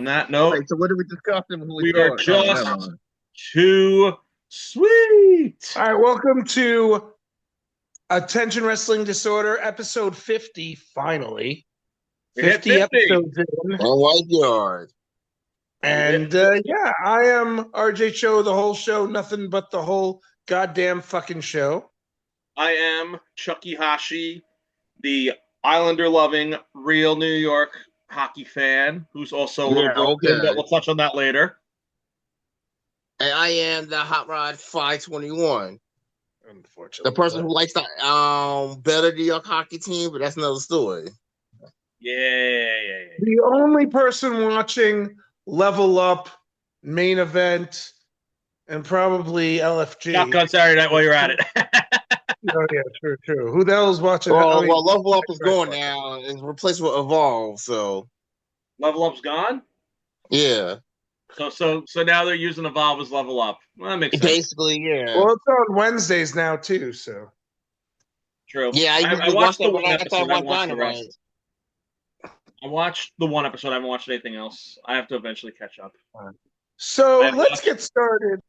On that note, Wait, so what are we discussing when we are start? just too sweet. All right, welcome to Attention Wrestling Disorder, episode 50, finally. We hit 50 50. episodes in. On White Yard. And yeah, I am RJ Cho, the whole show, nothing but the whole goddamn fucking show. I am Chucky Hashi, the Islander-loving, real New York hockey fan, who's also a little broken, but we'll touch on that later. And I am the Hot Rod 521. Unfortunately. The person who likes the better New York hockey team, but that's another story. Yeah. The only person watching Level Up, Main Event, and probably LFG. Shotgun Saturday Night while you're at it. Oh, yeah, true. Who the hell is watching? Well, Level Up is going now. It's replaced with Evolve, so. Level Up's gone? Yeah. So now they're using Evolve as Level Up. Well, that makes sense. Basically, yeah. Well, it's on Wednesdays now, too, so. True. Yeah, I watched the one episode. I watched the one episode. I haven't watched anything else. I have to eventually catch up. So let's get started.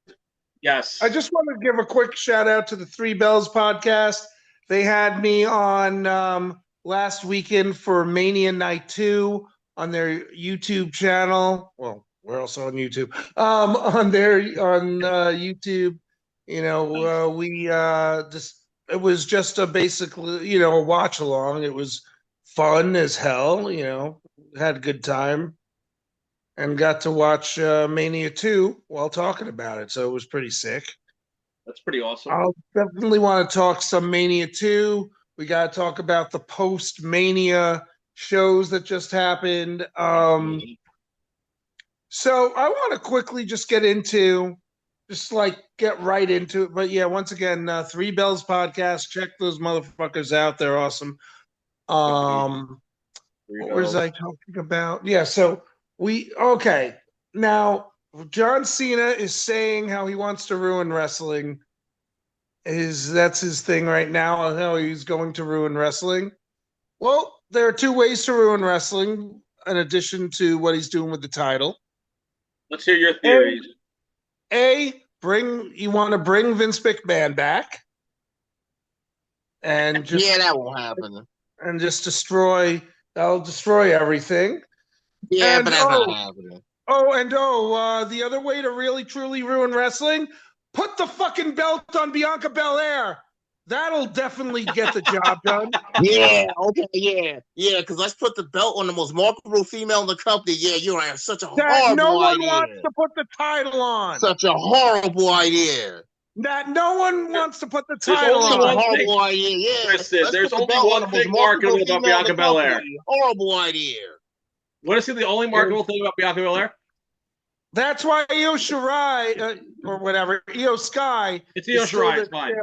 Yes. I just want to give a quick shout out to the Three Bells podcast. They had me on last weekend for Mania Night 2 on their YouTube channel. Well, we're also on YouTube. On YouTube, we it was just a basically, a watch along. It was fun as hell, had a good time and got to watch Mania 2 while talking about it. So it was pretty sick. That's pretty awesome. I'll definitely want to talk some Mania 2. We got to talk about the post-Mania shows that just happened. So I want to quickly just get right into it. But yeah, once again, Three Bells podcast. Check those motherfuckers out. They're awesome. What was I talking about? Yeah, so now John Cena is saying how he wants to ruin wrestling. That's his thing right now, how he's going to ruin wrestling. Well, there are two ways to ruin wrestling in addition to what he's doing with the title. Let's hear your theories. You want to bring Vince McMahon back. And just, yeah, that won't happen. And just destroy everything. Yeah, but that's not happening. The other way to really truly ruin wrestling, put the fucking belt on Bianca Belair. That'll definitely get the job done. Yeah, okay, yeah, because let's put the belt on the most marketable female in the company. Yeah, you're right. Such a horrible idea. No one wants to put the title on. Such a horrible idea. That no one wants to put the title on. Such a horrible idea. Yeah, Listen, there's only one thing marketable about Bianca Belair. Horrible idea. What is the only marketable thing about Bianca Belair? That's why Io Shirai, or whatever, Io Sky. It's Io Shirai, it's fine.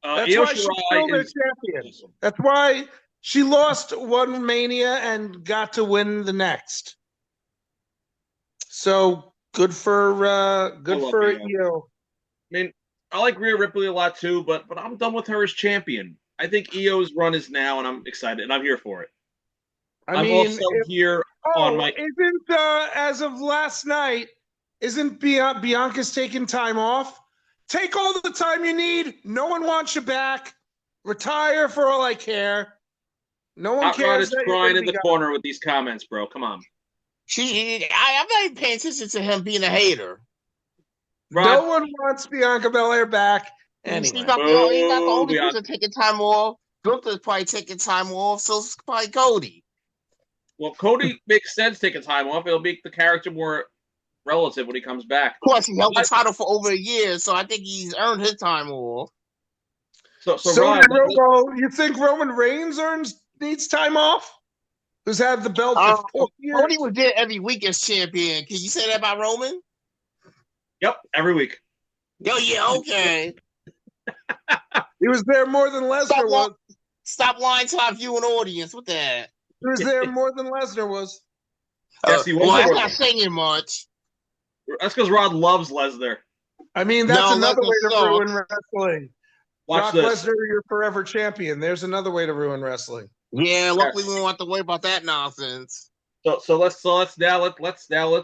That's why she's still their champion. That's why she lost one Mania and got to win the next. So good for Io. I mean, I like Rhea Ripley a lot too, but I'm done with her as champion. I think Io's run is now, and I'm excited, and I'm here for it. As of last night, isn't Bianca's taking time off? Take all the time you need. No one wants you back. Retire for all I care. No one cares. Is crying in the corner with these comments, bro. Come on. I'm not even paying attention to him being a hater. No one wants Bianca Belair back. Anyway. He's not the only person taking time off. Gunther's probably taking time off, so it's probably Cody. Well, Cody makes sense taking time off. It'll make the character more relative when he comes back. Plus, he held the title for over a year, so I think he's earned his time off. So you think Roman Reigns needs time off? Who's had the belt for 4 years? Cody was there every week as champion. Can you say that about Roman? Yep, every week. Oh, yeah, okay. He was there more than Lesnar was. Stop lying to our viewing audience. What the heck? He was there more than Lesnar was. Yes, he was. Well, I'm not saying much. That's because Rod loves Lesnar. I mean, that's another way to ruin wrestling. Brock Lesnar, your forever champion. There's another way to ruin wrestling. Yeah, luckily we don't have to worry about that nonsense. Let's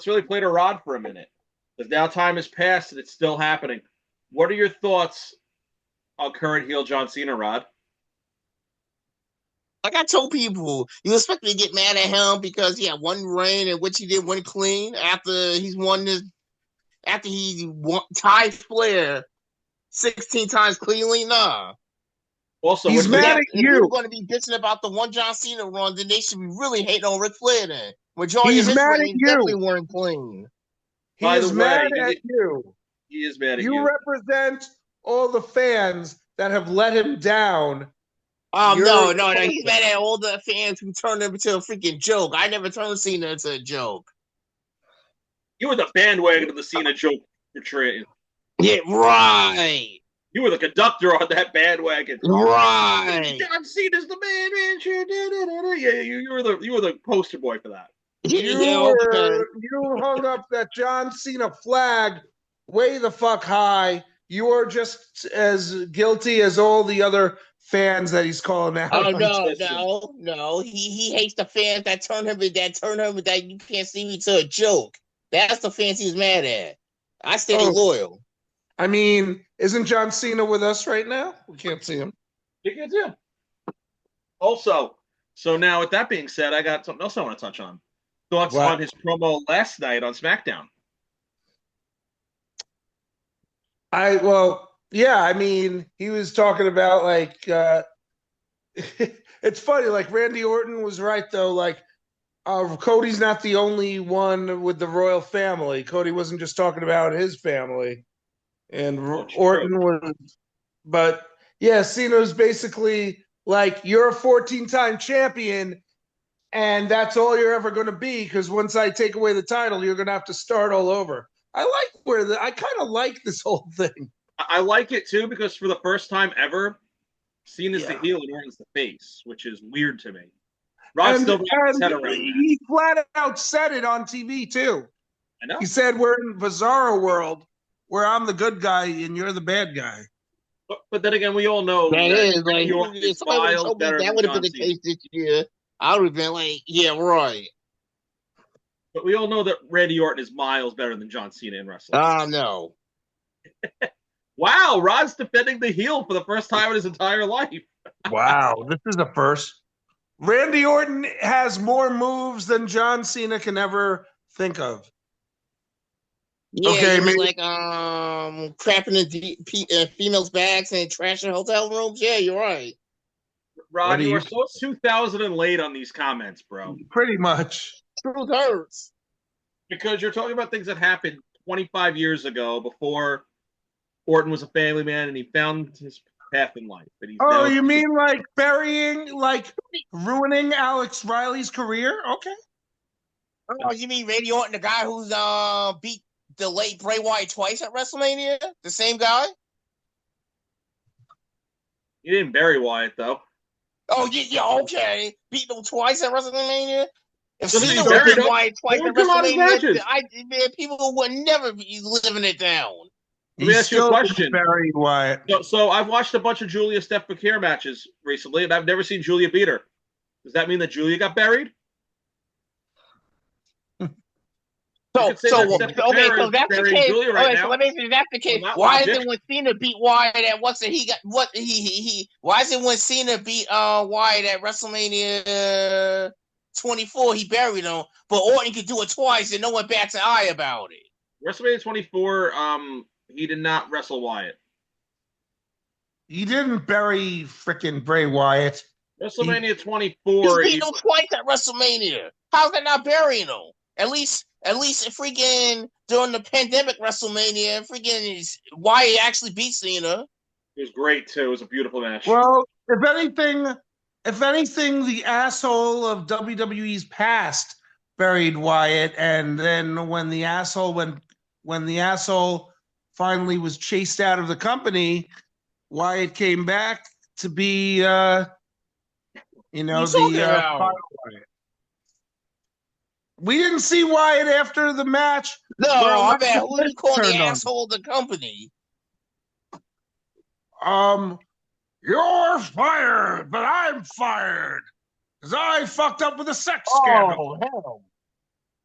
really play to Rod for a minute. Because now time has passed and it's still happening. What are your thoughts on current heel John Cena, Rod? Like I told people, you expect me to get mad at him because he had one reign in which he didn't win clean after he tied Flair 16 times cleanly. Nah. Also, he's mad at if you. you're going to be bitching about the one John Cena run, then they should be really hating on Ric Flair then. Majority He's of his mad at reigns you. definitely weren't clean. He is mad at you. He is mad at you. You represent all the fans that have let him down. No. He's mad at all the fans who turned him into a freaking joke. I never turned Cena into a joke. You were the bandwagon of the Cena joke portrayal. Yeah, right. You were the conductor on that bandwagon. Right. John Cena's the man. Yeah, you were the poster boy for that. You hung up that John Cena flag way the fuck high. You are just as guilty as all the other fans that he's calling out. Oh no. He hates the fans that turn him that you can't see me to a joke. That's the fans he's mad at. I stay loyal. I mean, isn't John Cena with us right now? We can't see him. You can't see him. Also, so now with that being said, I got something else I want to touch on. Thoughts on his promo last night on Smackdown? I mean, he was talking about like it's funny, like Randy Orton was right though, like Cody's not the only one with the royal family. Cody wasn't just talking about his family. And Orton was, but yeah, Cena's basically like, you're a 14-time champion, and that's all you're ever going to be, because once I take away the title, you're going to have to start all over. I kind of like this whole thing. I like it too, because for the first time ever, Cena's the heel and Orton's the face, which is weird to me. He flat out said it on TV too. I know. He said, we're in Bizarro world where I'm the good guy and you're the bad guy. But then again, we all know that is like, if somebody told me that would have been the case this year, I would have been like, yeah, right. But we all know that Randy Orton is miles better than John Cena in wrestling. No. Wow, Rod's defending the heel for the first time in his entire life. Wow, this is the first. Randy Orton has more moves than John Cena can ever think of. Yeah, okay, maybe like crapping in females' bags and trashing hotel rooms. Yeah, you're right. Rod, you are so 2000 and late on these comments, bro. Pretty much. Truth hurts. Because you're talking about things that happened 25 years ago, before Orton was a family man and he found his path in life. But you mean like ruining Alex Riley's career? Okay. Oh, you mean Randy Orton, the guy who's beat the late Bray Wyatt twice at WrestleMania? The same guy? He didn't bury Wyatt, though. Oh, yeah, okay. Beat him twice at WrestleMania? If Cena buried Wyatt twice at WrestleMania, people would never be living it down. Let me ask you a question. Buried Wyatt. So I've watched a bunch of Julia Steph Bakir matches recently, and I've never seen Julia beat her. Does that mean that Julia got buried? So that's the case. So let me say that's the case. Why is it when Cena beat Wyatt at why is it when Cena beat Wyatt at WrestleMania 24 he buried him, but Orton could do it twice and no one bats an eye about it? WrestleMania 24, he did not wrestle Wyatt. He didn't bury freaking Bray Wyatt. WrestleMania 24. He beat him twice at WrestleMania. How's that not burying him? At least freaking during the pandemic WrestleMania, freaking Wyatt actually beat Cena. It was great too. It was a beautiful match. Well, if anything, the asshole of WWE's past buried Wyatt, and then when the asshole finally was chased out of the company, Wyatt came back to be the Wyatt. We didn't see Wyatt after the match. No, I bet who you call the asshole of the company? You're fired, but I'm fired because I fucked up with a sex scandal. Oh hell!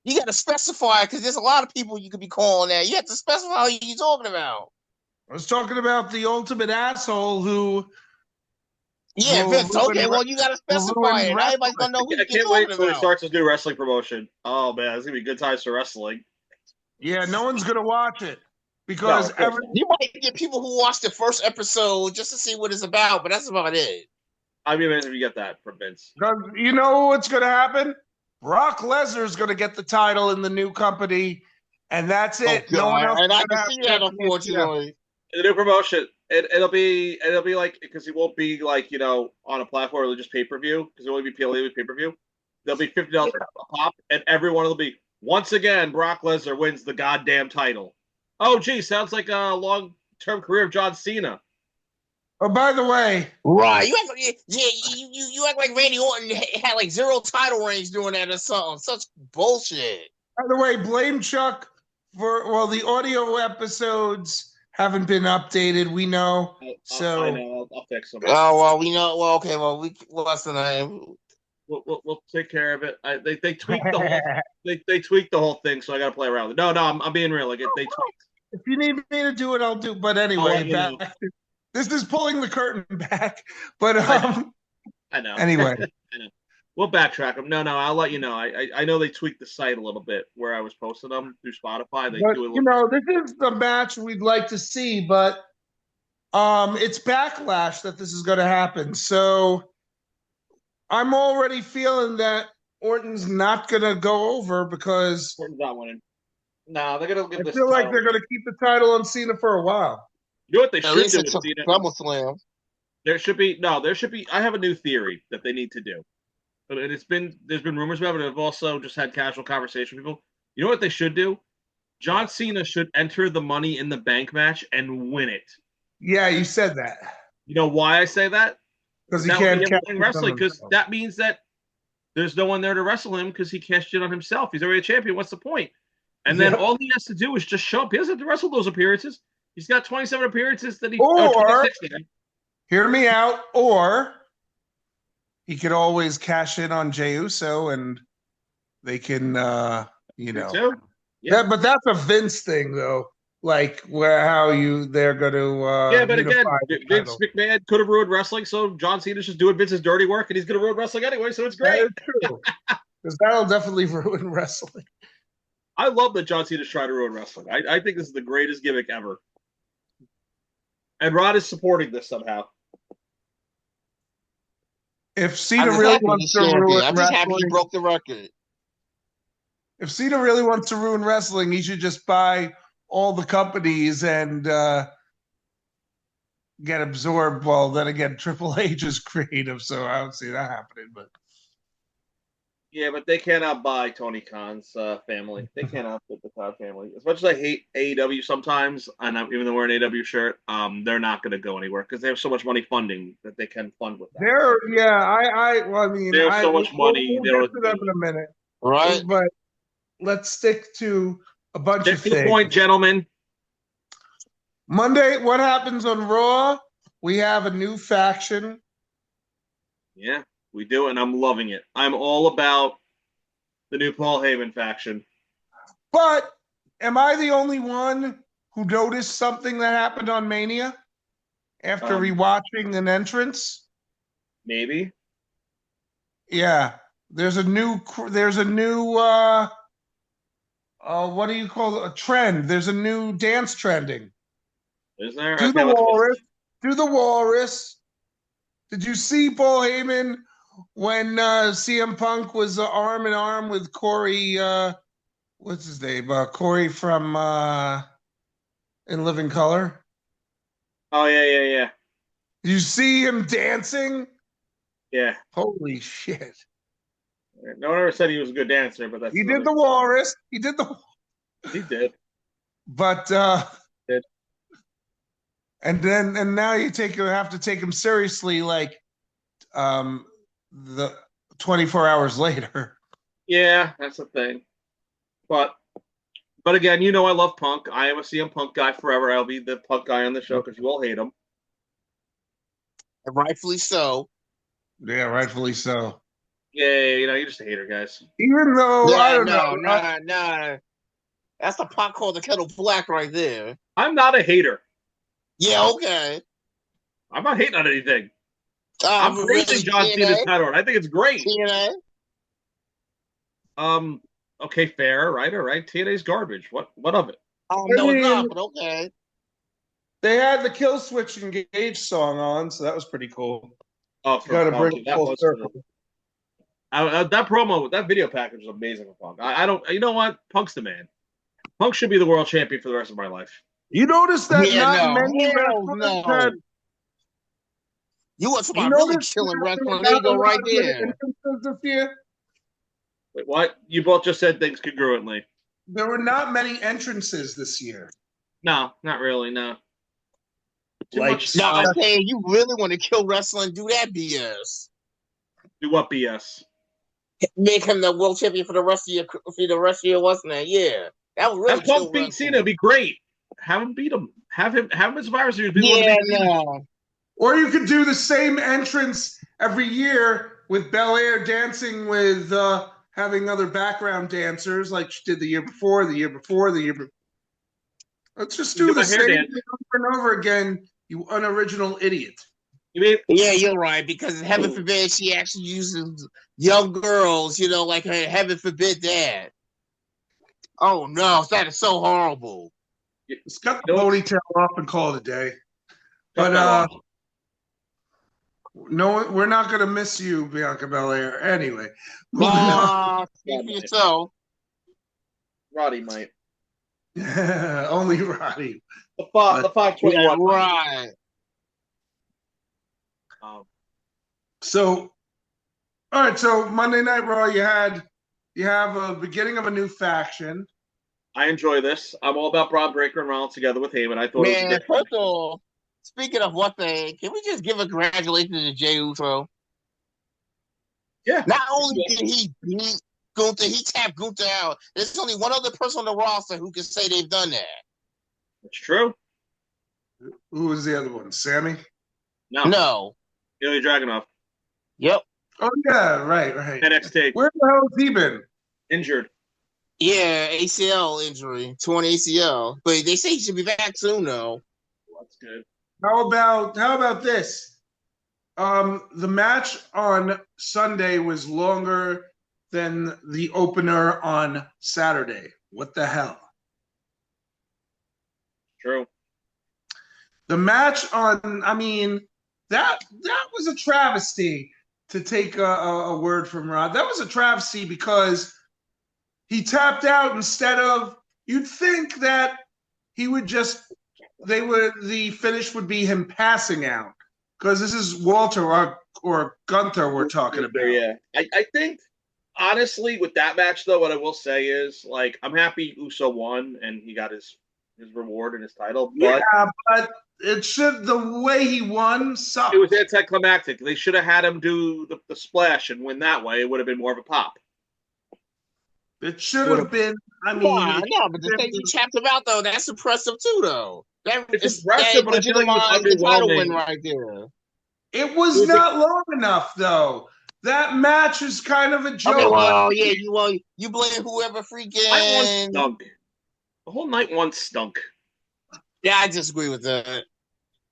You got to specify because there's a lot of people you could be calling that. You have to specify who you're talking about. I was talking about the ultimate asshole who. Yeah, Vince. Okay, well, you got to specify it. Everybody's gonna know who you're talking about. I can't wait until he starts his new wrestling promotion. Oh man, it's gonna be good times for wrestling. Yeah, no one's gonna watch it because you might get people who watch the first episode just to see what it's about, but that's about it. I'd be amazed if you get that from Vince. You know what's gonna happen? Brock Lesnar's gonna get the title in the new company, and that's it. Oh, no one else. And I can see that, unfortunately. The new promotion, it'll be like because he won't be like on a platform. It'll just pay-per-view because it'll only be PLE pay-per-view. There'll be $50 a pop, and everyone will be. Once again, Brock Lesnar wins the goddamn title. Oh, gee, sounds like a long-term career of John Cena. Oh, by the way, right? You act like Randy Orton had like 0 title reigns doing that or something. Such bullshit. By the way, blame Chuck for the audio episodes haven't been updated. We know. I know. I'll fix them. Oh well, we know. Well, okay. Well, what's the name? We'll take care of it. They tweaked the whole they tweaked the whole thing, so I got to play around with it. No, I'm being real. Like they tweaked. If you need me to do it, I'll do. But anyway, this is pulling the curtain back. But I know. Anyway, I know. We'll backtrack them. No, I'll let you know. I know they tweaked the site a little bit where I was posting them through Spotify. They do a this is the match we'd like to see, but it's backlash that this is going to happen. So I'm already feeling that Orton's not going to go over because Orton's not winning. No, they're going to give this. I feel like they're going to keep the title on Cena for a while. You know what they should do with Cena? SummerSlam. There should be. I have a new theory that they need to do. But there's been rumors about it, but I've also just had casual conversation with people. You know what they should do? John Cena should enter the Money in the Bank match and win it. Yeah, you said that. You know why I say that? Because he can't wrestling. Because that means that there's no one there to wrestle him because he cashed in on himself. He's already a champion. What's the point? And then all he has to do is just show up. He doesn't have to wrestle those appearances. He's got 27 appearances that he. Or hear me out. Or he could always cash in on Jey Uso, and they can, Yeah, but that's a Vince thing, though. Like they're going to. Yeah, but again, Vince McMahon could have ruined wrestling, so John Cena's just doing Vince's dirty work, and he's going to ruin wrestling anyway, so it's great. That is true. Because that'll definitely ruin wrestling. I love that John Cena's trying to ruin wrestling. I think this is the greatest gimmick ever. And Rod is supporting this somehow. If Cena really wants to ruin I'm just happy he broke the record. If Cena really wants to ruin wrestling, he should just buy all the companies and get absorbed. Well, then again, Triple H is creative, so I don't see that happening. But yeah, but they cannot buy Tony Khan's family. They cannot fit the Khan family. As much as I hate AEW sometimes, and even though we're an AEW shirt, they're not going to go anywhere because they have so much money funding that they can fund with that. They have so much money. We'll get to them in a minute, right? But let's stick to a bunch of things. To the point, gentlemen. Monday, what happens on Raw? We have a new faction. Yeah. We do, and I'm loving it. I'm all about the new Paul Heyman faction. But am I the only one who noticed something that happened on Mania after rewatching an entrance? Maybe. Yeah. There's a new what do you call it? A trend. There's a new dance trending. Is there? Do the walrus. Did you see Paul Heyman when CM Punk was arm in arm with Corey, what's his name? Corey from In Living Color. Oh, yeah. Did you see him dancing? Yeah. Holy shit. No one ever said he was a good dancer, but he did the walrus. He did. But and now you have to take him seriously, like the 24 hours later. Yeah, that's the thing. But again, I love Punk. I am a CM Punk guy forever. I'll be the Punk guy on the show because you all hate him. And rightfully so. Yeah, rightfully so. Yeah, you're just a hater, guys. Even though I don't know. Nah. That's the pot called the kettle black right there. I'm not a hater. Yeah, okay. I'm not hating on anything. I'm praising John Cena's title. I think it's great. TNA? Okay, fair, right? All right. TNA's garbage. What of it? No, it's not, but okay. They had the Kill Switch Engage song on, so that was pretty cool. Oh, got to bring it full circle. That promo, that video package was amazing for Punk. I don't. You know what? Punk's the man. Punk should be the world champion for the rest of my life. You notice that many wrestlers had. You want somebody really killing wrestling? There you go, right there. Wait, what? You both just said things congruently. There were not many entrances this year. No, not really. No. I'm saying you really want to kill wrestling? Do that BS. Do what BS? Make him the world champion for the rest of your wasn't it? Yeah, that would really. Punk beat Cena, it'd be great. Have him beat him. Have him as Survivor Series. Or you could do the same entrance every year with Belair dancing with having other background dancers like she did the year before. Let's just do the same thing over and over again, you unoriginal idiot. You mean? Yeah, you're right, because heaven forbid she actually uses young girls, like heaven forbid that. Oh no, that is so horrible. Just cut the ponytail off and call it a day. But no, we're not gonna miss you, Bianca Belair. Anyway. Speak for yourself. Roddy might. Only Roddy. The 521. Right. So, all right. So Monday Night Raw, you have a beginning of a new faction. I enjoy this. I'm all about Braun Breaker and Rollins together with Heyman. I thought. Man, first of all, speaking of what can we just give a congratulations to Jey Uso? Yeah. Not only did he beat Gunther, he tapped Gunther out. There's only one other person on the roster who can say they've done that. It's true. Who was the other one? Sammy? No. Ilya Dragunov. Yep. Oh yeah, right. NXT. Where the hell has he been? Injured. Yeah, ACL injury, torn ACL. But they say he should be back soon, though. Well, that's good. How about this? The match on Sunday was longer than the opener on Saturday. What the hell? True. The match that was a travesty, to take a word from Rod. That was a travesty because he tapped out instead of, you'd think that he would the finish would be him passing out, because this is Walter or Gunther we're talking about. Yeah. I think, honestly, with that match, though, what I will say is, I'm happy Uso won and he got his reward and his title. But the way he won sucked. It was anticlimactic. They should have had him do the splash and win that way. It would have been more of a pop. It should have been. But the thing he tapped him out, though, that's impressive too, though. It's impressive, but I feel like it was title win right there. It was not long enough, though. That match is kind of a joke. Okay, well, yeah, you blame whoever freaking. Night one stunk. The whole night one stunk. Yeah, I disagree with that.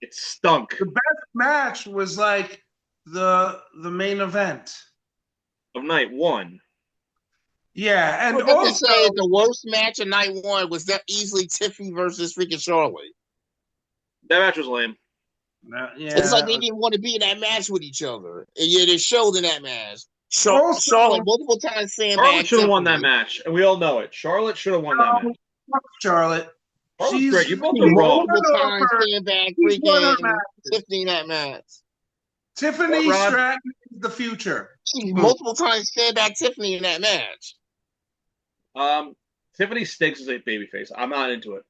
It stunk. The best match was the main event of night one. Yeah, and also say the worst match of night one was that easily Tiffany versus freaking Charlotte. That match was lame. Yeah. It's like they didn't want to be in that match with each other, and yet they showed in that match. Charlotte multiple times saying Charlotte should have won that match, and we all know it. Charlotte should have won that match. Charlotte. She's great. You both are wrong. Multiple times saying back freaking Tiffany in that match. Tiffany Stratton is the future. Multiple times saying back Tiffany in that match. Tiffany stinks as a babyface. I'm not into it.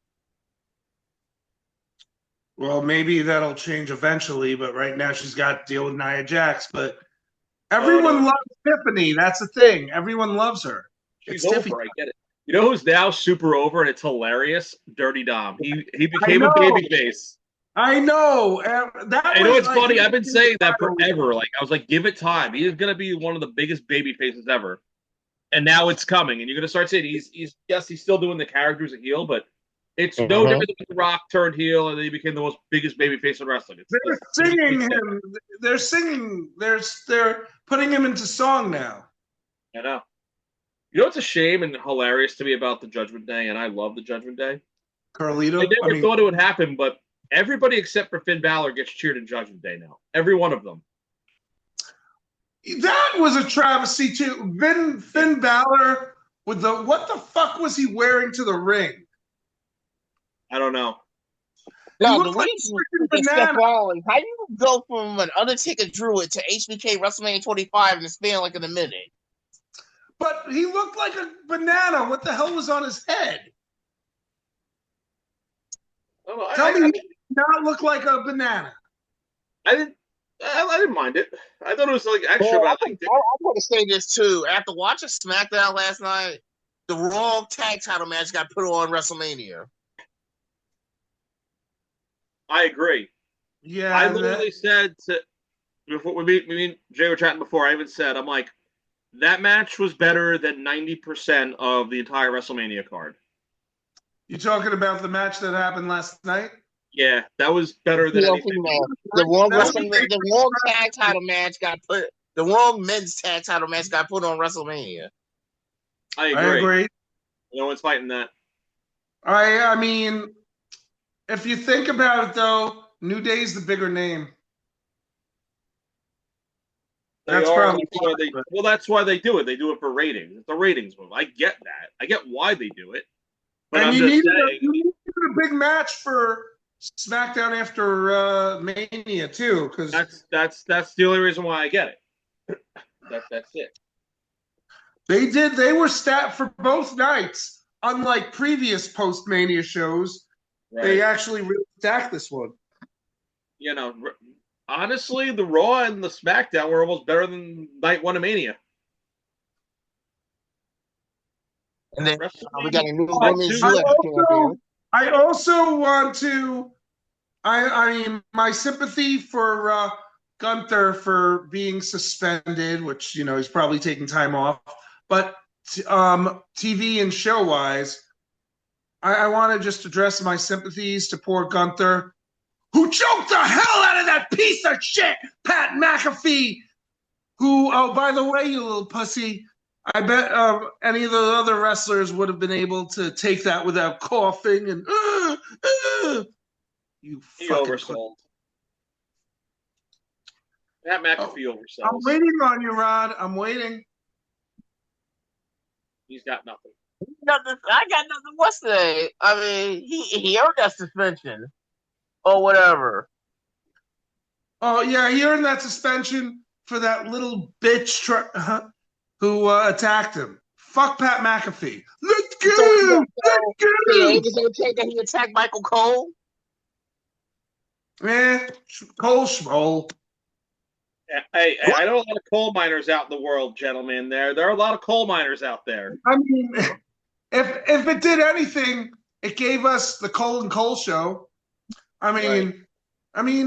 Well, maybe that'll change eventually, but right now she's got to deal with Nia Jax. But everyone loves Tiffany. That's the thing. Everyone loves her. She's over. Tiffany. I get it. You know who's now super over, and it's hilarious? Dirty Dom. He became a babyface. I know. I know it's funny. I've been saying that forever. Like I was like, give it time. He is going to be one of the biggest baby faces ever, and now it's coming. And you're going to start saying he's still doing the character as a heel, but it's no different than when The Rock turned heel and then he became the most biggest baby face in wrestling. They're singing him. They're singing. They're putting him into song now. I know. You know what's a shame and hilarious to me about the Judgment Day, and I love the Judgment Day. Carlito. I never thought it would happen, but everybody except for Finn Balor gets cheered in Judgment Day now. Every one of them. That was a travesty too. Finn Balor with what the fuck was he wearing to the ring? I don't know. No, the reason Steph Rollins, how you go from an Undertaker Druid to HBK WrestleMania 25 in the span like in a minute? But he looked like a banana. What the hell was on his head? Tell me he did not look like a banana. I didn't mind it. I thought it was like extra. Well, I'm going to say this too. After watching Smackdown last night, the wrong tag title match got put on WrestleMania. I agree. Yeah, I literally said before me and Jay were chatting before. I even said, I'm like, that match was better than 90% of the entire WrestleMania card. You talking about the match that happened last night? Yeah, that was better than anything. The wrong tag title match got put. The wrong men's tag title match got put on WrestleMania. I agree. No one's fighting that. I mean, if you think about it, though, New Day's the bigger name. That's probably that's why they do it. They do it for ratings. It's a ratings move. I get that. I get why they do it. But and I'm you just saying, you need a big match for SmackDown after Mania too, because that's the only reason why I get it. That's it. They were stacked for both nights. Unlike previous post-Mania shows, they actually really stacked this one. You know, honestly, the Raw and the SmackDown were almost better than night one of Mania. And then we got a new women's US champion. I also want to. I mean, my sympathy for Gunther for being suspended, which he's probably taking time off. But TV and show wise, I want to just address my sympathies to poor Gunther, who choked the hell out of that piece of shit, Pat McAfee. Who, oh, by the way, you little pussy. I bet any of the other wrestlers would have been able to take that without coughing and you fucking oversold. Pat McAfee oversold. I'm waiting on you, Rod. I'm waiting. He's got nothing. I got nothing. What's that? I mean, he earned that suspension or whatever. Oh yeah, he earned that suspension for that little bitch who attacked him. Fuck Pat McAfee. Let's go! Let's go! He was okay that he attacked Michael Cole? Cole Schmoll. Hey, I know a lot of coal miners out in the world, gentlemen. There are a lot of coal miners out there. I mean, if it did anything, it gave us the Cole and Cole show. I mean,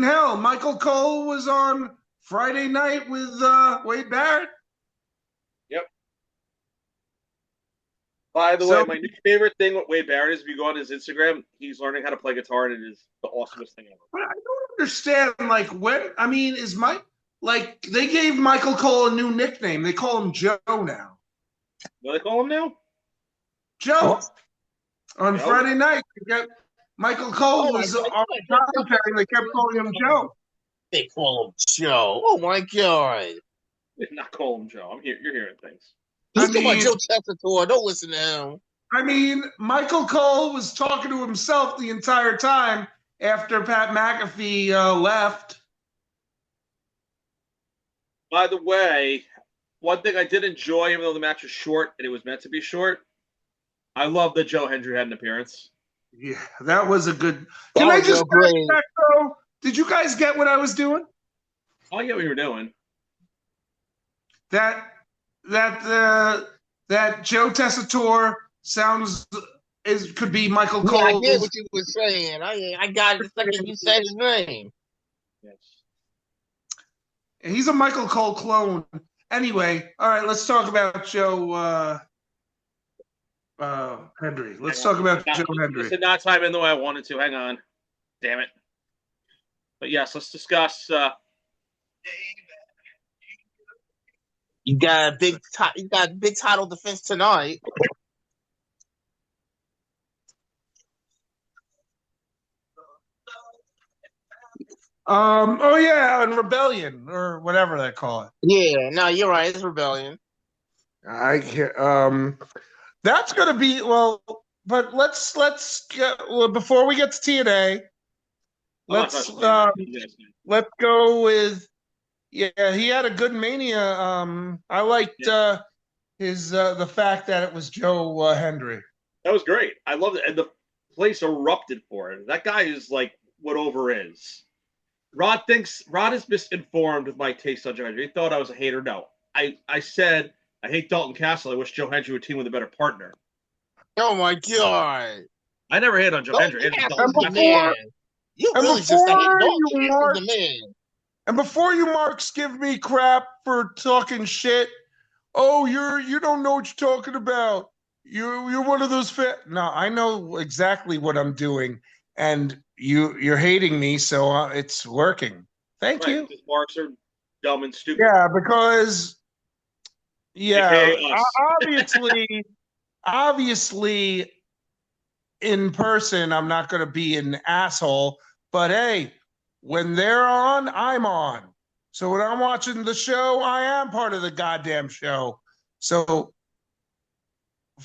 hell, Michael Cole was on Friday night with Wade Barrett. Yep. By the way, my new favorite thing with Wade Barrett is if you go on his Instagram, he's learning how to play guitar, and it is the awesomest thing ever. But I don't understand, they gave Michael Cole a new nickname. They call him Joe now. What do they call him now? Joe. On Friday night, Michael Cole was on commentary, and they kept calling him Joe. They call him Joe. Oh my god! They did not call him Joe. You're hearing things. He's talking about Joe Tessitore. Don't listen to him. I mean, Michael Cole was talking to himself the entire time after Pat McAfee left. By the way, one thing I did enjoy, even though the match was short and it was meant to be short, I love that Joe Hendry had an appearance. Yeah, that was a good. Can I just back though? Did you guys get what I was doing? I get what you were doing. That Joe Tessitore sounds could be Michael Cole. I get what you were saying. I got it the second you said his name. Yes. He's a Michael Cole clone. Anyway, all right, let's talk about Joe Hendry. Let's talk about Joe Hendry. This did not time in the way I wanted to. Hang on. Damn it. But yes, let's discuss. You got a big title defense tonight. Oh yeah, and Rebellion or whatever they call it. Yeah, no, you're right. It's Rebellion. That's gonna be but let's get before we get to TNA. Let's go with he had a good Mania. I liked his the fact that it was Joe Hendry. That was great. I loved it, and the place erupted for it. That guy is like what over is. Rod is misinformed with my taste on Joe Hendry. He thought I was a hater. No, I said I hate Dalton Castle. I wish Joe Hendry would team with a better partner. Oh my god! I never hate on Joe Hendry. You really just hate Dalton. And before you marks give me crap for talking shit, oh you don't know what you're talking about. You're one of those No, I know exactly what I'm doing, and you're hating me, so it's working. Thank you. Because marks are dumb and stupid. Yeah, because obviously, in person, I'm not going to be an asshole. But hey, when they're on, I'm on. So when I'm watching the show, I am part of the goddamn show. So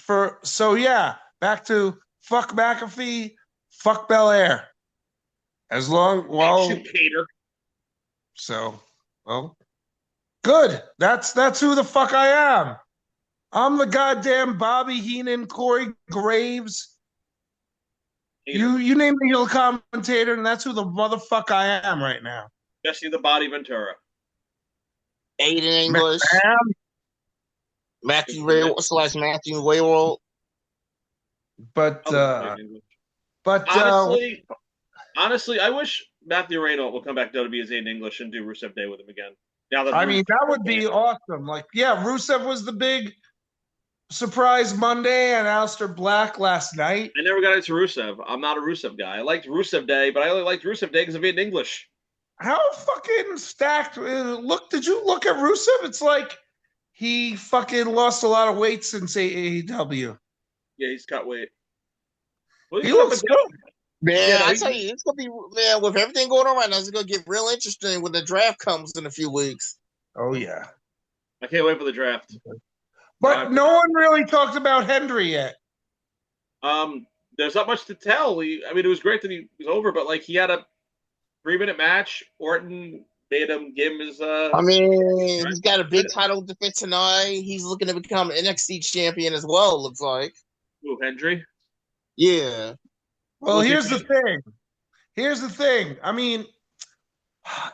back to fuck McAfee, fuck Belair. Cater. So, good. That's who the fuck I am. I'm the goddamn Bobby Heenan, Corey Graves. Hater. You name the heel commentator, and that's who the motherfucker I am right now. Jesse the Body Ventura. Aiden English. Matthew Wayward. But honestly, I wish Matthew Raynaud will come back to WWE as Aiden English and do Rusev Day with him again. That would be awesome. Like, yeah, Rusev was the big surprise Monday and Aleister Black last night. I never got into Rusev. I'm not a Rusev guy. I liked Rusev Day, but I only liked Rusev Day because of Aiden English. How fucking stacked? Did you look at Rusev? It's like he fucking lost a lot of weight since AEW. Yeah, he's cut weight. Well, he looks good. Man, I tell you, it's gonna be with everything going on right now. It's gonna get real interesting when the draft comes in a few weeks. Oh yeah, I can't wait for the draft. But no one really talked about Hendry yet. There's not much to tell. It was great that he was over, but like he had a 3-minute match. Orton made him give him his. He's got a big title defense tonight. He's looking to become an NXT champion as well. It looks like. Who, Hendry? Yeah. Well, here's the thing. I mean,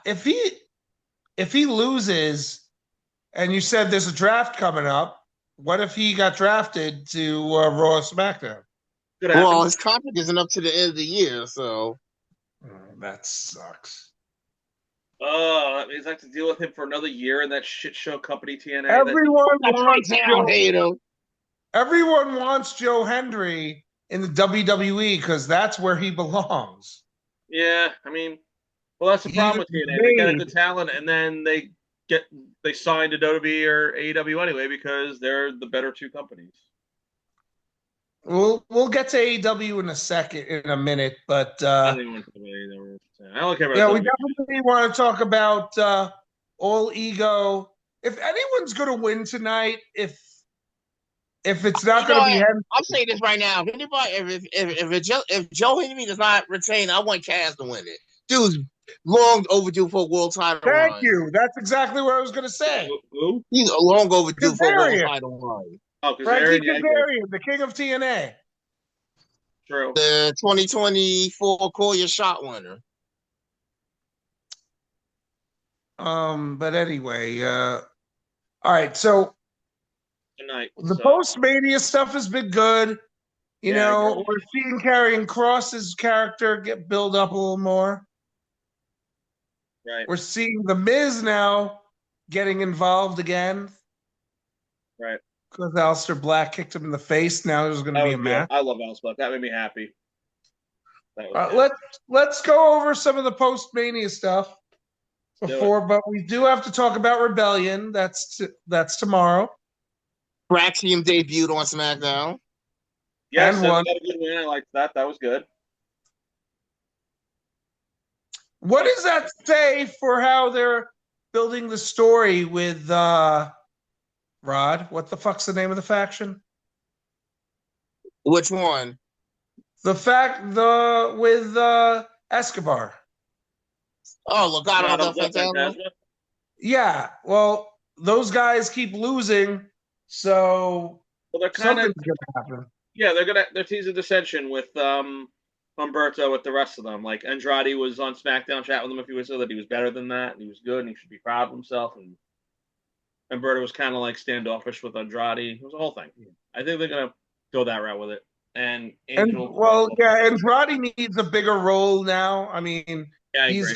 if he loses, and you said there's a draft coming up, what if he got drafted to Raw or SmackDown? Well, his contract isn't up to the end of the year, so that sucks. Oh, that means I have to deal with him for another year in that shit show company TNA. Everyone wants Joe Hendry in the WWE because that's where he belongs. Yeah, that's the problem with TNA. They get the talent and then they sign to WWE or AEW anyway because they're the better two companies. We'll get to AEW in a minute, but I don't care about. Yeah, we definitely want to talk about All Ego. If anyone's going to win tonight, if it's not going to be Hendry, I'm saying this right now. If Joe Hendry does not retain, I want Cass to win it. Dude's long overdue for a world title run. Thank you. That's exactly what I was going to say. Who? He's long overdue for a world title run. Oh, Frankie Kazarian, the king of TNA. True. The 2024 Call Your Shot winner. But anyway, all right. So tonight, the post-Mania stuff has been good. You know, we're seeing Karrion Kross's character get built up a little more. Right. We're seeing The Miz now getting involved again. Right. Because Aleister Black kicked him in the face. Now there's going to be a match. I love Aleister Black. That made me happy. Let's go over some of the post-Mania stuff before, but we do have to talk about Rebellion. That's tomorrow. Braxium debuted on SmackDown. Yes, and won. That a good win. I liked that. That was good. What does that say for how they're building the story with Rod? What the fuck's the name of the faction? Which one? With Escobar. Oh, Legado del Fantasma. Yeah, well, those guys keep losing, so they're kind of gonna happen. Yeah, they're teasing dissension with Humberto with the rest of them. Like Andrade was on SmackDown chat with him a few weeks ago that he was better than that and he was good and he should be proud of himself. And Humberto was kind of like standoffish with Andrade. It was a whole thing. I think they're gonna go that route with it. And Andrade needs a bigger role now. I mean, he's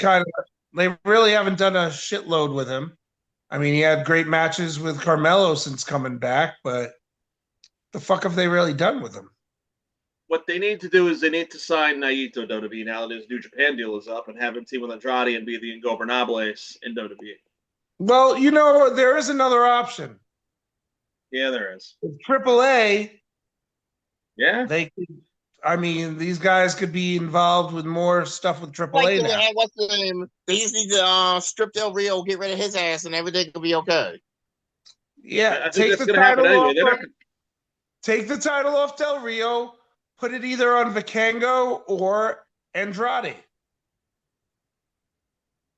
they really haven't done a shitload with him. I mean, he had great matches with Carmelo since coming back, but the fuck have they really done with him? What they need to do is they need to sign Naito WWE now that his New Japan deal is up and have him team with Andrade and be the Ingobernables in WWE. Well, you know, there is another option. Yeah, there is. With AAA. Yeah. These guys could be involved with more stuff with AAA now. What's the name? They just need to strip Del Rio, get rid of his ass, and everything will be okay. Yeah, take the title off. Take the title off Del Rio, put it either on Vikingo or Andrade.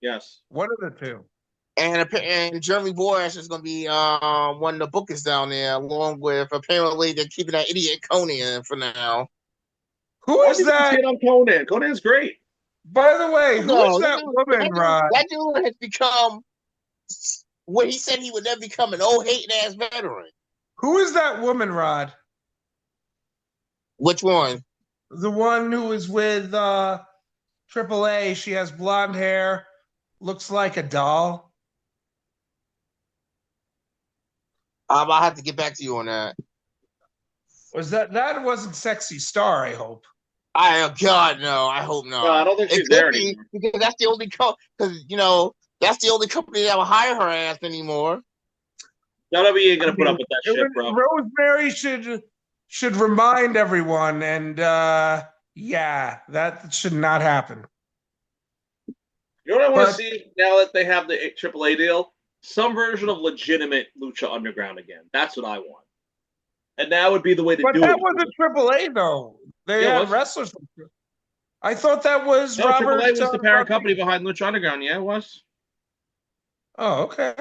Yes. One of the two. And Jeremy Borash is going to be one of the bookers down there, along with apparently they're keeping that idiot Conan for now. Who is that? On Conan. Conan's great. By the way, who is that woman, Rod? That dude has become what he said he would never become an old hating ass veteran. Who is that woman, Rod? Which one? The one who is with AAA. She has blonde hair, looks like a doll. I'll have to get back to you on that. That wasn't Sexy Star, I hope. God, no, I hope not. No, I don't think she's there anymore. Because that's the only that's the only company that will hire her ass anymore. WWE ain't gonna put up with that shit, bro. Rosemary should remind everyone, and that should not happen. You know what I want to see now that they have the AAA deal? Some version of legitimate Lucha Underground again. That's what I want. And that would be the way to do it. But that wasn't AAA, though. They had wrestlers. I thought that was Robert. AAA was the parent company behind Lucha Underground. Yeah, it was. Oh, okay.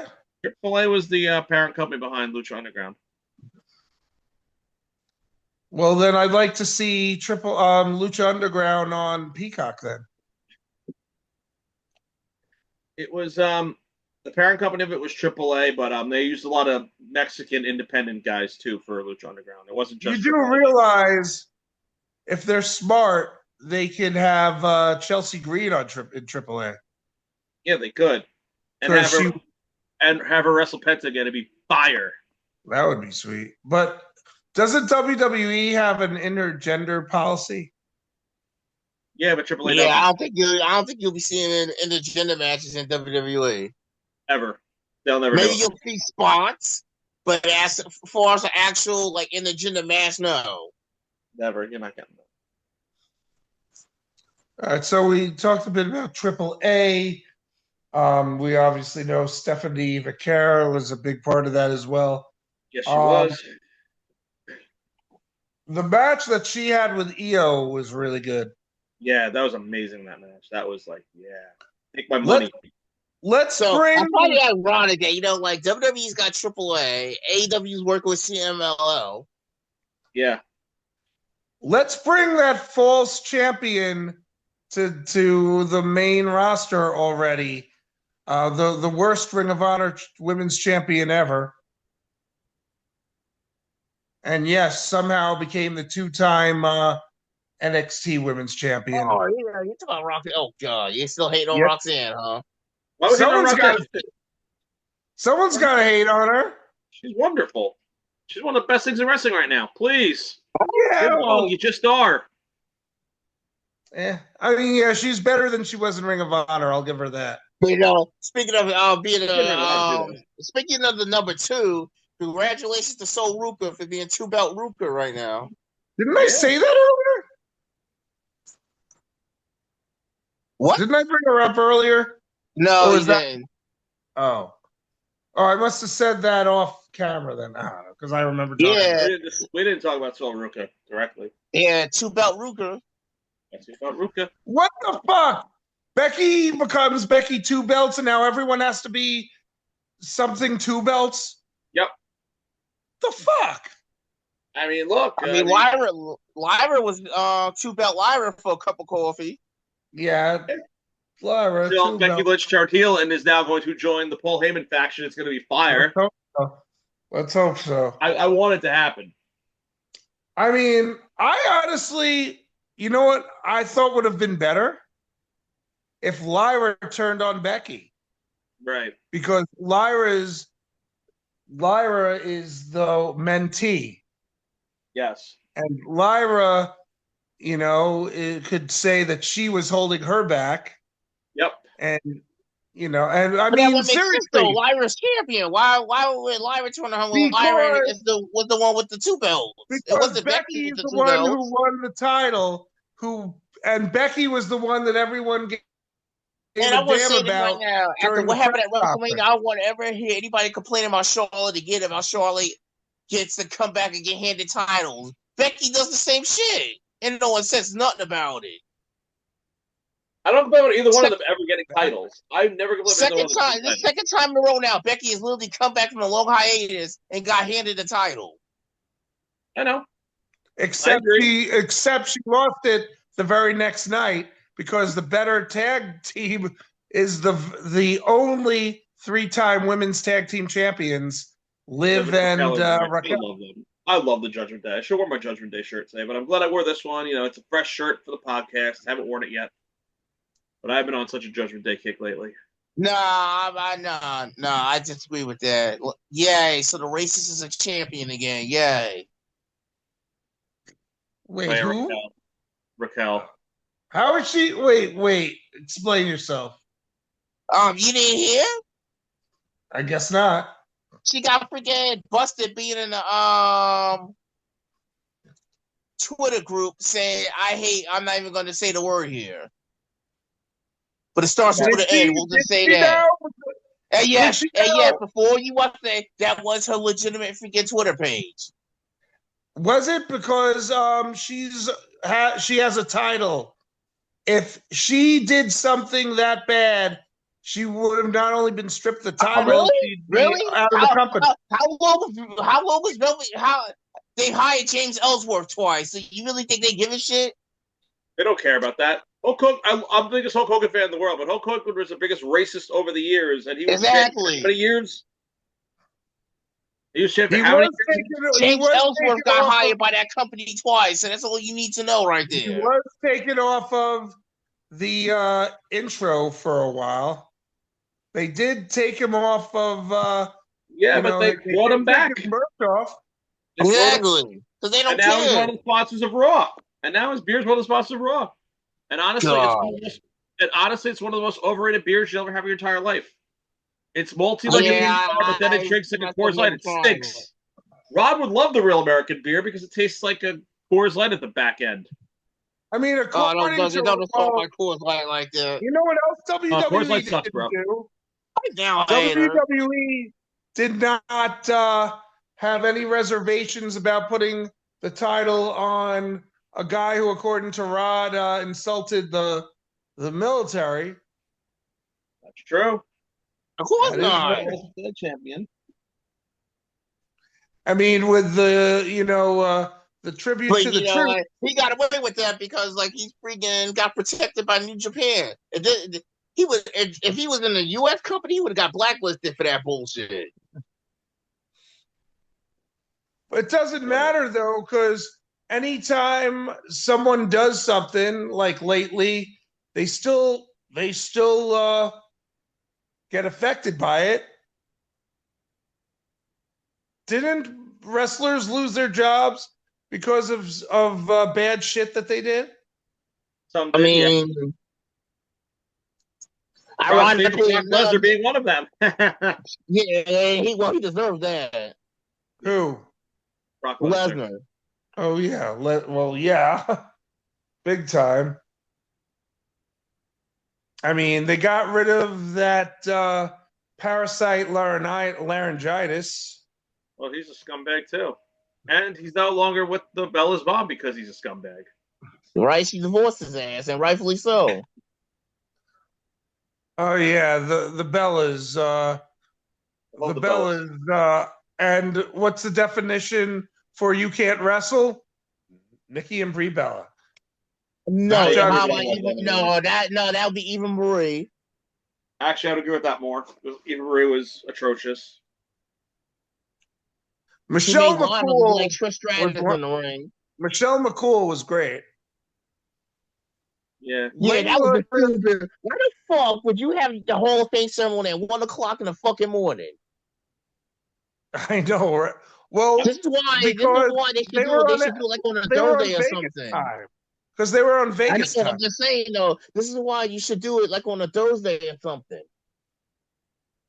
AAA was the parent company behind Lucha Underground. Well, then I'd like to see Lucha Underground on Peacock then. It was the parent company of it was AAA, but they used a lot of Mexican independent guys too for Lucha Underground. It wasn't just. You do realize if they're smart, they could have Chelsea Green in AAA. Yeah, they could, and have her wrestle Penta again. It'd be fire. That would be sweet. But doesn't WWE have an intergender policy? Yeah, but AAA. Yeah, I don't think you'll be seeing intergender matches in WWE ever. They'll never. Maybe you'll see spots, but as far as an actual like intergender match, no. Never. You're not getting that. All right, so we talked a bit about AAA. We obviously know Stephanie Vaquera was a big part of that as well. Yes, she was. The match that she had with Io was really good. Yeah, that was amazing, that match. That was like, take my money. Let's bring... I find it ironic that, like, WWE's got AAA, AEW's working with CMLL. Yeah. Let's bring that false champion to the main roster already. The worst Ring of Honor women's champion ever. and yes, somehow became the 2-time NXT Women's Champion. Oh yeah, you talking about Roxanne? Oh god, you still hate on Roxanne, huh? Why was someone's got to hate on her. She's wonderful. She's one of the best things in wrestling right now. Please. Yeah, well, you just are. I mean, yeah, she's better than she was in Ring of Honor. I'll give her that. You know, speaking of speaking of the number 2, congratulations to Sol Ruka for being 2-belt Ruka right now. Didn't I say that earlier? What? Didn't I bring her up earlier? No, you didn't. Oh, I must have said that off camera then. I don't know, because I remember talking about it. We didn't talk about Sol Ruka directly. Yeah, 2-belt Ruka. That's about Ruka. What the fuck? Becky becomes Becky 2 belts, and now everyone has to be something 2 belts? Yep. The fuck? I mean, look. Lyra was 2-belt Lyra for a cup of coffee. Yeah. Lyra. Becky Lynch turned heel and is now going to join the Paul Heyman faction. It's going to be fire. Let's hope so. I want it to happen. I mean, I honestly, you know what I thought would have been better? If Lyra turned on Becky. Right. Because Lyra is the mentee. Yes. And Lyra, it could say that she was holding her back. Yep. And and I mean, seriously, Lyra's champion. Why would Lyra turn on her when Lyra was the one with the 2 belts? It wasn't Becky with the 2 belts. Who won the title? And Becky was the one that everyone gave. And I want to say this right now. After what happened at WrestleMania, I won't ever hear anybody complaining about Charlotte again about Charlotte gets to come back and get handed titles. Becky does the same shit, and no one says nothing about it. I don't complain about either one of them ever getting titles. I've never complained about either one of them. The second time in a row now, Becky has literally come back from a long hiatus and got handed the title. I know. Except she lost it the very next night because the better tag team is the only 3-time women's tag team champions, Liv and Raquel. I love the Judgment Day. I should wear my Judgment Day shirt today, but I'm glad I wore this one. It's a fresh shirt for the podcast. I haven't worn it yet. But I've been on such a Judgment Day kick lately. No, I disagree with that. Yay, so the racist is a champion again. Yay. Wait, who? Raquel. How is she? Wait. Explain yourself. You didn't hear? I guess not. She got freaking busted being in the Twitter group saying, I'm not even going to say the word here. But it starts with an N. We'll just say that. And yes, before you want to say that was her legitimate freaking Twitter page. Was it because she has a title? If she did something that bad, she would have not only been stripped the title, really? Out of the company. How long was Melvin? How they hired James Ellsworth twice? So you really think they give a shit? They don't care about that. Hulk Hogan, I'm the biggest Hulk Hogan fan in the world, but Hulk Hogan was the biggest racist over the years, and he was exactly. For many years. He was champion. How many years? James Ellsworth got hired by that company twice, and that's all you need to know right there. He was taken off of the intro for a while. They did take him off of. But they brought him back. Exactly, because they don't care. Now he's one of the sponsors of Raw, and now his beer's one of the sponsors of Raw. And honestly, it's one of the most overrated beers you'll ever have in your entire life. It's malty like but then it drinks like a Coors Light. It stinks. Rod would love the real American beer because it tastes like a Coors Light at the back end. I mean, according to my Coors Light like that. You know what else WWE Coors Light sucks, bro. WWE did not have any reservations about putting the title on a guy who, according to Rod, insulted the military. That's true. Of course not. The champion. I mean, with the tribute to the truth. He got away with that because he freaking got protected by New Japan. If he was in a U.S. company, he would have got blacklisted for that bullshit. It doesn't matter though, because anytime someone does something like lately, they still get affected by it. Didn't wrestlers lose their jobs because of bad shit that they did? Some did, yeah. Ironically, Brock Lesnar being one of them. he deserves that. Who? Brock Lesnar. Oh yeah, yeah, big time. I mean, they got rid of that parasite laryngitis. Well, he's a scumbag too, and he's no longer with the Bella's mom because he's a scumbag. Right, she divorced his ass, and rightfully so. Oh yeah, the Bellas, the Bellas, and what's the definition for you can't wrestle? Nikki and Brie Bella. No, that would be Eva Marie. Actually, I would agree with that more. Eva Marie was atrocious. Michelle McCool, like Trish Stratus in the ring. Michelle McCool was great. Yeah, that was stupid. Why the fuck would you have the Hall of Fame ceremony at 1 o'clock in the fucking morning? I know, right? Well, this is why they should do it like on a Thursday or something. Because they were on Vegas time. I'm just saying, though, this is why you should do it like on a Thursday or something.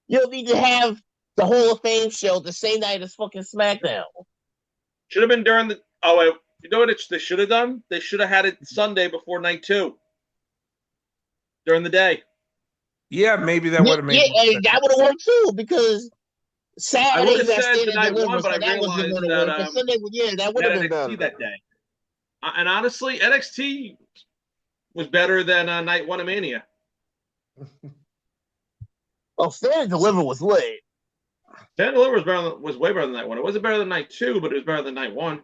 You don't need to have the Hall of Fame show the same night as fucking Smackdown. Should have been during the. Oh, wait. You know what they should have done? They should have had it Sunday before night 2. During the day. Yeah, maybe that would have made. Yeah, that would have worked too because Saturday I would have said the night 1, but I realized that Sunday, that would have been better. that day. And honestly, NXT was better than night 1 of Mania. Oh, Stand and Deliver was lit. Stand and Deliver was way better than night 1. It wasn't better than night 2, but it was better than night 1.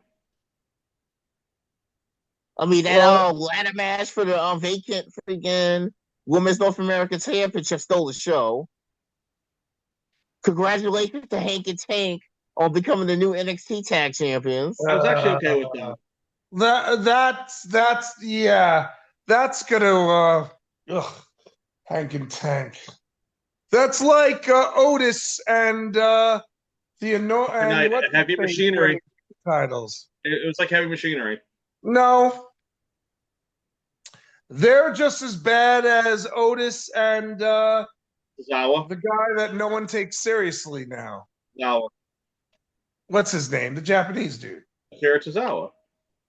I mean, that ladder match for the vacant freaking Women's North American Championship stole the show. Congratulations to Hank and Tank on becoming the new NXT Tag Champions. I was actually okay with that. That's gonna Hank and Tank. That's like Otis and Heavy Machinery titles. It was like Heavy Machinery. No, they're just as bad as Otis and Zawa, the guy that no one takes seriously now. Zawa. What's his name? The Japanese dude. Akira Tozawa.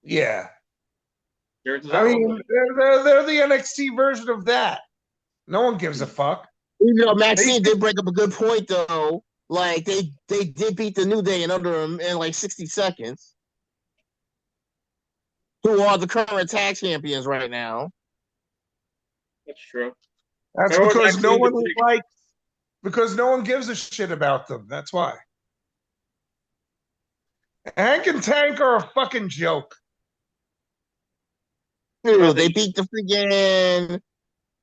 Yeah. Akira Tozawa. I mean, they're the NXT version of that. No one gives a fuck. You know, Maxine did bring up a good point though. Like they did beat the New Day in like 60 seconds. Who are the current tag champions right now? That's true. That's because no one gives a shit about them. That's why. Hank and Tank are a fucking joke. Dude, they beat the freaking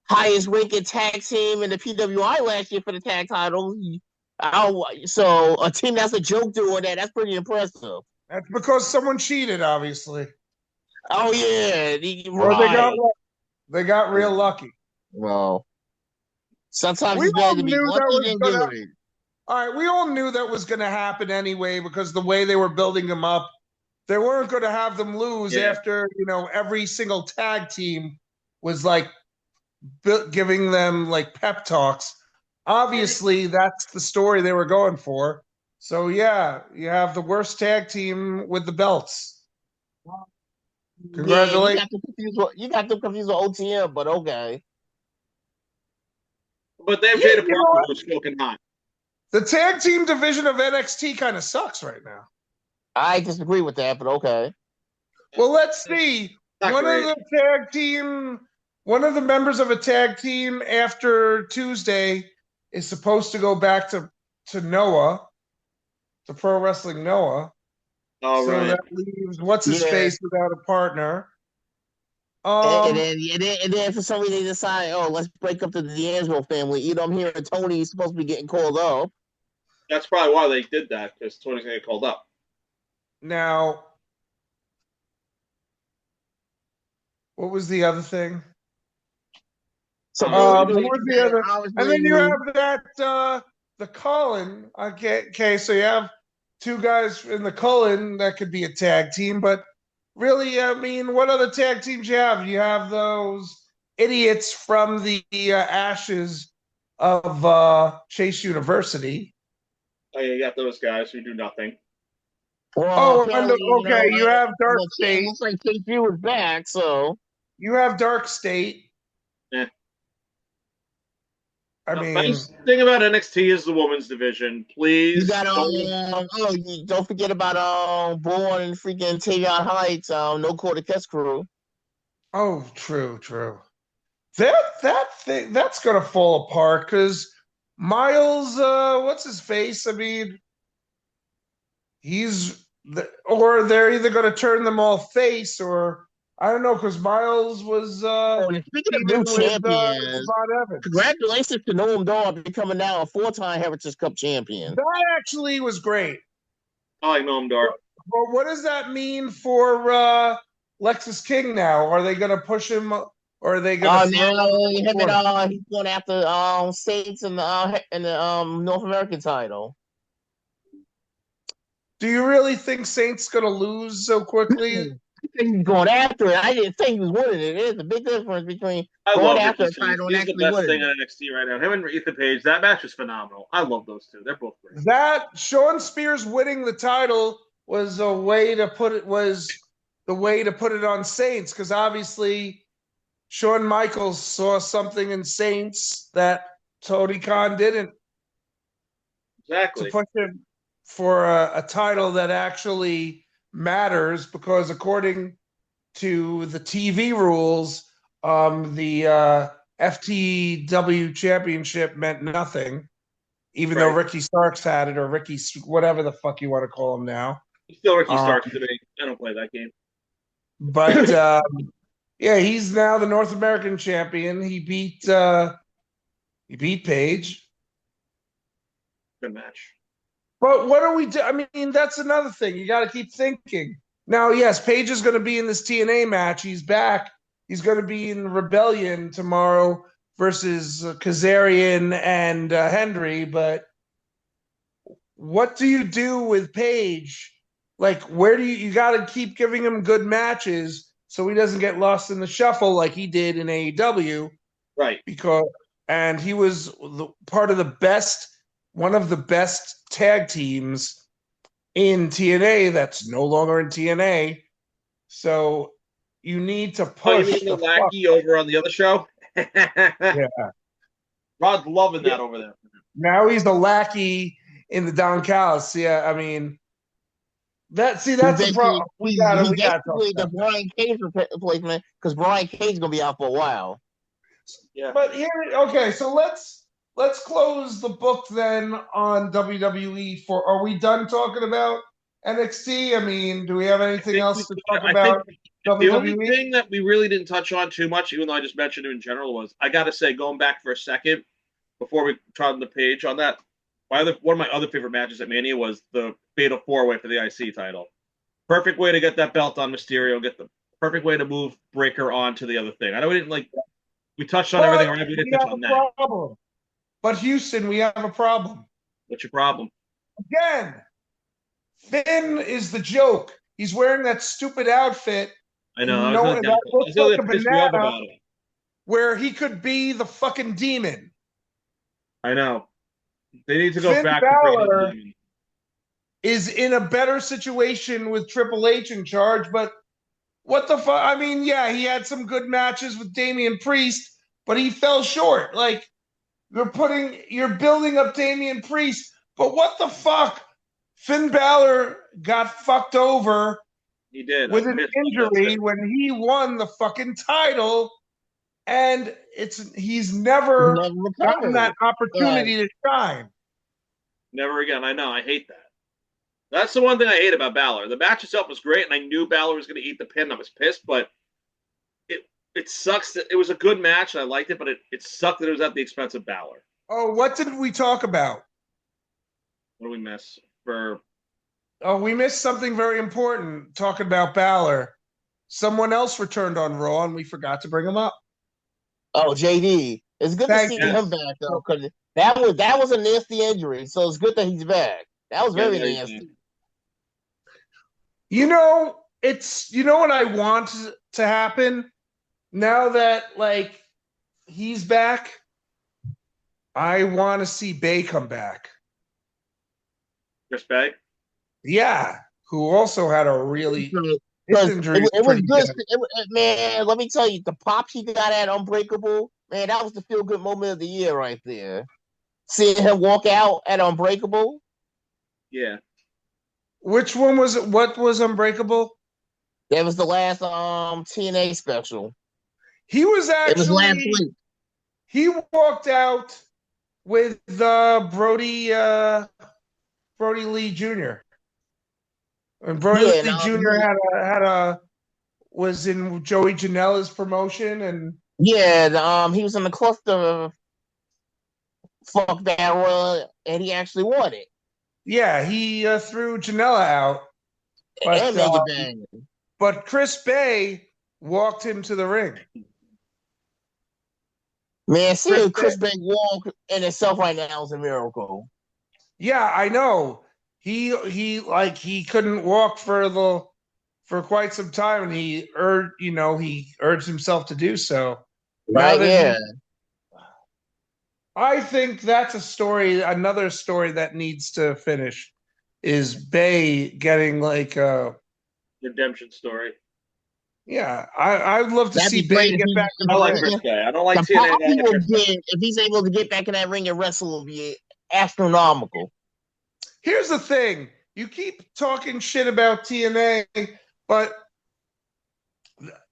highest ranking tag team in the PWI last year for the tag titles. So a team that's a joke doing that's pretty impressive. That's because someone cheated, obviously. Oh yeah, they got real lucky. Well, sometimes it's better to be lucky than good. All right, we all knew that was going to happen anyway because the way they were building them up, they weren't going to have them lose after every single tag team was like giving them like pep talks. Obviously, that's the story they were going for. So yeah, you have the worst tag team with the belts. Congratulations. Yeah, you got them confused with OTM, but okay. But they've made a problem with smoking hot. The tag team division of NXT kind of sucks right now. I disagree with that, but okay. Well, let's see. One of the members of a tag team after Tuesday is supposed to go back to Noah, to Pro Wrestling Noah. Oh, so right. that leaves what's his face without a partner. And then for some reason they decide, let's break up the D'Angelo family. I'm hearing Tony's supposed to be getting called up. That's probably why they did that, because Tony's gonna get called up. Now, what was the other thing? So what was the other? And then you have that the Cullen. Okay, so you have two guys in the Cullen that could be a tag team, but really, I mean, what other tag teams you have? You have those idiots from the ashes of Chase University. Oh, yeah, you got those guys who do nothing. Well, okay, you have Dark State. Looks like KG was back, so you have Dark State. Yeah. I mean, the nice thing about NXT is the women's division. Please, you got don't forget about Born and freaking Tavion Heights, No Cortez crew. Oh, true. That thing that's gonna fall apart because Miles, what's his face? I mean, or they're either gonna turn them all face, or I don't know, because Miles was speaking of new champions, congratulations to Noam Dar becoming now a 4-time Heritage Cup champion. That actually was great. I like Noam Dar. Well, what does that mean for Lexus King now? Are they gonna push him? Or are they going to? He's going after Saints in the North American title. Do you really think Saints going to lose so quickly? I think he's going after it. I didn't think he was winning it. There's a big difference between going after a title and actually winning. He's the best thing on NXT right now. Him and Ethan Page, that match is phenomenal. I love those two. They're both great. That Shawn Spears winning the title was a way to put it. Was the way to put it on Saints, because obviously Shawn Michaels saw something in Saints that Tony Khan didn't. Exactly. To push him for a title that actually matters, because according to the TV rules, the FTW championship meant nothing, even though Ricky Starks had it, or Ricky, whatever the fuck you want to call him now. He's still Ricky Starks to me. I don't play that game. But yeah, he's now the North American champion. He beat Page. Good match. But what do we do? I mean, that's another thing. You got to keep thinking. Now, yes, Page is going to be in this TNA match. He's back. He's going to be in Rebellion tomorrow versus Kazarian and Hendry. But what do you do with Page? Like, where do you got to keep giving him good matches so he doesn't get lost in the shuffle like he did in AEW. Right. And he was part of one of the best tag teams in TNA that's no longer in TNA. So you need to push. Oh, you mean the lackey over on the other show? Yeah. Rod's loving that over there. Now he's the lackey in the Don Callis. Yeah, I mean, that's the problem. We got the Brian Cage replacement, because Brian Cage is gonna be out for a while. Yeah. But so let's close the book then on WWE. Are we done talking about NXT? I mean, do we have anything else to talk about WWE? The only thing that we really didn't touch on too much, even though I just mentioned it in general, was, I got to say, going back for a second before we turn the page on that, one of my other favorite matches at Mania was the Fatal 4-Way for the IC title. Perfect way to get that belt on Mysterio. Get the perfect way to move Breakker on to the other thing. I know we didn't we touched on everything. Right? We didn't touch on that. Problem. But Houston, we have a problem. What's your problem? Again, Finn is the joke. He's wearing that stupid outfit. I know. That looks like a banana, where he could be the fucking demon. I know. They need to go Finn back Balor to Demon. Is in a better situation with Triple H in charge, but what the fuck? I mean, yeah, he had some good matches with Damian Priest, but he fell short. Like, you're building up Damian Priest, but what the fuck? Finn Balor got fucked over. He did. With an injury when he won the fucking title, and he's never gotten that opportunity to shine. Never again. I know. I hate that. That's the one thing I hate about Balor. The match itself was great, and I knew Balor was going to eat the pin. I was pissed, but it sucks that it was a good match, and I liked it, but it sucked that it was at the expense of Balor. Oh, what did we talk about? What did we miss? For Oh, we missed something very important talking about Balor. Someone else returned on Raw, and we forgot to bring him up. Oh, JD. It's good to see him back, though, because that was a nasty injury, so it's good that he's back. That was very nasty. You know what I want to happen now that like he's back. I want to see Bay come back. Chris Bay? Yeah, who also had a really injury. It was good. Man, let me tell you, the pop he got at Unbreakable, man, that was the feel-good moment of the year right there. Seeing him walk out at Unbreakable. Yeah. Which one was it? What was Unbreakable? That was the last TNA special. He was actually. It was last week. He walked out with Brody Lee Jr. And Brody Lee Jr. was in Joey Janela's promotion, and he was in the cluster fuck that Royal, and he actually won it. Yeah, he threw Janela out, but Chris Bay walked him to the ring. Man, seeing Chris Bay walk in itself right now is a miracle. Yeah, I know. He couldn't walk for quite some time, and he urged himself to do so. Right? I think that's another story that needs to finish is Bay getting like a redemption story. Yeah, I'd love to see Bay get back in the ring. I like Chris Bay. I don't like TNA. If he's able to get back in that ring and wrestle, will be astronomical. Here's the thing. You keep talking shit about TNA, but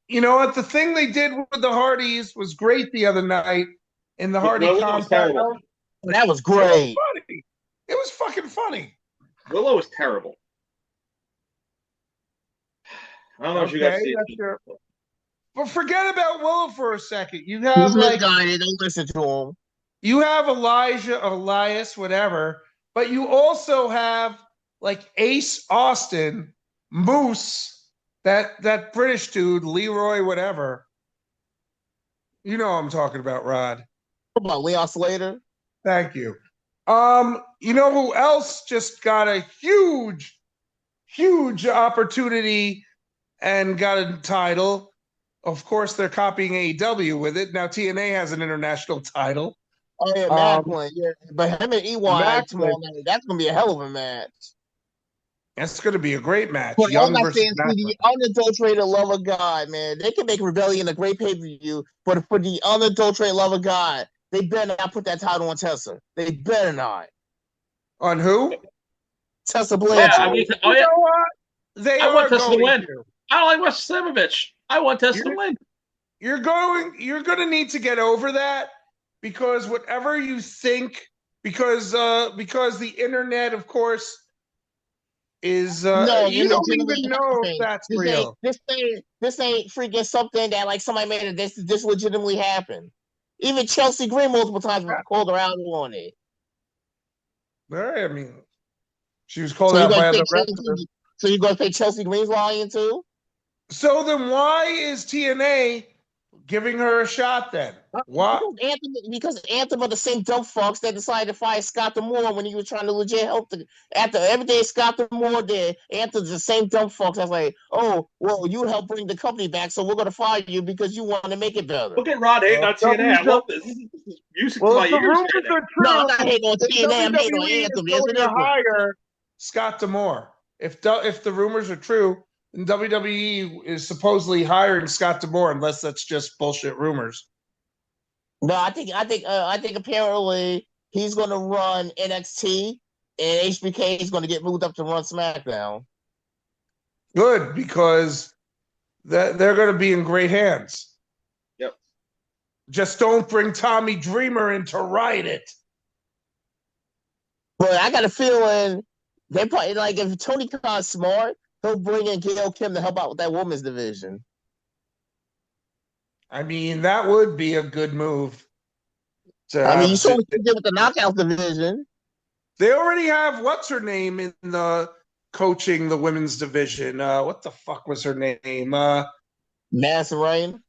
you know what? The thing they did with the Hardys was great the other night in the Hardy compound. That was great. It was fucking funny. Willow was terrible. I don't know if you guys see it. But forget about Willow for a second. You have don't listen to him. You have Elias, whatever, but you also have like Ace Austin, Moose, that British dude, Leroy, whatever. You know what I'm talking about, Rod. What about Leon Slater? Thank you. You know who else just got a huge opportunity and got a title? Of course, they're copying AEW with it. Now TNA has an international title. Oh yeah, Macklin. Yeah, but him and EY tomorrow night, that's gonna be a hell of a match. That's gonna be a great match. For all my fans, the unadulterated love of God, man, they can make Rebellion a great pay-per-view, but for the unadulterated love of God, they better not put that title on Tessa. They better not. On who? Tessa Blanchard. Yeah, you know what? I want Tessa to win. I don't like Wes Savovich. I want Tessa to win. You're going to need to get over that because whatever you think, because the internet, of course, is you don't even know if that's real. This ain't freaking something that like somebody made it. This legitimately happened. Even Chelsea Green multiple times called her out on it. All right, I mean, she was called out by other wrestlers. So you're going to say Chelsea Green's lying too? So then why is TNA giving her a shot then? Why? Because Anthem are the same dumb fucks that decided to fire Scott D'Amore when he was trying to legit help. After everything Scott D'Amore did, Anthem's the same dumb fucks. I was like, oh, well, you helped bring the company back, so we're going to fire you because you want to make it better. Look at Rod hating on TNA. I love this. This is music to my ears. No, I'm not hating on TNA. I'm hating on Anthem. There's to hire Scott D'Amore. If the rumors are true, then WWE is supposedly hiring Scott D'Amore, unless that's just bullshit rumors. No, I think apparently he's going to run NXT, and HBK is going to get moved up to run SmackDown. Good, because they're going to be in great hands. Yep. Just don't bring Tommy Dreamer in to ride it. But I got a feeling they probably like if Tony Khan's smart, he'll bring in Gail Kim to help out with that women's division. I mean, that would be a good move. You saw what they did with the knockout division. They already have what's her name in the coaching the women's division. What the fuck was her name? Mass Rain?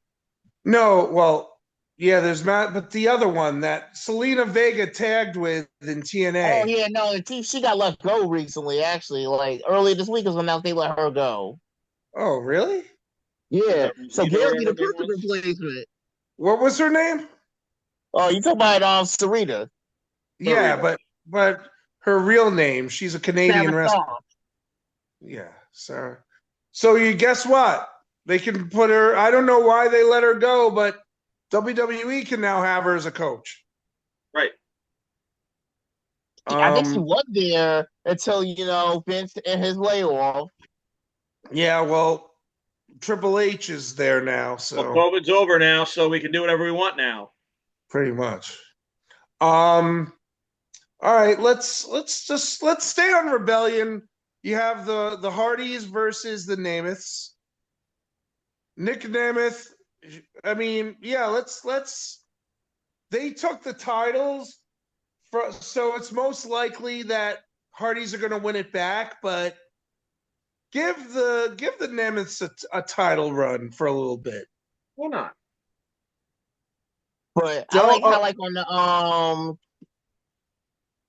No, well, yeah, there's Matt, but the other one that Selena Vega tagged with in TNA. Oh yeah, no, she got let go recently. Actually, like earlier this week is when they let her go. Oh, really? Yeah. So Gail be the perfect replacement. What was her name? Oh, you talking about Sarita? Yeah, but her real name. She's a Canadian wrestler. Yeah, so you guess what? They can put her. I don't know why they let her go, but WWE can now have her as a coach. Right. I think she was there until Vince and his layoff. Yeah, well, Triple H is there now, so COVID's over now, so we can do whatever we want now. Pretty much. All right, let's stay on Rebellion. You have the Hardys versus the Nemeths. Nick Nemeth. I mean, yeah, let's. They took the titles, so it's most likely that Hardys are going to win it back. But give the Nemeths a title run for a little bit. Why not? But I like how on the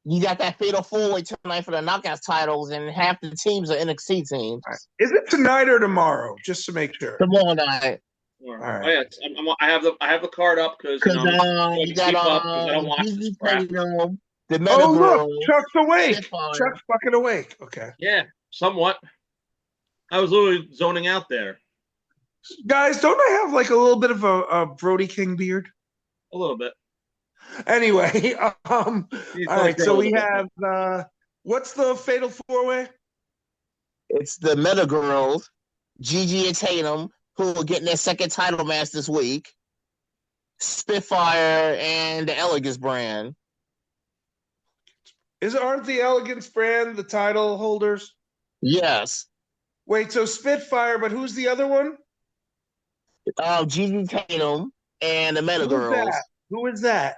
you got that fatal four-way tonight for the Knockouts titles, and half the teams are NXT teams. Is it tonight or tomorrow? Just to make sure. Tomorrow night. All right. Oh, yeah, I have the card up because you got I don't watch this crap. The look, Chuck's awake. Chuck's fucking awake. Okay. Yeah, somewhat. I was literally zoning out there. Guys, don't I have like a little bit of a Brody King beard? A little bit. Anyway, all right. So we have what's the fatal four-way? It's the Meta Girls, Gigi and Tatum, who are getting their second title match this week. Spitfire and the Elegance brand. Aren't the Elegance brand the title holders? Yes. Wait, so Spitfire, but who's the other one? Gigi Tatum and the Meta Girls. Who is that?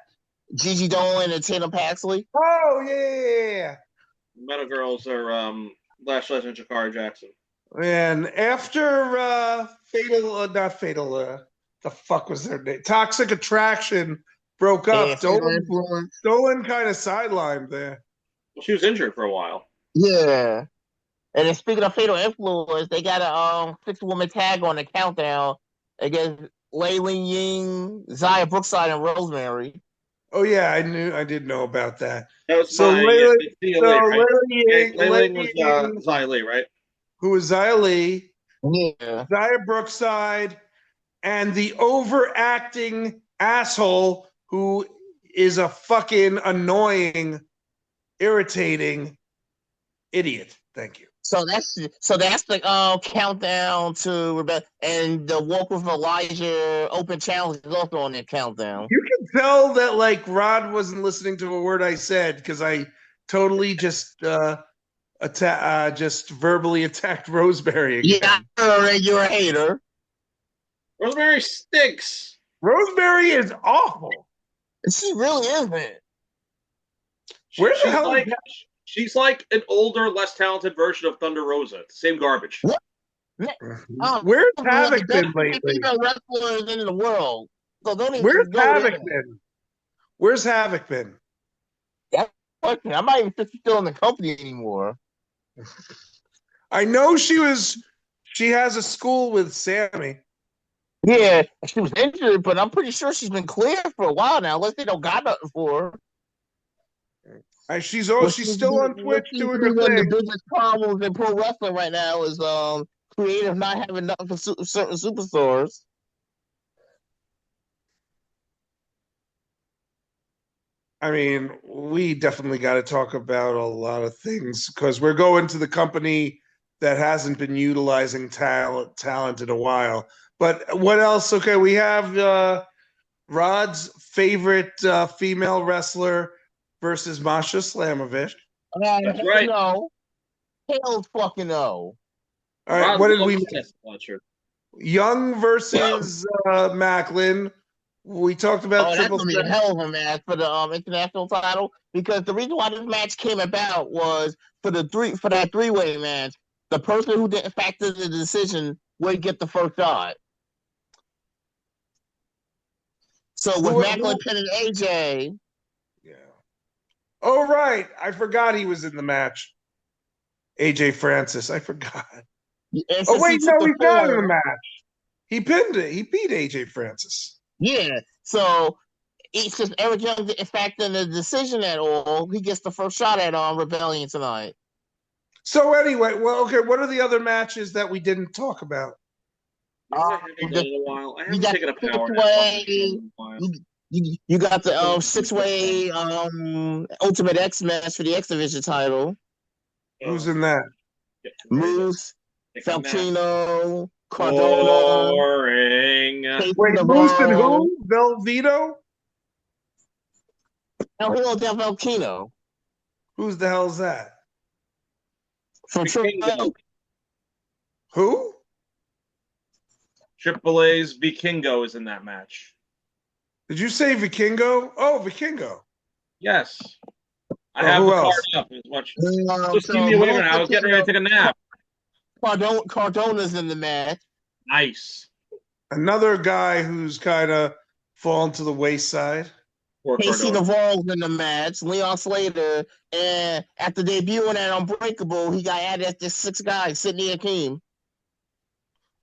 Gigi Dolan and Tatum Paxley. Oh yeah. Meta Girls are Lash Legend and Shakara Jackson. And after the fuck was their name? Toxic Attraction broke up. Dolan kind of sidelined there. Well, she was injured for a while. Yeah. And then speaking of Fatal Influence, they got a 6-woman tag on the countdown against Layling Ying, Zaya Brookside, and Rosemary. Oh yeah, I did know about that. That was so Layling was Zia Lee, right? Who was Zia Lee? Yeah. Zaya Brookside, and the overacting asshole who is a fucking annoying, irritating idiot. Thank you. So that's the countdown to Rebellion, and the Walk with Elijah Open Challenge is also on that countdown. You can tell that like Rod wasn't listening to a word I said because I totally just verbally attacked Rosemary again. Yeah, you're a hater. Rosemary stinks. Rosemary is awful. She really isn't. Where the hell is that? She's like an older, less talented version of Thunder Rosa. Same garbage. What? Where's Havoc been lately? Wrestlers in the world. So Where's Havoc been? Where's Havoc been? I'm not even sure she's still in the company anymore. I know she has a school with Sammy. Yeah, she was injured, but I'm pretty sure she's been cleared for a while now, unless they don't got nothing for her. She's still on Twitch doing her thing. One of the biggest problems in pro wrestling right now is creative not having nothing for certain superstars. I mean, we definitely got to talk about a lot of things because we're going to the company that hasn't been utilizing talent in a while. But what else? Okay, we have Rod's favorite female wrestler versus Masha Slamovich. That's right. No. Hell fucking no. All right, what did we miss? Young versus Macklin. We talked about triple threat. That's gonna be a hell of a match for the international title, because the reason why this match came about was for that three-way match. The person who didn't factor the decision would get the first shot. So with Macklin pinning AJ. Yeah. Oh right, I forgot he was in the match. AJ Francis, I forgot. Oh wait, no, he's not in the match. He pinned it. He beat AJ Francis. Yeah. So it's just Eric Young didn't factor in the decision at all. He gets the first shot at Rebellion tonight. So anyway, well, okay. What are the other matches that we didn't talk about? I haven't done it in a while. I haven't taken a power nap. You got the 6-way Ultimate X match for the X Division title. Who's in that? Moose, Falcino, Cardona. Boring. Wait, Moose and who? Velveto? El Hijo del Volcano. Who's the hell is that? From Triple. Who? Triple A's Vikingo is in that match. Did you say Vikingo? Oh, Vikingo. Yes. I have the card up as much. Just give me a minute. I was getting ready to take a nap. Cardona's in the match. Nice. Another guy who's kind of fallen to the wayside. Casey Navarro's in the match. Leon Slater. And after debuting at Unbreakable, he got added as this 6th guy, Sidney Akeem.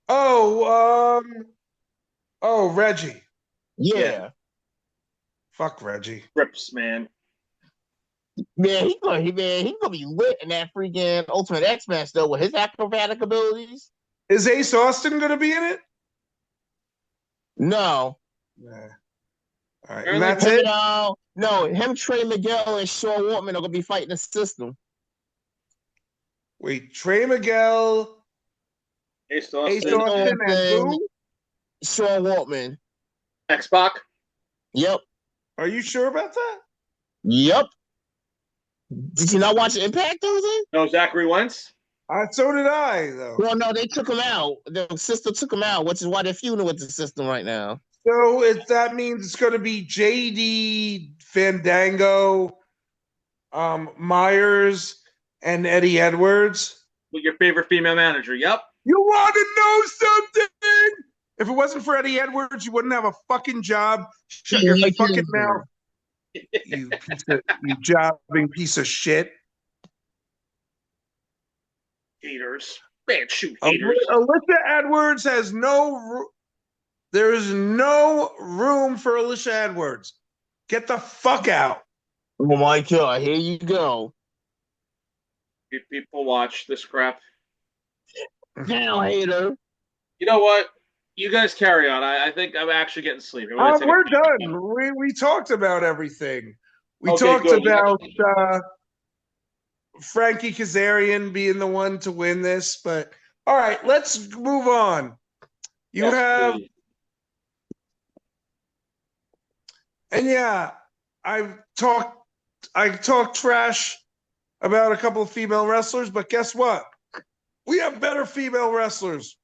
Oh, Reggie. Yeah. Fuck Reggie. Rips, man. Man, he's gonna be lit in that freaking Ultimate X match though with his acrobatic abilities. Is Ace Austin gonna be in it? No. Nah. All right, and that's it. No, him, Trey Miguel, and Sean Wortman are gonna be fighting the system. Wait, Trey Miguel, Ace Austin and who? Sean Wortman. X-Pac? Yep. Are you sure about that? Yep. Did you not watch Impact Thursday? No, Zachary Wentz? So did I, though. Well, no, they took him out. The system took him out, which is why they're feuding with the system right now. So that means it's going to be JD, Fandango, Myers, and Eddie Edwards. With your favorite female manager, yep. You want to know something? If it wasn't for Eddie Edwards, you wouldn't have a fucking job. Shut your fucking mouth. You jobbing piece of shit. Haters. Man, shoot, haters. Alicia Edwards has there is no room for Alicia Edwards. Get the fuck out. Oh my God, here you go. People watch this crap. Now, hater. You know what? You guys carry on. I think I'm actually getting sleepy. We're done. We talked about everything. We talked about Frankie Kazarian being the one to win this, but all right, let's move on. Please. And yeah, I talked trash about a couple of female wrestlers, but guess what? We have better female wrestlers.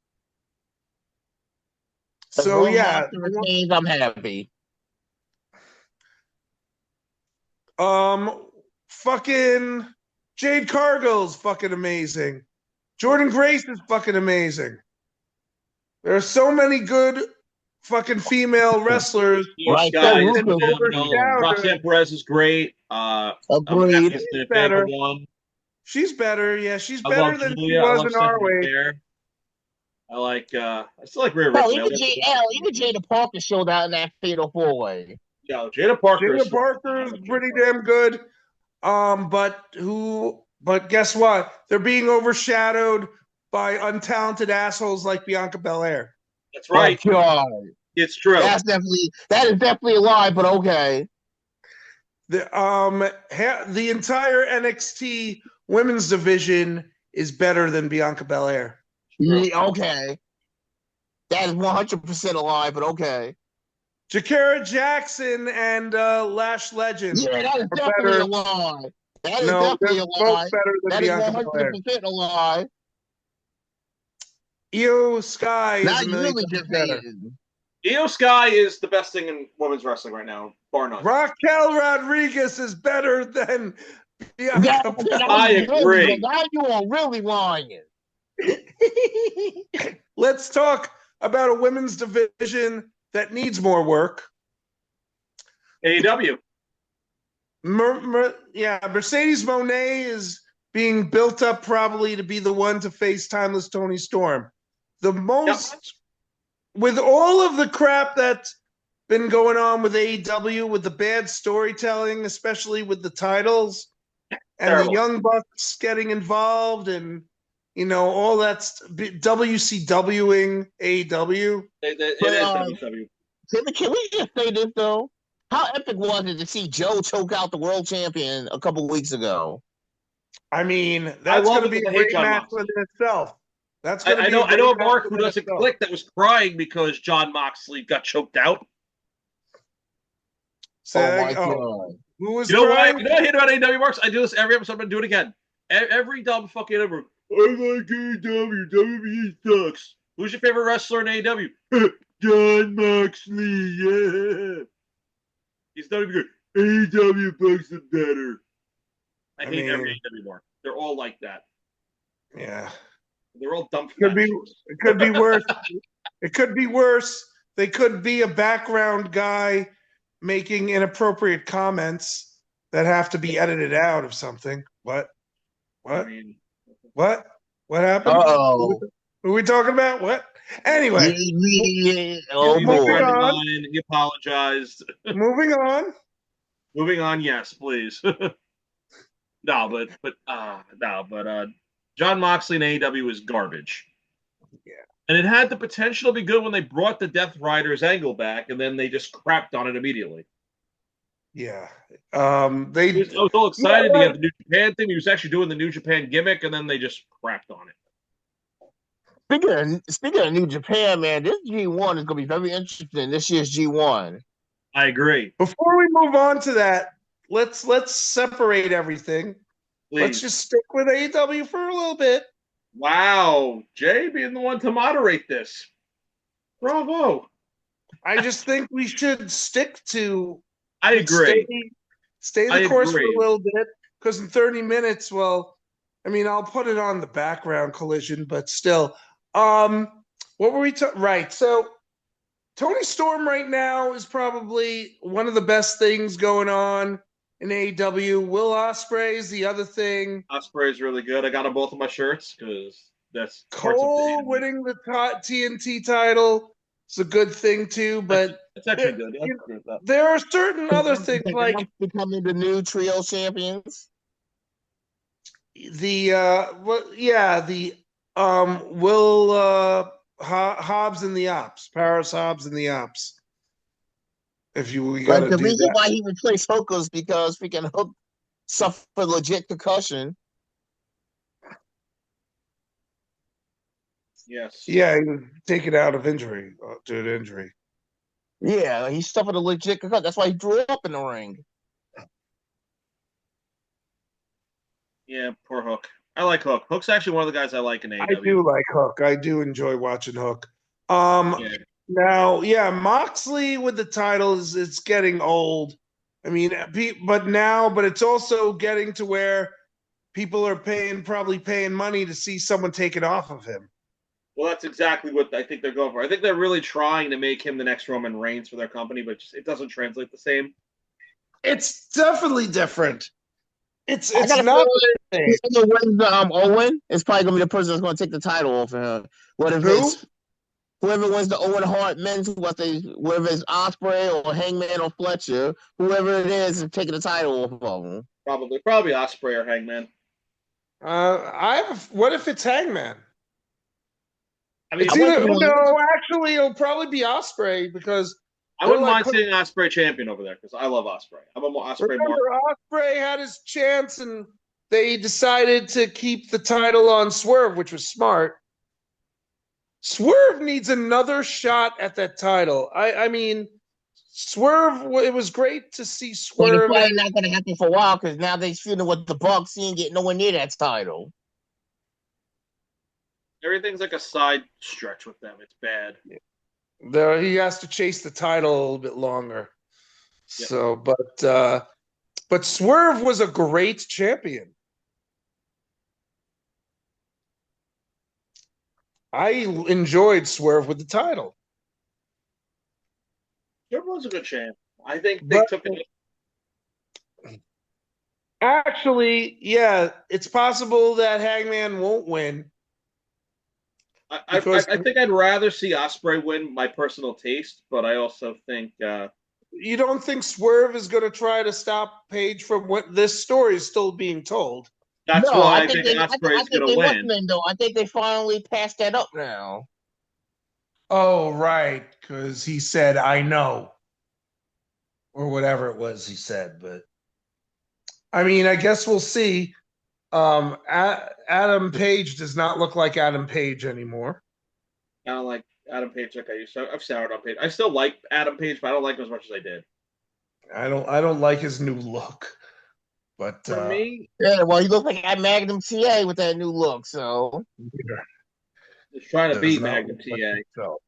So yeah, I'm happy. Fucking Jade Cargill's fucking amazing. Jordan Grace is fucking amazing. There are so many good fucking female wrestlers. Right, Roxanne Perez is great. Agreed. She's better. She's better. Yeah, she's better than she was in our way. I still like Rhea Ripley. Even Jada Parker showed out in that fatal 4-way. Yeah, Jada Parker is pretty damn good. But guess what? They're being overshadowed by untalented assholes like Bianca Belair. That's right. Oh, God. It's true. That is definitely a lie, but okay. The entire NXT women's division is better than Bianca Belair. Yeah, okay. That is 100% a lie, but okay. Jakara Jackson and Lash Legend. Yeah, that is definitely a lie. That is definitely a lie. That is 100% a lie. Io Sky now is a million really times better. Io Sky is the best thing in women's wrestling right now, bar none. Raquel Rodriguez is better than Bianca. I agree. Now you are really lying. Let's talk about a women's division that needs more work. AEW. Mercedes Moné is being built up probably to be the one to face Timeless Tony Storm. With all of the crap that's been going on with AEW, with the bad storytelling, especially with the titles, and the Young Bucks getting involved, and all that's WCWing AEW. It is WCW. Can we just say this though? How epic was it to see Joe choke out the world champion a couple of weeks ago? I mean, that's going to be a great match within itself. That's going to be. I know a Mark who doesn't click that was crying because Jon Moxley got choked out. God. Who was crying? You know what I hate about AEW, Marks? I do this every episode. I'm going to do it again. Every dumb fucking ever. I like AEW. WWE sucks. Who's your favorite wrestler in AEW? Jon Moxley. Yeah. He's not even good. AEW Bucks are better. I hate every AEW Mark. They're all like that. Yeah. They're all dumb. It could be worse. It could be worse. They could be a background guy making inappropriate comments that have to be edited out of something. What? What happened? Oh, who are we talking about? What? Anyway, he apologized. Moving on. Yes, please. Jon Moxley and AEW is garbage. Yeah. And it had the potential to be good when they brought the Death Riders angle back, and then they just crapped on it immediately. Yeah. I was all excited to get the New Japan thing. He was actually doing the New Japan gimmick, and then they just crapped on it. Speaking of New Japan, man, this G1 is going to be very interesting. This year's G1. I agree. Before we move on to that, let's separate everything. Please. Let's just stick with AEW for a little bit. Wow, Jay being the one to moderate this. Bravo. I just think we should stick to. I agree. Stay the course for a little bit, because in 30 minutes, I'll put it on the background collision, but still. What were we talking? Right. So Tony Storm right now is probably one of the best things going on in AEW. Will Ospreay is the other thing. Ospreay is really good. I got on both of my shirts because that's Cole winning the TNT title. It's a good thing too, but it's actually good. There are certain other things like becoming the new trio champions. Will Hobbs and the Ops, Paris Hobbs and the Ops. The reason why he replaced Hook was because freaking Hook suffered legit concussion. Yes. Yeah, he was taken out of injury due to injury. Yeah, he suffered a legit concussion. That's why he drew up in the ring. Yeah, poor Hook. I like Hook. Hook's actually one of the guys I like in AEW. I do like Hook. I do enjoy watching Hook. Now, Moxley with the titles, it's getting old. But it's also getting to where people are probably paying money to see someone take it off of him. Well, that's exactly what I think they're going for. I think they're really trying to make him the next Roman Reigns for their company, but it doesn't translate the same. It's definitely different. It's not Owen is probably gonna be the person that's gonna take the title off of him. Whoever wins the Owen Hart men's, whether it's Ospreay or Hangman or Fletcher, whoever it is taking the title off of him. Probably Ospreay or Hangman. What if it's Hangman? Actually, it'll probably be Ospreay because I wouldn't mind seeing Ospreay champion over there because I love Ospreay. I'm a Ospreay mark. Ospreay had his chance and they decided to keep the title on Swerve, which was smart. Swerve needs another shot at that title. Swerve, it was great to see Swerve. It's probably not going to happen for a while because now they're feuding with the Bucks. He ain't getting nowhere near that title. Everything's like a side stretch with them. It's bad. There, he has to chase the title a little bit longer. Yep. So, but Swerve was a great champion. I enjoyed Swerve with the title. Swerve was a good champ. I think they took it. Actually, yeah, it's possible that Hangman won't win. I think I'd rather see Ospreay win, my personal taste, but I also think you don't think Swerve is going to try to stop Page from what this story is still being told? That's why I think Ospreay is going to win. Though I think they finally passed that up now. Oh, right, because he said, "I know," or whatever it was he said. But I mean, I guess we'll see. Adam Page does not look like Adam Page anymore. I don't like Adam Page like I used to. I've soured on Page. I still like Adam Page, but I don't like him as much as I did. I don't like his new look. But for me, yeah, well, he looks like at Magnum TA with that new look. So he's trying to be Magnum TA. So.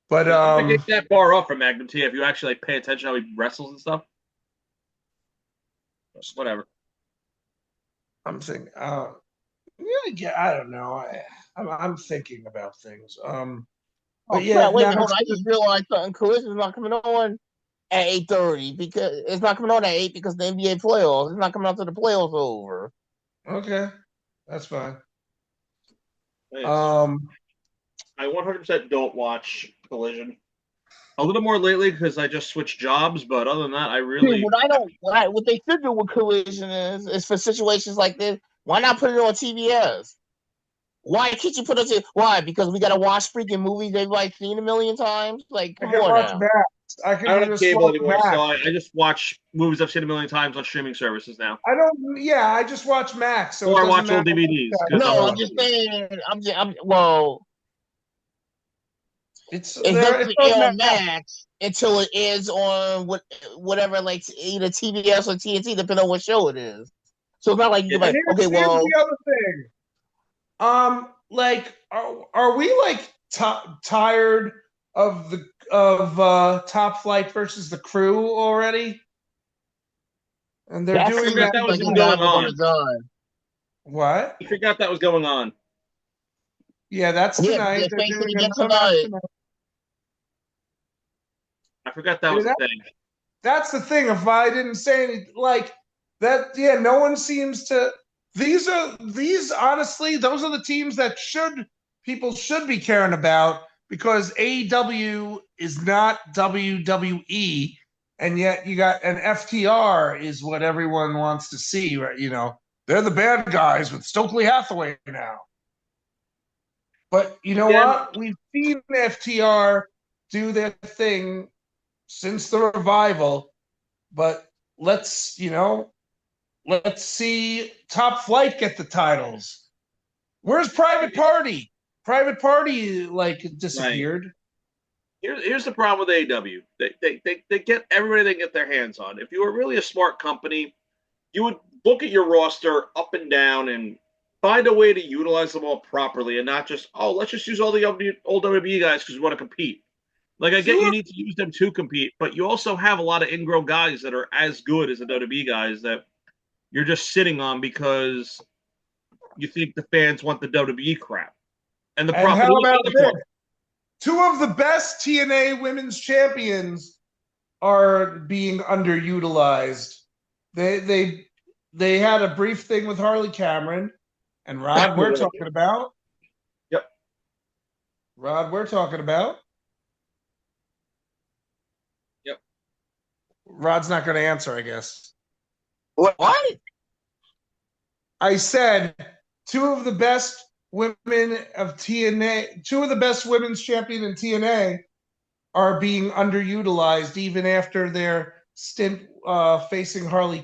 But get that bar up for Magnum TA if you actually like pay attention how he wrestles and stuff. Whatever. I'm thinking. Yeah, I don't know. I'm thinking about things. But yeah, wait, hold on. I just realized something. Collision is not coming on at 8:30 because it's not coming on at 8 because the NBA playoffs. It's not coming out till the playoffs are over. Okay, that's fine. Thanks. I 100% don't watch Collision. A little more lately because I just switched jobs, but other than that, I really. What they should do with Collision is for situations like this. Why not put it on TBS? Why can't you put it? Why? Because we gotta watch freaking movies everybody's seen a million times. Like, come on now. I don't have cable anymore, so I just watch movies I've seen a million times on streaming services now. I just watch Max. So or I watch old DVDs. No, I'm just saying. Well. It's on Max until it is on whatever, like either TBS or TNT, depending on what show it is. So it's not like you're like, okay, well. Here's the other thing. Like, are we like tired of Top Flight versus the Crew already? And they're doing that. That was going on. What? I forgot that was going on. Yeah, that's tonight. I forgot that was the thing. That's the thing. If I didn't say anything like that, yeah, no one seems to. These honestly, those are the teams that people should be caring about because AEW is not WWE, and yet you got an FTR is what everyone wants to see, right? You know, they're the bad guys with Stokely Hathaway now. But you know what? We've seen FTR do their thing since the revival, but let's see Top Flight get the titles. Where's Private Party? Private Party disappeared. Right. Here's the problem with AEW. They get everybody they get their hands on. If you were really a smart company, you would look at your roster up and down and find a way to utilize them all properly and not just, let's just use all the old WWE guys because we want to compete. Like, I get you need to use them to compete, but you also have a lot of ingrown guys that are as good as the WWE guys that you're just sitting on because you think the fans want the WWE crap. And how about this? Two of the best TNA women's champions are being underutilized. They had a brief thing with Harley Cameron, and Rod we're talking about. Yep. Rod we're talking about. Yep. Rod's not going to answer, I guess. What? I said two of the best women of TNA, two of the best women's champion in TNA are being underutilized even after their stint facing Harley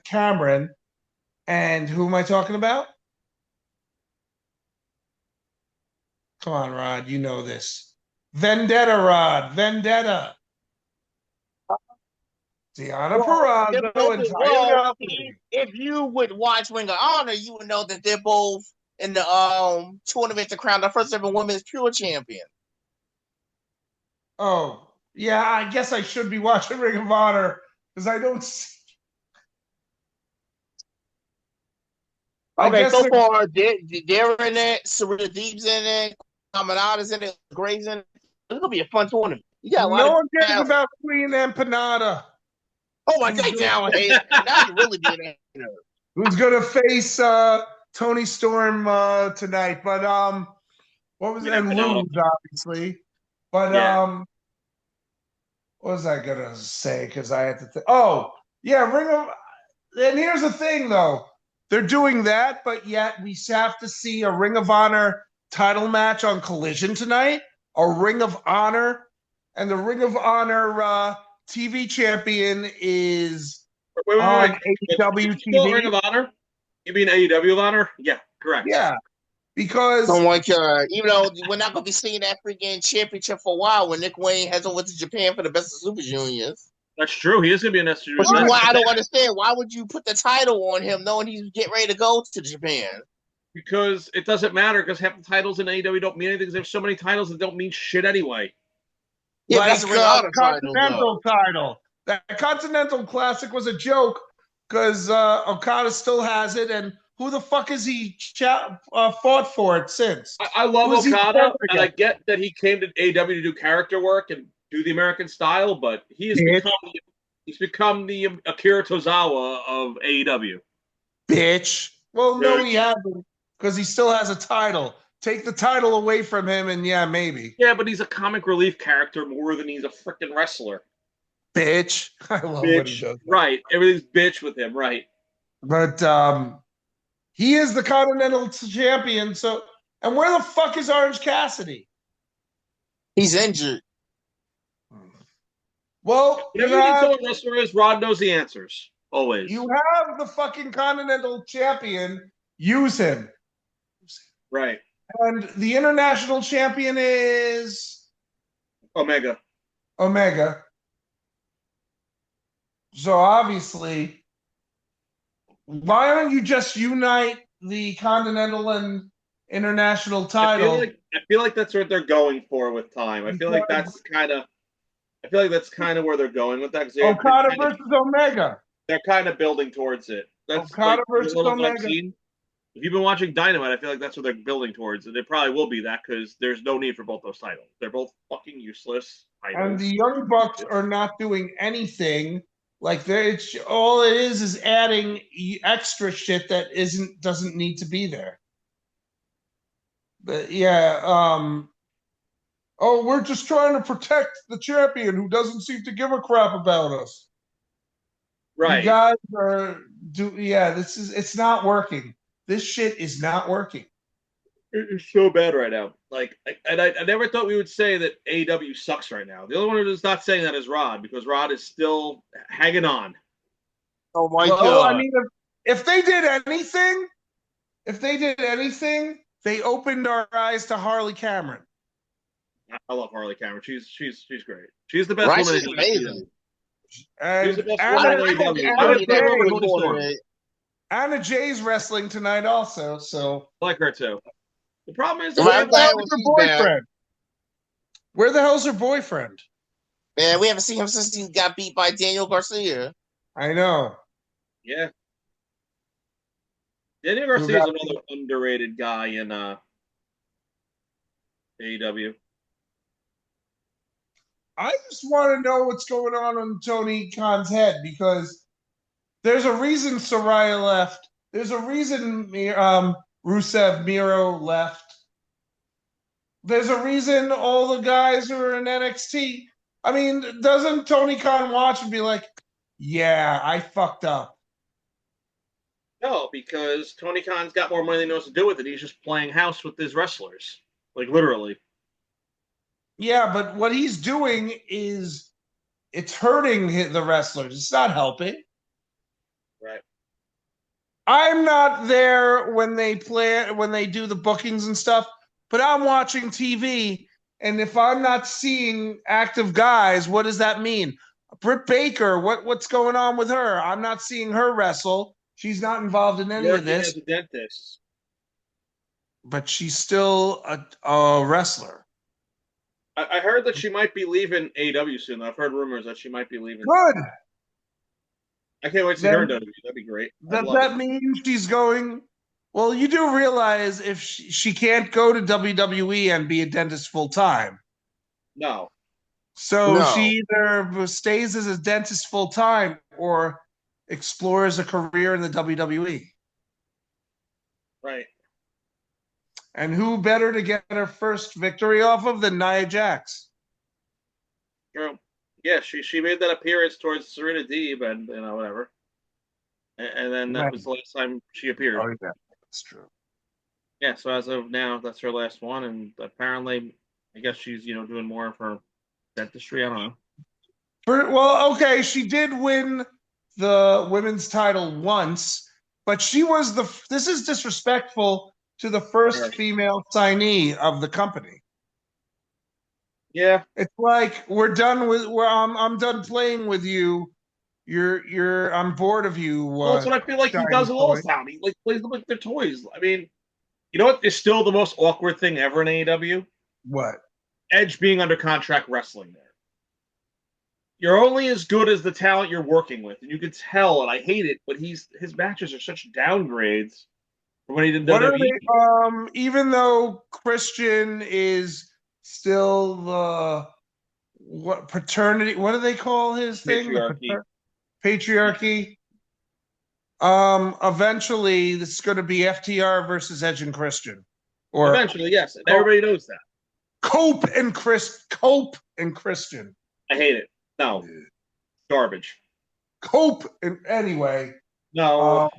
Cameron. And who am I talking about? Come on, Rod, you know this. Vendetta, Rod. Vendetta. Deonna Purrazzo and Taya if you would watch Ring of Honor, you would know that they're both in the tournament to crown the first ever women's pure champion. Oh, yeah, I guess I should be watching Ring of Honor because I don't see. Okay, so far, they're in it. Serena Deeb's in it. Caminada's in it. Gray's in it. It's gonna be a fun tournament. You got a lot No of one cares about Queen Empanada. Oh my God, down hater. Now you really being a hater. Who's gonna face Tony Storm tonight? But what was that? And Lose, obviously. But what was I gonna say? Because I had to think. Oh, yeah, Ring of. And here's the thing, though. They're doing that, but yet we have to see a Ring of Honor title match on Collision tonight. A Ring of Honor, and the Ring of Honor TV champion is on AEW TV. Ring of Honor? You mean AEW of Honor? Yeah, correct. Yeah, because oh my God, you know we're not gonna be seeing that freaking championship for a while when Nick Wayne has over to Japan for the Best of Super Juniors. That's true. He is gonna be an SJ. Which is why I don't understand. Why would you put the title on him knowing he's getting ready to go to Japan? Because it doesn't matter. Because half the titles in AEW don't mean anything. Because there's so many titles that don't mean shit anyway. Yeah, like that's a Continental title. That Continental Classic was a joke because Okada still has it, and who the fuck has he fought for it since? I love Okada, and I get that he came to AEW to do character work and do the American style, but he's become the Akira Tozawa of AEW. Bitch. Well, no, he hasn't, because he still has a title. Take the title away from him, and yeah, maybe. Yeah, but he's a comic relief character more than he's a freaking wrestler. Bitch. I love what he does. Right. Everything's bitch with him, right. But he is the Continental Champion, so... And where the fuck is Orange Cassidy? He's injured. Well, whatever you tell a wrestler is, Rod knows the answers. Always. You have the fucking Continental Champion. Use him. Right. And the International Champion is Omega. So obviously, why don't you just unite the Continental and International title? I feel like that's what they're going for with time. I feel like that's kind of where they're going with that. Okada versus Omega. They're kind of building towards it. That's Okada versus Omega. If you've been watching Dynamite, I feel like that's what they're building towards, and it probably will be that because there's no need for both those titles. They're both fucking useless titles. And the Young Bucks are not doing anything. Like all it is adding extra shit that doesn't need to be there. But yeah, we're just trying to protect the champion who doesn't seem to give a crap about us. Right. You guys it's not working. This shit is not working. It's so bad right now. Like, and I never thought we would say that AEW sucks right now. The only one who's not saying that is Rod, because Rod is still hanging on. Oh my God! I mean, if they did anything, they opened our eyes to Harley Cameron. I love Harley Cameron. She's great. She's the best woman. She's amazing. She's the best woman. Anna Jay's wrestling tonight also, so I like her too. The problem is, where the hell's her boyfriend? Man, we haven't seen him since he got beat by Daniel Garcia. I know. Yeah. Daniel Garcia is another underrated guy in AEW. I just want to know what's going on Tony Khan's head, because there's a reason Saraya left. There's a reason Rusev Miro left. There's a reason all the guys who are in NXT. I mean, doesn't Tony Khan watch and be like, yeah, I fucked up? No, because Tony Khan's got more money than he knows to do with it. He's just playing house with his wrestlers. Like, literally. Yeah, but what he's doing is it's hurting the wrestlers. It's not helping. Right. I'm not there when they do the bookings and stuff, but I'm watching TV, and if I'm not seeing active guys, what does that mean? Britt Baker, what's going on with her? I'm not seeing her wrestle. She's not involved in any of this. As a dentist. But she's still a wrestler. I heard that she might be leaving AEW soon. I've heard rumors that she might be leaving. Good. I can't wait to see her in WWE. That'd be great. That means she's going. Well, you do realize if she can't go to WWE and be a dentist full time. No. So she either stays as a dentist full time or explores a career in the WWE. Right. And who better to get her first victory off of than Nia Jax? True. Yeah, she made that appearance towards Serena Deeb and whatever. And then that was the last time she appeared. Oh, yeah, that's true. Yeah, so as of now, that's her last one, and apparently, I guess she's doing more of her dentistry. I don't know. Well, okay, she did win the women's title once, but she was this is disrespectful to the first female signee of the company. Yeah, it's like I'm done playing with you. I'm bored of you. Well, that's what I feel like he does in Old Town. He plays them like their toys. I mean, you know what is still the most awkward thing ever in AEW? What? Edge being under contract wrestling there. You're only as good as the talent you're working with, and you can tell, and I hate it, but his matches are such downgrades from when he did WWE. Even though Christian is still the paternity, what do they call his Patriarchy. Patriarchy. Eventually this is going to be FTR versus Edge and Christian. Or eventually, yes. And everybody knows that. Cope and Christian. I hate it. No. Garbage. Cope and anyway. No.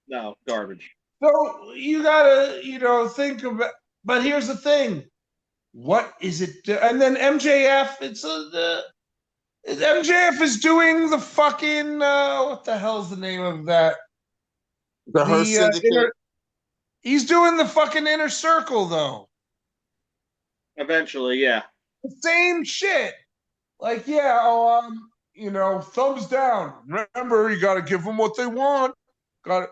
No, garbage. So you gotta, think about, but here's the thing. What is it? And then MJF, MJF is doing the fucking, what the hell's the name of that? Her Syndicate. He's doing the fucking Inner Circle, though. Eventually, yeah. The same shit. Like, thumbs down. Remember, you got to give them what they want. What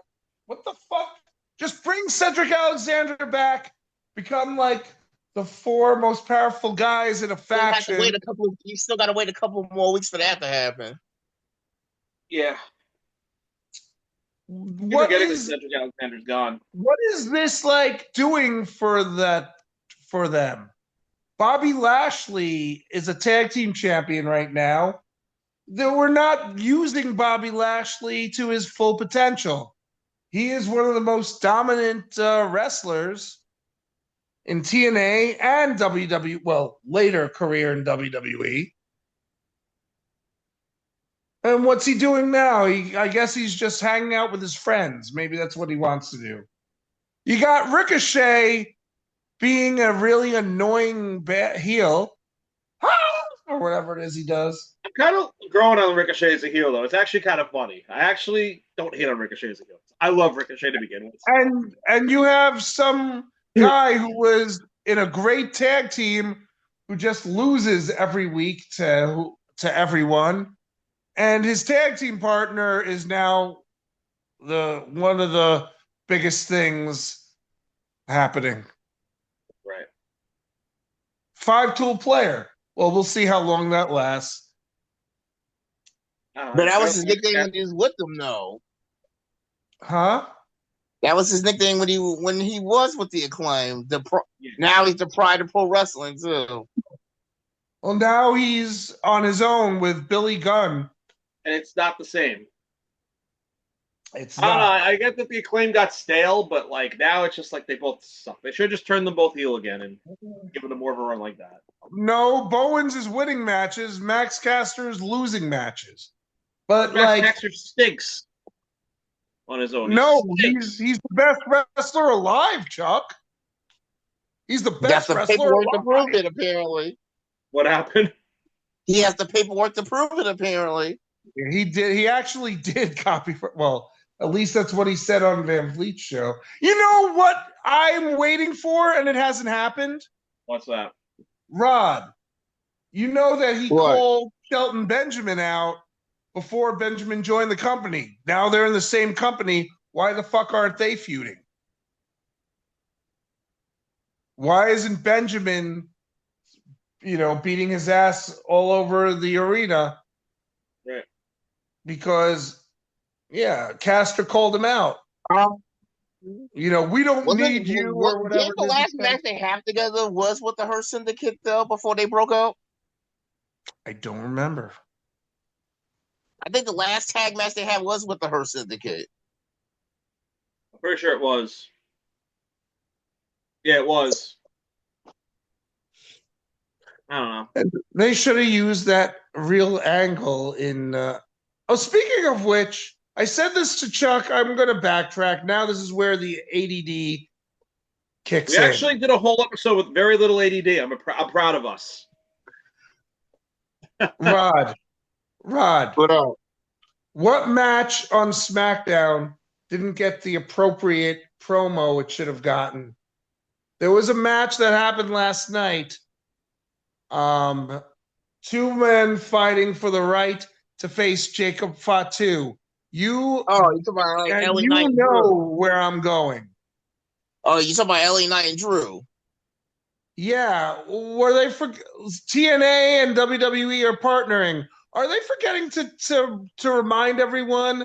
the fuck? Just bring Cedric Alexander back. Become like the 4 most powerful guys in a faction. You still got to wait a couple more weeks for that to happen. Yeah. Cedric Alexander's gone. What is this doing for them? Bobby Lashley is a tag team champion right now. We're not using Bobby Lashley to his full potential. He is one of the most dominant wrestlers in TNA and WWE. Well, later career in WWE. And what's he doing now? I guess he's just hanging out with his friends. Maybe that's what he wants to do. You got Ricochet being a really annoying heel, or whatever it is he does. I'm kind of growing on Ricochet as a heel, though. It's actually kind of funny. I actually don't hate on Ricochet as a heel. I love Ricochet to begin with. And you have some guy who was in a great tag team who just loses every week to everyone. And his tag team partner is now one of the biggest things happening. Right. 5-tool player. Well, we'll see how long that lasts. But that was his nickname when he was with them, though. Huh? That was his nickname when he was with the Acclaim. Now he's the Pride of Pro Wrestling too. Well, now he's on his own with Billy Gunn. And it's not the same. It's not. I get that the Acclaim got stale, but now it's just they both suck. They should just turn them both heel again and give them more of a run like that. No, Bowens is winning matches. Max Caster is losing matches. But Max Caster stinks on his own. No, he's the best wrestler alive, Chuck. He's the best wrestler paperwork alive. to prove it, apparently. What happened? He has the paperwork to prove it, apparently. He did. He actually did copy. Well, at least that's what he said on Van Vliet's show. You know what I'm waiting for, and it hasn't happened? What's that? Rod, you know that he called Shelton Benjamin out before Benjamin joined the company. Now they're in the same company. Why the fuck aren't they feuding? Why isn't Benjamin beating his ass all over the arena. Right. Because, Caster called him out. We don't need you or whatever. Didn't the last match they have together was with the Hurt Syndicate, though, before they broke up? I don't remember. I think the last tag match they had was with the Hurt Syndicate. I'm pretty sure it was. Yeah, it was. I don't know. And they should have used that real angle in. Speaking of which, I said this to Chuck. I'm going to backtrack. Now this is where the ADD kicks in. We actually did a whole episode with very little ADD. I'm proud of us. Rod, what match on SmackDown didn't get the appropriate promo it should have gotten? There was a match that happened last night. Two men fighting for the right to face Jacob Fatu. You talking about like LA Knight and Drew. Where I'm going. Oh, you talking about LA Knight and Drew? Yeah, were they for TNA and WWE are partnering? Are they forgetting to remind everyone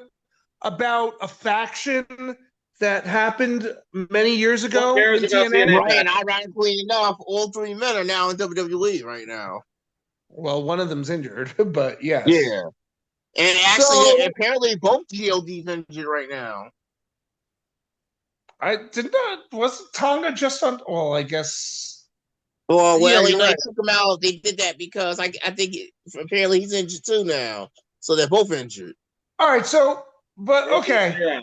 about a faction that happened many years ago in TNA? Right, and ironically enough, all three men are now in WWE right now. Well, one of them's injured, but yes. Yeah. And actually, apparently both GLD's injured right now. Was Tonga just on? Well, I guess. Well, LA Knight took him out. They did that because I think apparently he's injured too now. So they're both injured. All right. So, but okay. Yeah.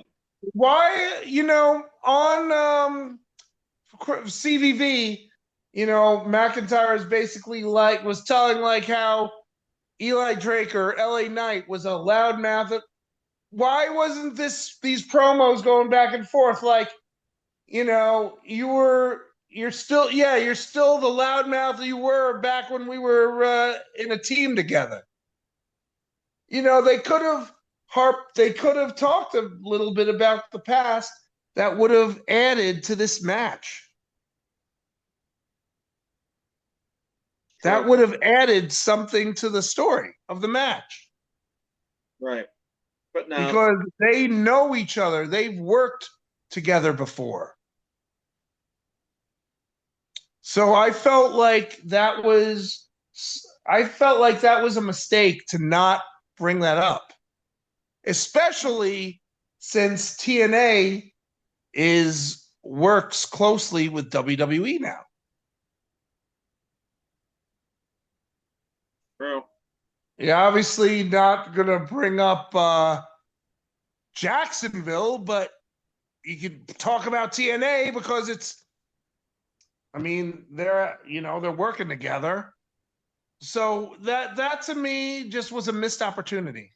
Why, on CVV, McIntyre is basically was telling how Eli Drake or LA Knight was a loudmouth. Why wasn't these promos going back and forth? You're still the loudmouth you were back when we were in a team together. They could have talked a little bit about the past that would have added to this match. That would have added something to the story of the match. Right. But no. Because they know each other. They've worked together before. So I felt like that was a mistake to not bring that up. Especially since TNA works closely with WWE now. True. Yeah, obviously not going to bring up Jacksonville, but you could talk about TNA because they're working together. So that to me just was a missed opportunity.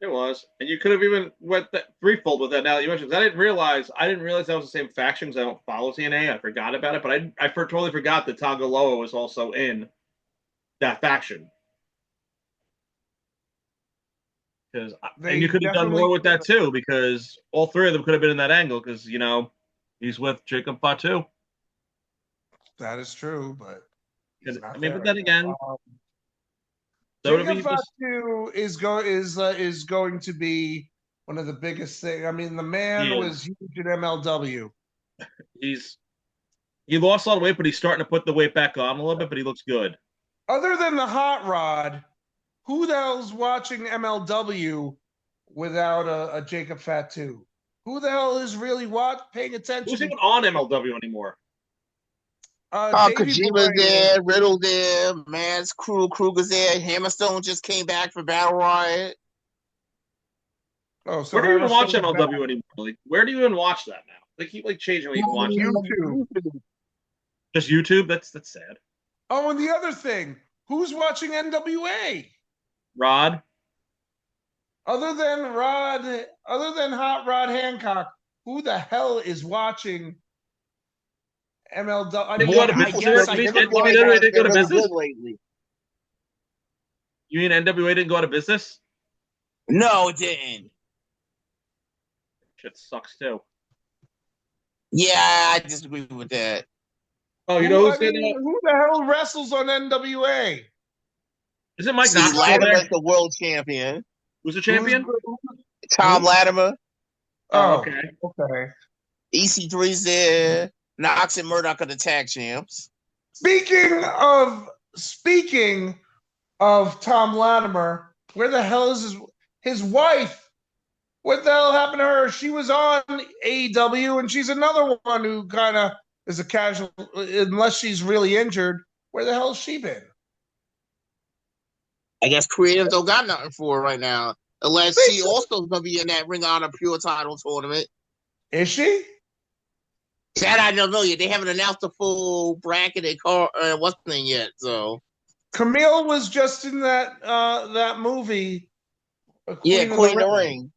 It was, and you could have even went threefold with that. Now that you mentioned, I didn't realize that was the same faction because I don't follow TNA. I forgot about it, but I totally forgot that Tonga Loa was also in that faction. And you could have done more with that too, because all three of them could have been in that angle. Because he's with Jacob Fatu. That is true, but but then again. Jacob Fatu is going to be one of the biggest things. I mean, the man was huge in MLW. He lost a lot of weight, but he's starting to put the weight back on a little bit, but he looks good. Other than the Hot Rod, who the hell's watching MLW without a Jacob Fatu? Who the hell is really paying attention? Who's even on MLW anymore? Kojima's there, Riddle there, Mans Kruger's there, Hammerstone just came back for Battle Riot. Oh, so where do you even watch MLW anymore? Like, where do you even watch that now? They keep changing what you can watch. YouTube. Just YouTube? That's sad. Oh, and the other thing, who's watching NWA? Rod. Other than Hot Rod Hancock, who the hell is watching MLW? They go to business. You mean NWA didn't go out of business? No, it didn't. Shit sucks too. Yeah, I disagree with that. Oh, you know who's who the hell wrestles on NWA? Is it Mike Knox? Latimer's the world champion. Who's the champion? Tom Latimer. Oh, okay. EC3's there. Knox and Murdoch are the tag champs. Speaking of Tom Latimer, where the hell is his wife? What the hell happened to her? She was on AEW, and she's another one who kind of is a casual, unless she's really injured. Where the hell has she been? I guess creative don't got nothing for her right now. Unless she also is going to be in that Ring of Honor Pure title tournament. Is she? That I don't know yet. They haven't announced the full bracket and what's the name yet. So Camille was just in that movie. Queen of the Ring.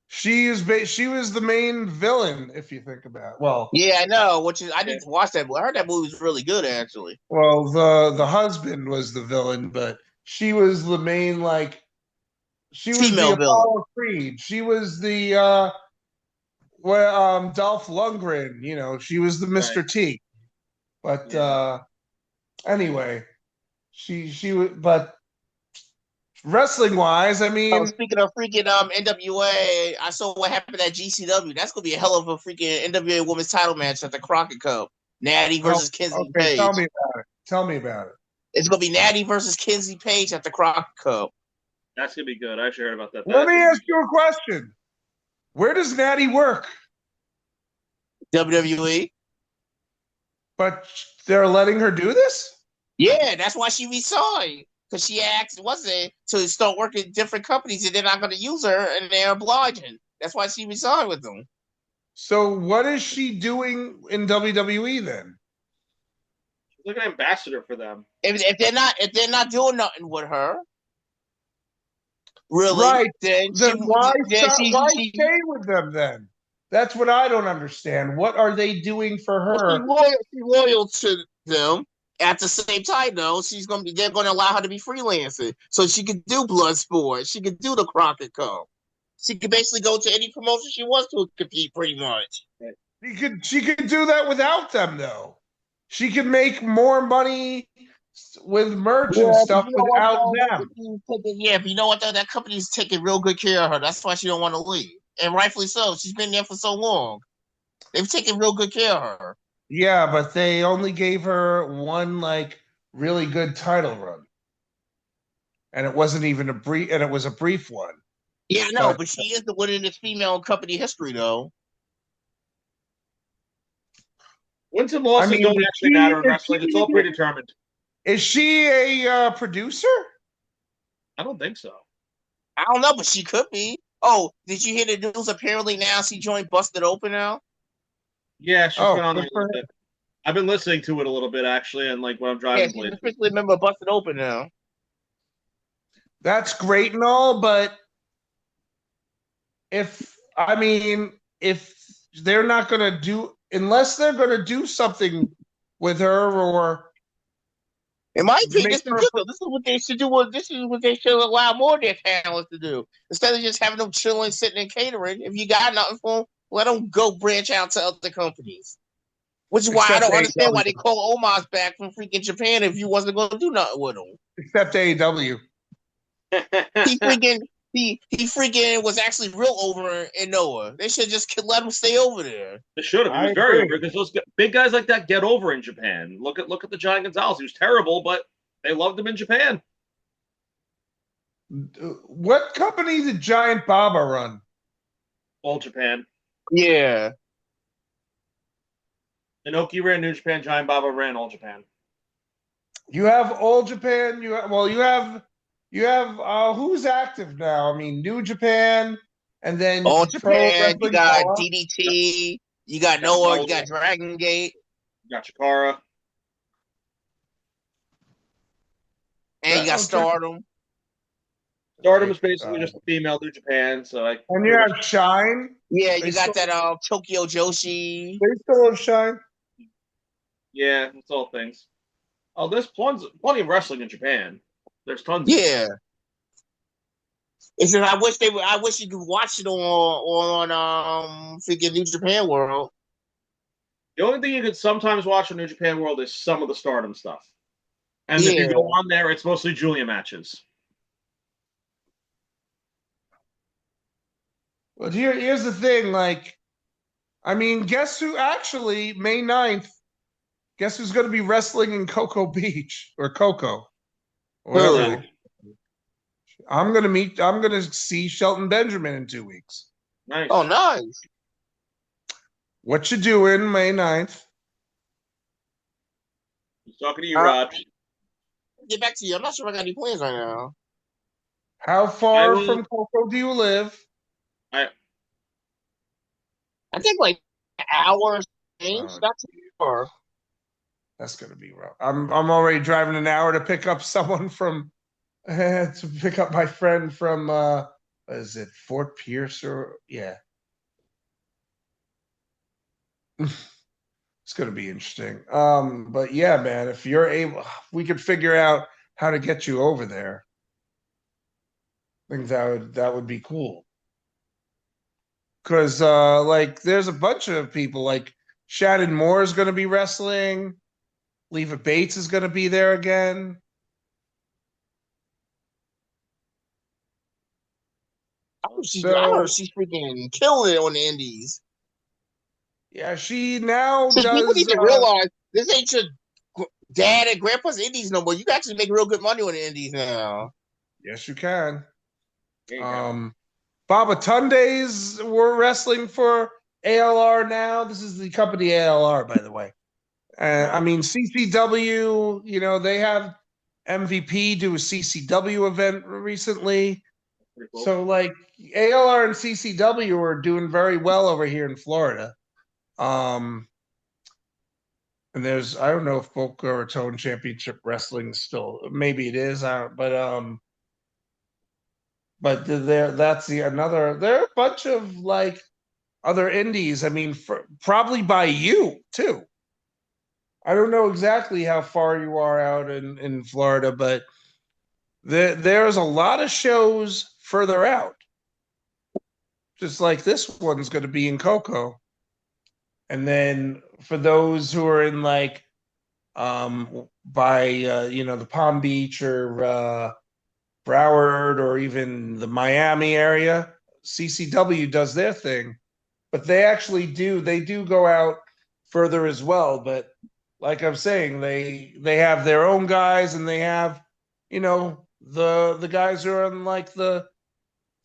She was the main villain, if you think about it. Well, yeah, I know. I need to watch that. I heard that movie was really good, actually. Well, the husband was the villain, but she was the main she was female the Apollo Creed. She was the Dolph Lundgren. She was the Mr. T. But anyway, she was. But wrestling wise, I mean, speaking of freaking NWA, I saw what happened at GCW. That's gonna be a hell of a freaking NWA Women's Title match at the Crockett Cup. Natty versus Kinsey Page. Tell me about it. It's gonna be Natty versus Kinsey Page at the Crockett Cup. That's gonna be good. I actually heard about that. Let me ask you a question. Where does Natty work? WWE. But they're letting her do this? Yeah, that's why she resigned. Because she asked, to start working at different companies and they're not going to use her and they're obliging. That's why she resigned with them. So what is she doing in WWE then? She's like an ambassador for them. If they're not doing nothing with her, really, right? Then why stay with them then? That's what I don't understand. What are they doing for her? She's loyal to them. At the same time, though, they're going to allow her to be freelancing, so she could do Bloodsport. She could do the Crockett Cup. She could basically go to any promotion she wants to compete, pretty much. She could do that without them, though. She could make more money with merch and stuff without them. Yeah, but you know what, though? That company's taking real good care of her. That's why she don't want to leave. And rightfully so. She's been there for so long. They've taken real good care of her. Yeah, but they only gave her one really good title run. And it wasn't even it was a brief one. Yeah, no, but she is the winningest female in company history, though. Wins and losses don't actually matter in wrestling. It's all predetermined. Is she a producer? I don't think so. I don't know, but she could be. Oh, did you hear the news? Apparently now she joined Busted Open now. Yeah, she's been on a little bit. I've been listening to it a little bit actually, and when I'm driving. Yeah, she's officially a member of Busted Open now. That's great and all, but if they're not going to do, unless they're going to do something with her, or in my opinion, this is what they should do. This is what they should allow more of their talents to do instead of just having them chilling, sitting, and catering. If you got nothing for them, let them go branch out to other companies. Which is why I don't understand why they call Omos back from freaking Japan if you wasn't going to do nothing with him. Except AEW. He freaking was actually real over in Noah. They should just let him stay over there. They should have. He was very over because those big guys like that get over in Japan. Look at the Giant Gonzalez. He was terrible, but they loved him in Japan. What company did Giant Baba run? All Japan. Yeah. Inoki ran New Japan. Giant Baba ran All Japan. You have All Japan. You have who's active now? I mean, New Japan, and then All Japan. You got DDT. You got Noah. You got Dragon Gate. You got Chikara. And you got Stardom. Stardom is basically just a female New Japan. And you have Shine. Yeah, you got that Tokyo Joshi. They still have Shine. Yeah, it's all things. Oh, there's plenty of wrestling in Japan. There's tons. Yeah. It's just, I wish you could watch it on freaking New Japan World. The only thing you could sometimes watch on New Japan World is some of the Stardom stuff. And if you go on there, it's mostly Julia matches. Well, here's the thing. Like, I mean, guess who actually, May 9th, guess who's going to be wrestling in Cocoa Beach or Cocoa? Who? I'm going to see Shelton Benjamin in 2 weeks. Nice. Oh, nice. What you doing May 9th? I'm talking to you, Rod. Get back to you. I'm not sure if I got any plans right now. How far from Cocoa do you live? I think like an hour. Not too far. That's gonna be rough. I'm already driving an hour to pick up someone from to pick up my friend from what is it, Fort Pierce or yeah. It's gonna be interesting. But yeah, man, if you're able, we could figure out how to get you over there. I think that would be cool. Because like there's a bunch of people like Shannon Moore is gonna be wrestling. Leva Bates is gonna be there again. I heard she's freaking killing it on the indies. Yeah, she now so does. People need to realize this ain't your dad and grandpa's indies no more. You can actually make real good money on the indies now. Yes, you can. Baba Tunde's were wrestling for ALR now. This is the company ALR, by the way. I mean, CCW, you know, they have MVP do a CCW event recently. Cool. So, like, ALR and CCW are doing very well over here in Florida. And there's, I don't know if Boca Raton Championship Wrestling still, maybe it is, but there are a bunch of like other indies. I mean, probably by you too. I don't know exactly how far you are out in Florida, but there's a lot of shows further out. Just like this one's going to be in Cocoa. And then for those who are in like by you know, the Palm Beach or Broward or even the Miami area, CCW does their thing. But they do go out further as well. But like I'm saying, they have their own guys, and they have, you know, the guys who are on like the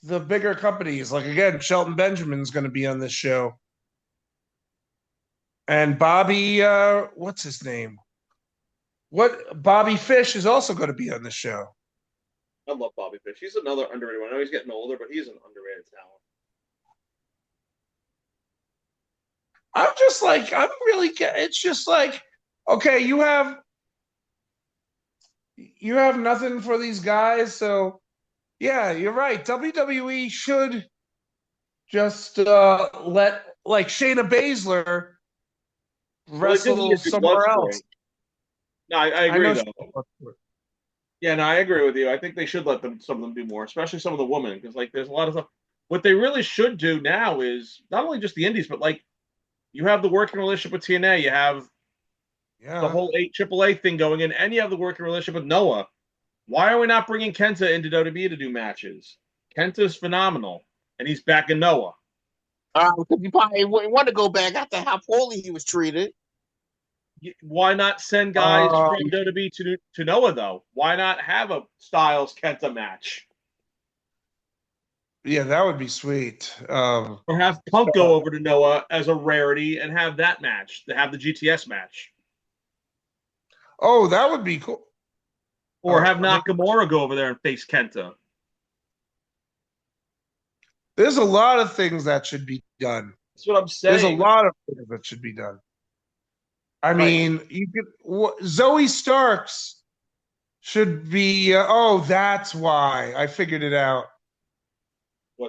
bigger companies. Like again, Shelton Benjamin's going to be on this show, and Bobby, what's his name? Bobby Fish is also going to be on the show. I love Bobby Fish. He's another underrated one. I know he's getting older, but he's an underrated talent. It's just like, okay, you have nothing for these guys, so yeah, you're right. WWE should just let like Shayna Baszler wrestle somewhere else. No, I agree though. Yeah, no, I agree with you. I think they should let some of them do more, especially some of the women, because like there's a lot of stuff. What they really should do now is not only just the indies, but like you have the working relationship with TNA, you have the whole AAA thing going in, and you have the working relationship with Noah. Why are we not bringing Kenta into WWE to do matches? Kenta's phenomenal, and he's back in Noah. Because he probably wouldn't want to go back after how poorly he was treated. Why not send guys from WWE to Noah, though? Why not have a Styles Kenta match? Yeah, that would be sweet. Or have Punk go over to Noah as a rarity and have that match, to have the GTS match. Oh, that would be cool. Or have Nakamura go over there and face Kenta. There's a lot of things that should be done. That's what I'm saying. There's a lot of things that should be done. I mean, you could. Zoe Starks should be. That's why I figured it out.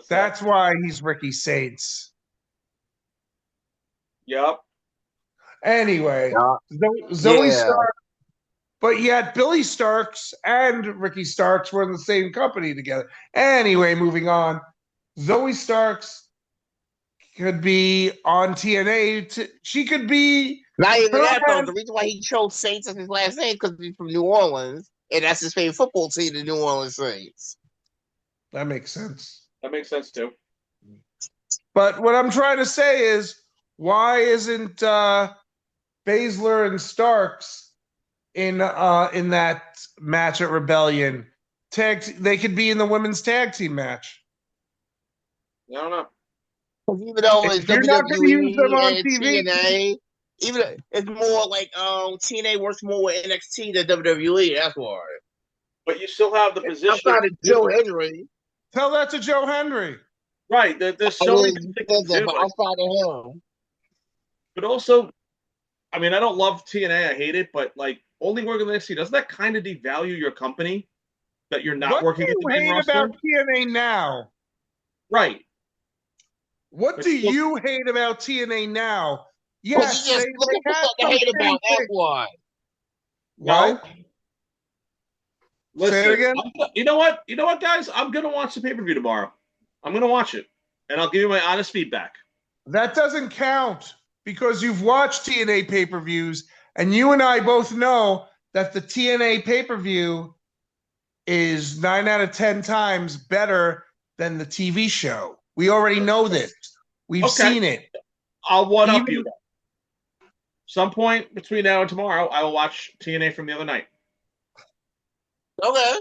That's why he's Ricky Saints. Yep. Anyway, Zoe Starks. But yet Billy Starks and Ricky Starks were in the same company together. Anyway, moving on. Zoe Starks could be on TNA. She could be. Not even that though. The reason why he chose Saints as his last name because he's from New Orleans, and that's his favorite football team, the New Orleans Saints. That makes sense. That makes sense too. But what I'm trying to say is, why isn't Baszler and Starks in that match at Rebellion? They could be in the women's tag team match. I don't know. Even though it's you're not going to use them on TV, TNA, even it's more like TNA works more with NXT than WWE. That's why. But you still have the position. Outside of Joe Henry. Tell that to Joe Henry. Right. There's so many things outside of him. But also, I mean, I don't love TNA. I hate it. But like, only working in NXT, doesn't that kind of devalue your company that you're not working with the main roster? What do you hate about TNA now? Right. What do you hate about TNA now? Yes, they have to hate about that one. What? Listen, say it again. You know what? You know what, guys? I'm gonna watch the pay-per-view tomorrow. I'm gonna watch it, and I'll give you my honest feedback. That doesn't count because you've watched TNA pay-per-views, and you and I both know that the TNA pay-per-view is 9 out of 10 times better than the TV show. We already know this. We've seen it. I'll one-up you. Some point between now and tomorrow, I will watch TNA from the other night. Okay.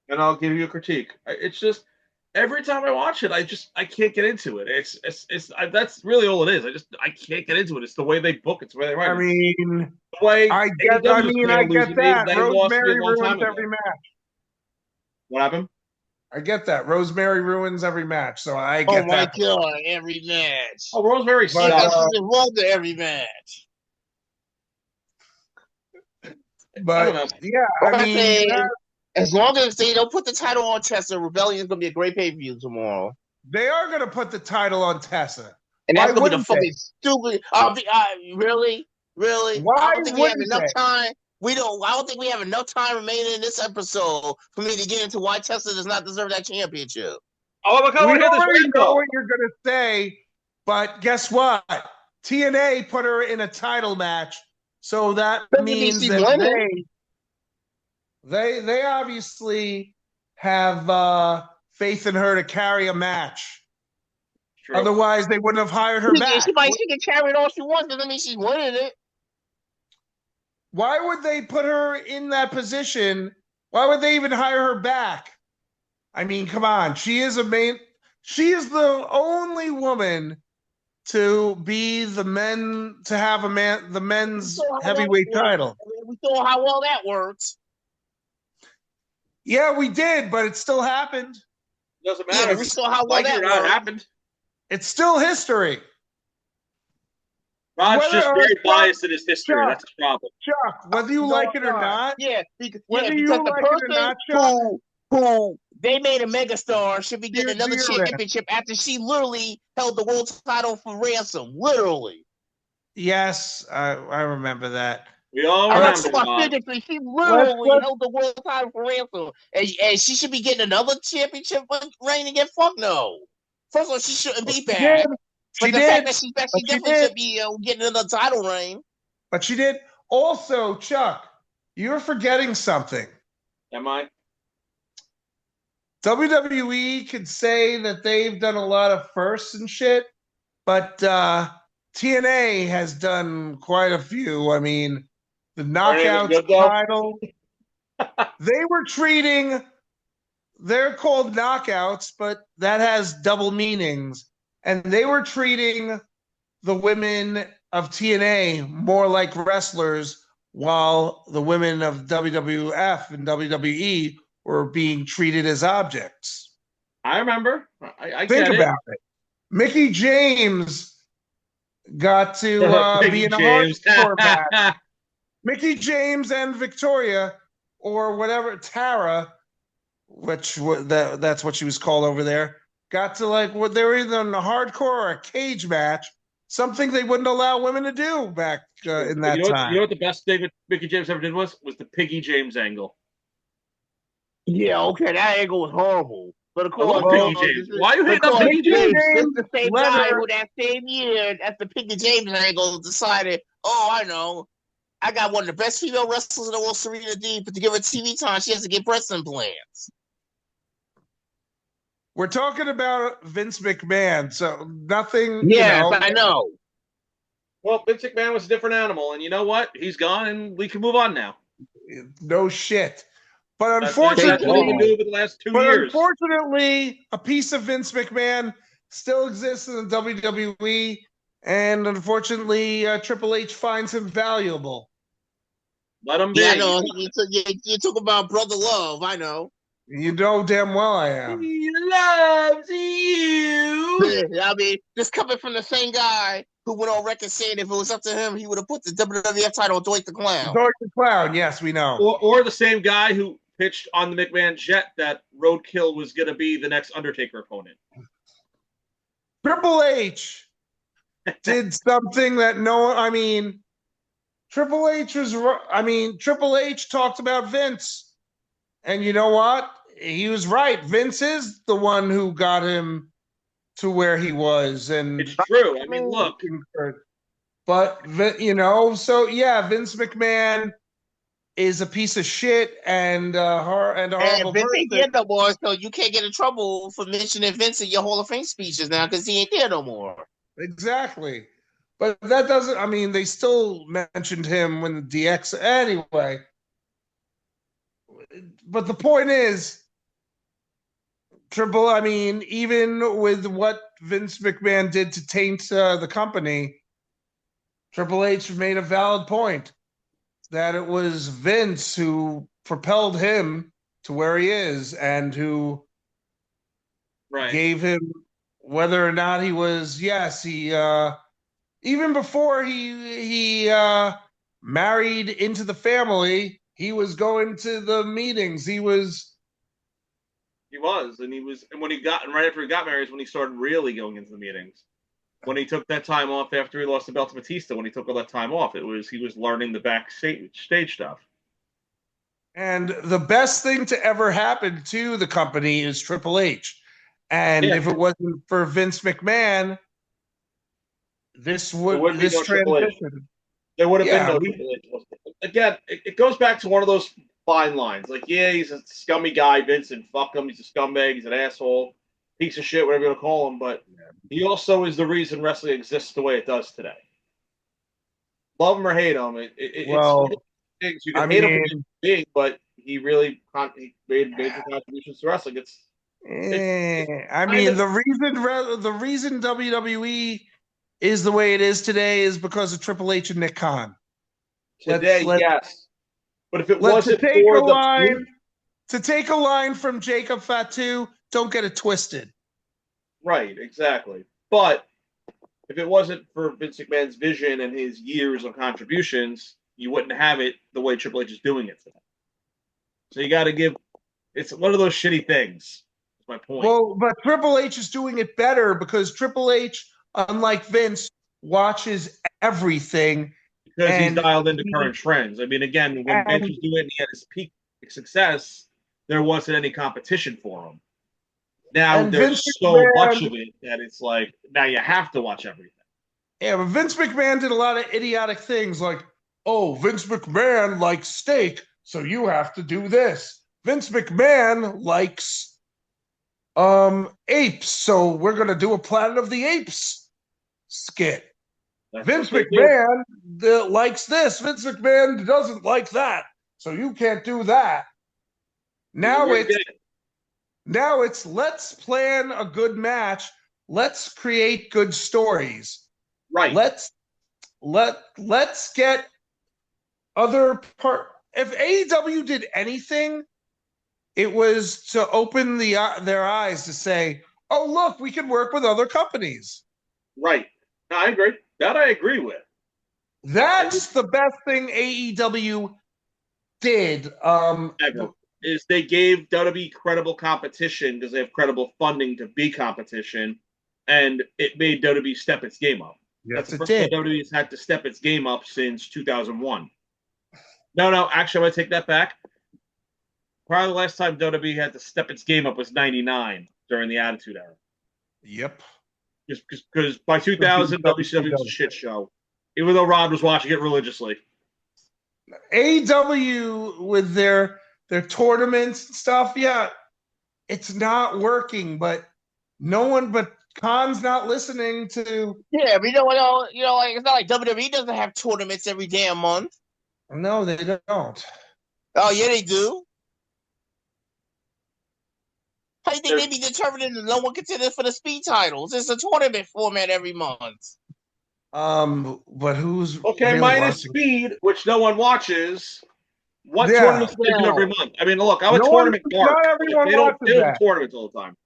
And I'll give you a critique. It's just every time I watch it, I can't get into it. It's that's really all it is. I can't get into it. It's the way they book. It's the way they write. I mean, the way I get that. Rosemary ruins every match. What happened? I get that. Rosemary ruins every match, so I get that. Oh my god, every match. Oh, Rosemary sucks. Every match. But yeah, I mean, as long as they don't put the title on Tessa, Rebellion is gonna be a great pay-per-view tomorrow. They are gonna put the title on Tessa, and that's gonna be the fucking stupid. Really? Why I don't think we have enough time. I don't think we have enough time remaining in this episode for me to get into why Tessa does not deserve that championship. Oh my god! We already know what you're gonna say, but guess what? TNA put her in a title match, so that means that they obviously have faith in her to carry a match. True. Otherwise, they wouldn't have hired her back. She can carry it all she wants. Doesn't mean she's winning it. Why would they put her in that position? Why would they even hire her back? I mean, come on. She is the only woman to be the men's heavyweight title. We saw how well that works. Yeah, we did, but it still happened. Doesn't matter. Yeah, we saw how well that happened. It's still history. Rod's just very biased in his history. Chuck, that's his problem. Chuck, whether you like it or not. Yeah, because the person who they made a megastar should be getting another championship after she literally held the world title for ransom. Literally. Yes, I remember that. We all remember that. She literally held the world title for ransom. And she should be getting another championship reign again? Fuck no. First of all, she shouldn't be back. But the fact that she definitely should be getting another title reign. But she did. Also, Chuck, you're forgetting something. Am I? WWE could say that they've done a lot of firsts and shit, but TNA has done quite a few. I mean, the Knockouts title. They're called Knockouts, but that has double meanings. And they were treating the women of TNA more like wrestlers, while the women of WWF and WWE were being treated as objects. I remember. I think about it. Mickey James got to be in a hardcore match. Mickey James and Victoria, or whatever, Tara, that's what she was called over there. Got to they were either in a hardcore or a cage match, something they wouldn't allow women to do back in that time. You know what the best thing that Mickey James ever did was the Piggy James angle. Yeah, okay, that angle was horrible. But of course, why are you hating on Mickey James? This is the same guy who that same year at the Mickey James angle decided, oh, I know, I got one of the best female wrestlers in the world, Serena Deeb, but to give her TV time, she has to get breast implants. We're talking about Vince McMahon, so nothing. Yes, I know. Well, Vince McMahon was a different animal, and you know what? He's gone, and we can move on now. No shit. But unfortunately, a piece of Vince McMahon still exists in the WWE, and unfortunately, Triple H finds him valuable. Let him be. Yeah, I know. You talk about brother love. I know. You know damn well I am. He loves you. I mean, this coming from the same guy who went on record saying if it was up to him, he would have put the WWF title on Doink the Clown. Doink the Clown, yes, we know. Or the same guy who pitched on the McMahon Jet that Roadkill was going to be the next Undertaker opponent. Triple H did something that Triple H talked about Vince. And you know what? He was right. Vince is the one who got him to where he was. And it's true. I mean, look. But, so yeah, Vince McMahon is a piece of shit and horrible Vince ain't there no more, so you can't get in trouble for mentioning Vince in your Hall of Fame speeches now because he ain't there no more. Exactly. But that doesn't, they still mentioned him when the DX, anyway. But the point is, even with what Vince McMahon did to taint the company, Triple H made a valid point that it was Vince who propelled him to where he is and who gave him, whether or not he was, even before he married into the family, he was going to the meetings. And right after he got married is when he started really going into the meetings. When he took that time off after he lost the belt to Batista, when he took all that time off, he was learning the backstage stuff. And the best thing to ever happen to the company is Triple H. And if it wasn't for Vince McMahon, this transition. There would have been no Triple H. Again, it goes back to one of those fine lines. Like, yeah, he's a scummy guy, Vince, and fuck him. He's a scumbag. He's an asshole. Piece of shit, whatever you want to call him. But he also is the reason wrestling exists the way it does today. Love him or hate him. You can hate him for being, but he really made major contributions to wrestling. The reason WWE is the way it is today is because of Triple H and Nick Khan. Yes. But if it wasn't to take a line from Jacob Fatu, don't get it twisted. Right, exactly. But if it wasn't for Vince McMahon's vision and his years of contributions, you wouldn't have it the way Triple H is doing it today. So you got to give. It's one of those shitty things. That's my point. Well, but Triple H is doing it better because Triple H, unlike Vince, watches everything. Because he's dialed into current trends. Again, when Vince was doing it, he had his peak success, there wasn't any competition for him. Now there's so much of it that it's like, now you have to watch everything. Yeah, but Vince McMahon did a lot of idiotic things like, oh, Vince McMahon likes steak, so you have to do this. Vince McMahon likes apes, so we're going to do a Planet of the Apes skit. Vince McMahon likes this. Vince McMahon doesn't like that. So you can't do that. Now it's let's plan a good match. Let's create good stories. Right. Let's get other part. If AEW did anything, it was to open their eyes to say, "Oh, look, we can work with other companies." Right. No, I agree. That I agree with. That's the best thing AEW did. Ever. Is they gave WWE credible competition because they have credible funding to be competition, and it made WWE step its game up. Yes, that's the first time WWE has had to step its game up since 2001. No, actually, I'm going to take that back. Probably the last time WWE had to step its game up was '99 during the Attitude Era. Yep. Just because by 2000, WCW was a shit show, even though Rod was watching it religiously. AEW with their tournaments and stuff, yeah, it's not working, but no one but Khan's not listening to. Yeah, but like it's not like WWE doesn't have tournaments every damn month. No, they don't. Oh yeah, they do. How do you think they be determining that no one considers for the speed titles? It's a tournament format every month. But who's okay? Really minus watching? Speed, which no one watches. What tournaments do they do every month? I mean, look, I'm a tournament mark. Not everyone they don't do that. tournaments all the time.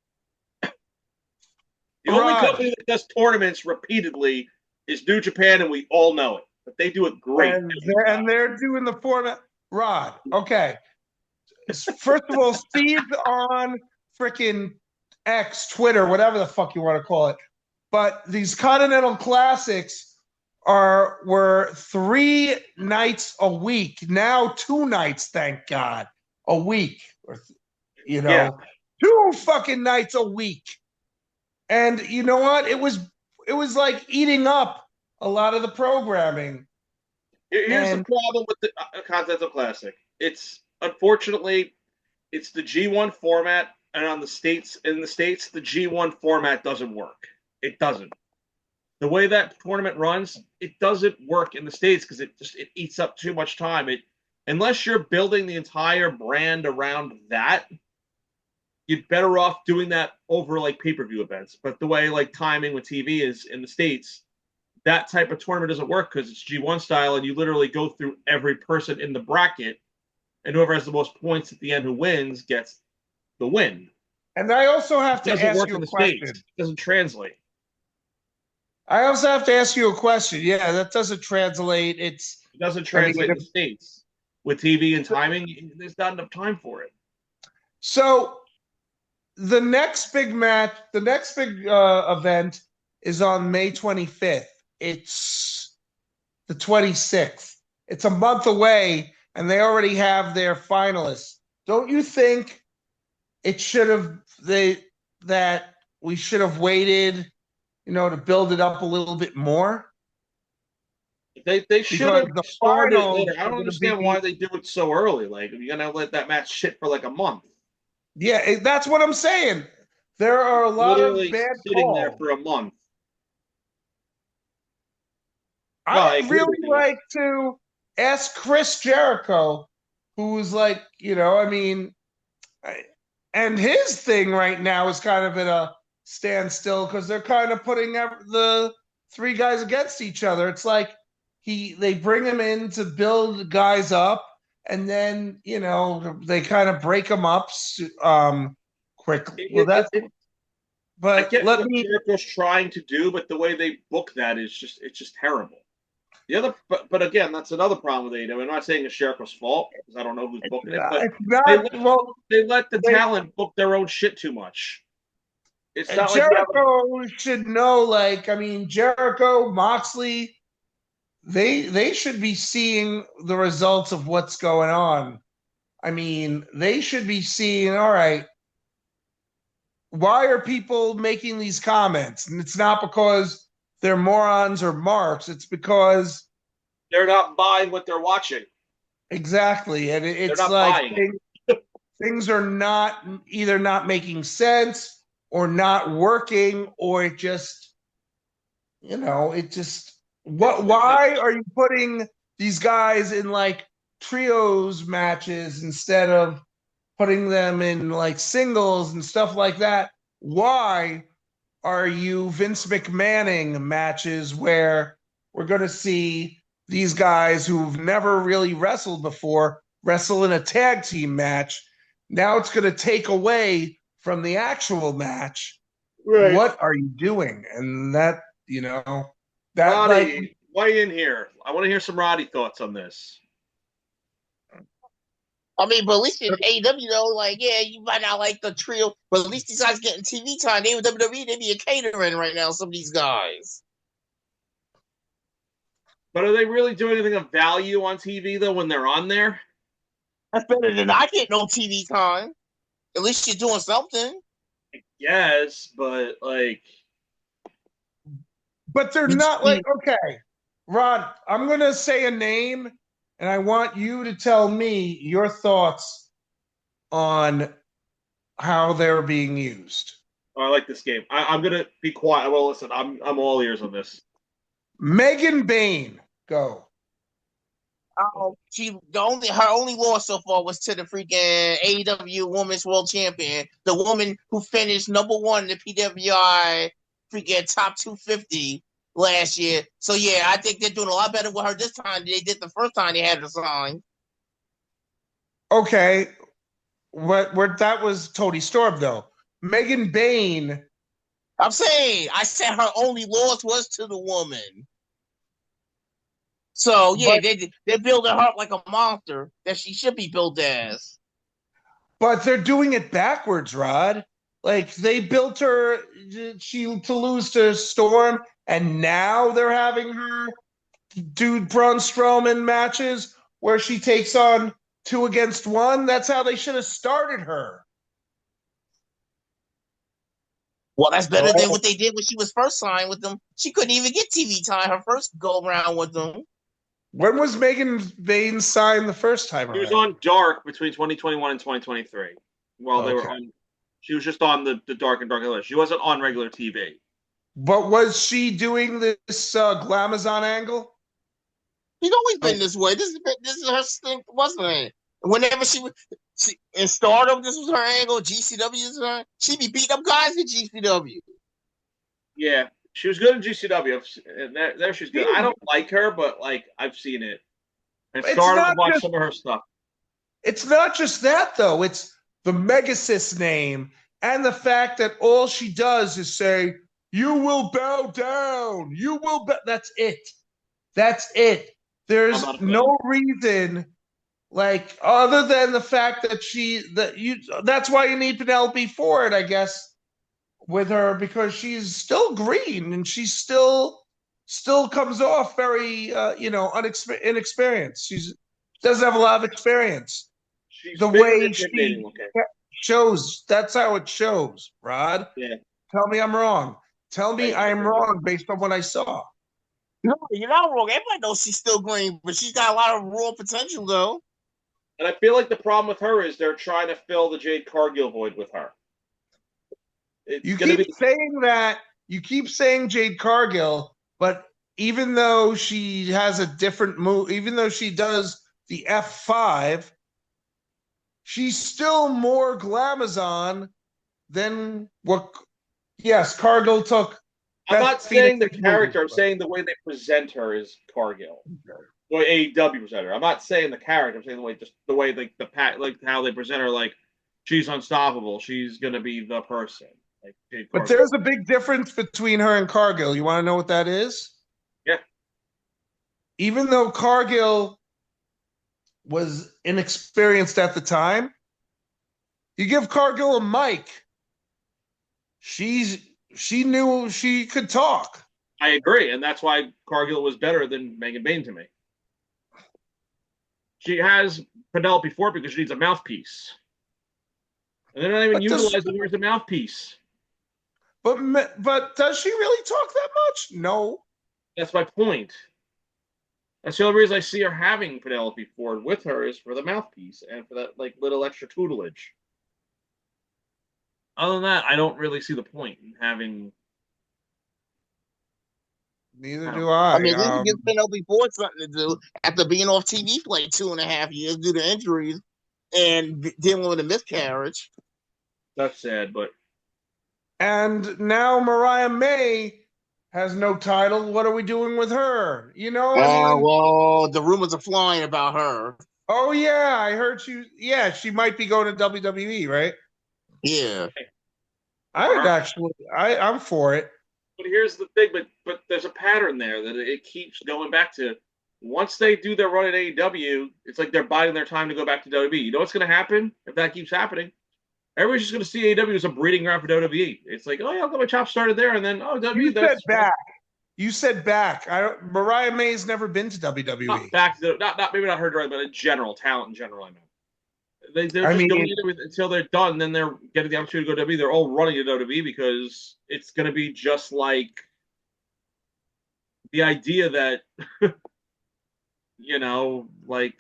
The only company that does tournaments repeatedly is New Japan, and we all know it. But they do it great. And they're doing the format. Rod, okay. First of all, Steve's on freaking X, Twitter, whatever the fuck you want to call it. But these Continental Classics were 3 nights a week. Now 2 nights, thank God, a week. Or, 2 fucking nights a week. And you know what? It was like eating up a lot of the programming. Here's the problem with the Continental Classic. Unfortunately, it's the G1 format, and in the States, the G1 format doesn't work. It doesn't. The way that tournament runs, it doesn't work in the States because it eats up too much time. Unless you're building the entire brand around that, you're better off doing that over like pay-per-view events. But the way like timing with TV is in the States, that type of tournament doesn't work because it's G1 style, and you literally go through every person in the bracket, and whoever has the most points at the end who wins gets the win. And I also have to ask you a question. It doesn't translate. I also have to ask you a question. Yeah, that doesn't translate. It doesn't translate in the States. With TV and timing, there's not enough time for it. So the next big match, the next big event is on May 25th. It's the 26th. It's a month away, and they already have their finalists. Don't you think it should have that we should have waited, to build it up a little bit more? They should have started later. I don't understand why they do it so early. Like, you're gonna let that match sit for like a month. Yeah, that's what I'm saying. There are a lot of bad sitting there for a month. I'd really like to ask Chris Jericho, who's like, and his thing right now is kind of at a standstill because they're kind of putting the 3 guys against each other. It's like they bring him in to build guys up, and then they kind of break them up quickly. I get what Jericho's trying to do, but the way they book that is just terrible. But again, that's another problem with AEW. I'm not saying it's Jericho's fault because I don't know who's booking it, but they let the talent book their own shit too much. It's not Jericho should know. Jericho, Moxley, they should be seeing the results of what's going on. They should be seeing, all right, why are people making these comments? And it's not because they're morons or marks. It's because they're not buying what they're watching. Exactly. And it's like things are either not making sense or not working, or it just, why are you putting these guys in like trios matches instead of putting them in like singles and stuff like that? Why are you Vince McMahoning matches where we're going to see these guys who've never really wrestled before wrestle in a tag team match? Now it's going to take away from the actual match. Right. What are you doing? And that, Roddy, weigh in here. I want to hear some Roddy thoughts on this. But at least in AEW, you might not like the trio, but at least these guys getting TV time. They with WWE, they be a catering right now, some of these guys. But are they really doing anything of value on TV, though, when they're on there? That's better than I get no TV time. At least you're doing something. Yes, but like. But they're not like, okay, Rod, I'm going to say a name, and I want you to tell me your thoughts on how they're being used. Oh, I like this game. I'm going to be quiet. Well, listen, I'm all ears on this. Megan Bayne, go. Oh, her only loss so far was to the freaking AEW Women's World Champion, the woman who finished #1 in the PWI freaking top 250 last year. So yeah, I think they're doing a lot better with her this time than they did the first time they had her signed. Okay, what that was Tony Storm though. Megan Bayne. I said her only loss was to the woman. So yeah, they're building her up like a monster that she should be built as. But they're doing it backwards, Rod. Like they built her to lose to Storm, and now they're having her do Braun Strowman matches where she takes on 2 against 1. That's how they should have started her. Well, that's better than what they did when she was first signed with them. She couldn't even get TV time her first go around with them. When was Megan Bayne signed the first time around? She was on Dark between 2021 and 2023. While they were on, she was just on the Dark and Dark list. She wasn't on regular TV. But was she doing this Glamazon angle? She's always been this way. This is her thing, wasn't it? Whenever she in Stardom, this was her angle. GCW is her. She be beating up guys in GCW. Yeah, she was good in GCW. And there she's good. I don't like her, but like I've seen it. And Stardom, I've watched some of her stuff. It's not just that though. It's the Megasis name and the fact that all she does is say, "You will bow down. You will bow." That's it. That's it. There's no reason, like, other than the fact that that's why you need Penelope Ford, I guess, with her, because she's still green and she still comes off very inexperienced. She doesn't have a lot of experience. The way she shows, that's how it shows, Rod. Yeah. Tell me I'm wrong. Tell me I'm wrong based on what I saw. No, you're not wrong. Everybody knows she's still green, but she's got a lot of raw potential, though. And I feel like the problem with her is they're trying to fill the Jade Cargill void with her. You keep saying that. You keep saying Jade Cargill, but even though she has a different move, even though she does the F5, she's still more Glamazon than what. Yes, Cargill took. I'm not saying the character. I'm saying the way they present her is Cargill. Okay. The way AEW present her. I'm not saying the character. I'm saying the way like how they present her. Like she's unstoppable. She's gonna be the person. Like, but there's a big difference between her and Cargill. You want to know what that is? Yeah. Even though Cargill was inexperienced at the time, you give Cargill a mic. She knew she could talk. I agree, and that's why Cargill was better than Megan Bayne to me. She has Penelope Ford because she needs a mouthpiece. And they're not even utilizing her as a mouthpiece. But does she really talk that much? No. That's my point. That's the only reason I see her having Penelope Ford with her is for the mouthpiece and for that like little extra tutelage. Other than that, I don't really see the point in having. Neither do I. I mean, this gives Penelope Ford something to do after being off TV for like 2.5 years due to injuries and dealing with a miscarriage. That's sad, but. And now Mariah May has no title. What are we doing with her? You know? Well, the rumors are flying about her. Oh, yeah. I heard she might be going to WWE, right? Yeah. I'm for it. But here's the thing, but there's a pattern there that it keeps going back to. Once they do their run at AEW, it's like they're biding their time to go back to WWE. You know what's going to happen if that keeps happening? Everybody's just going to see AEW as a breeding ground for WWE. It's like, oh yeah, I'll get my chops started there, and then WWE. You said back. Mariah May's never been to WWE. Maybe not her directly, but in general, talent in general. I mean. They're just doing it until they're done. Then they're getting the opportunity to go to WWE. They're all running to WWE because it's going to be just like the idea that, like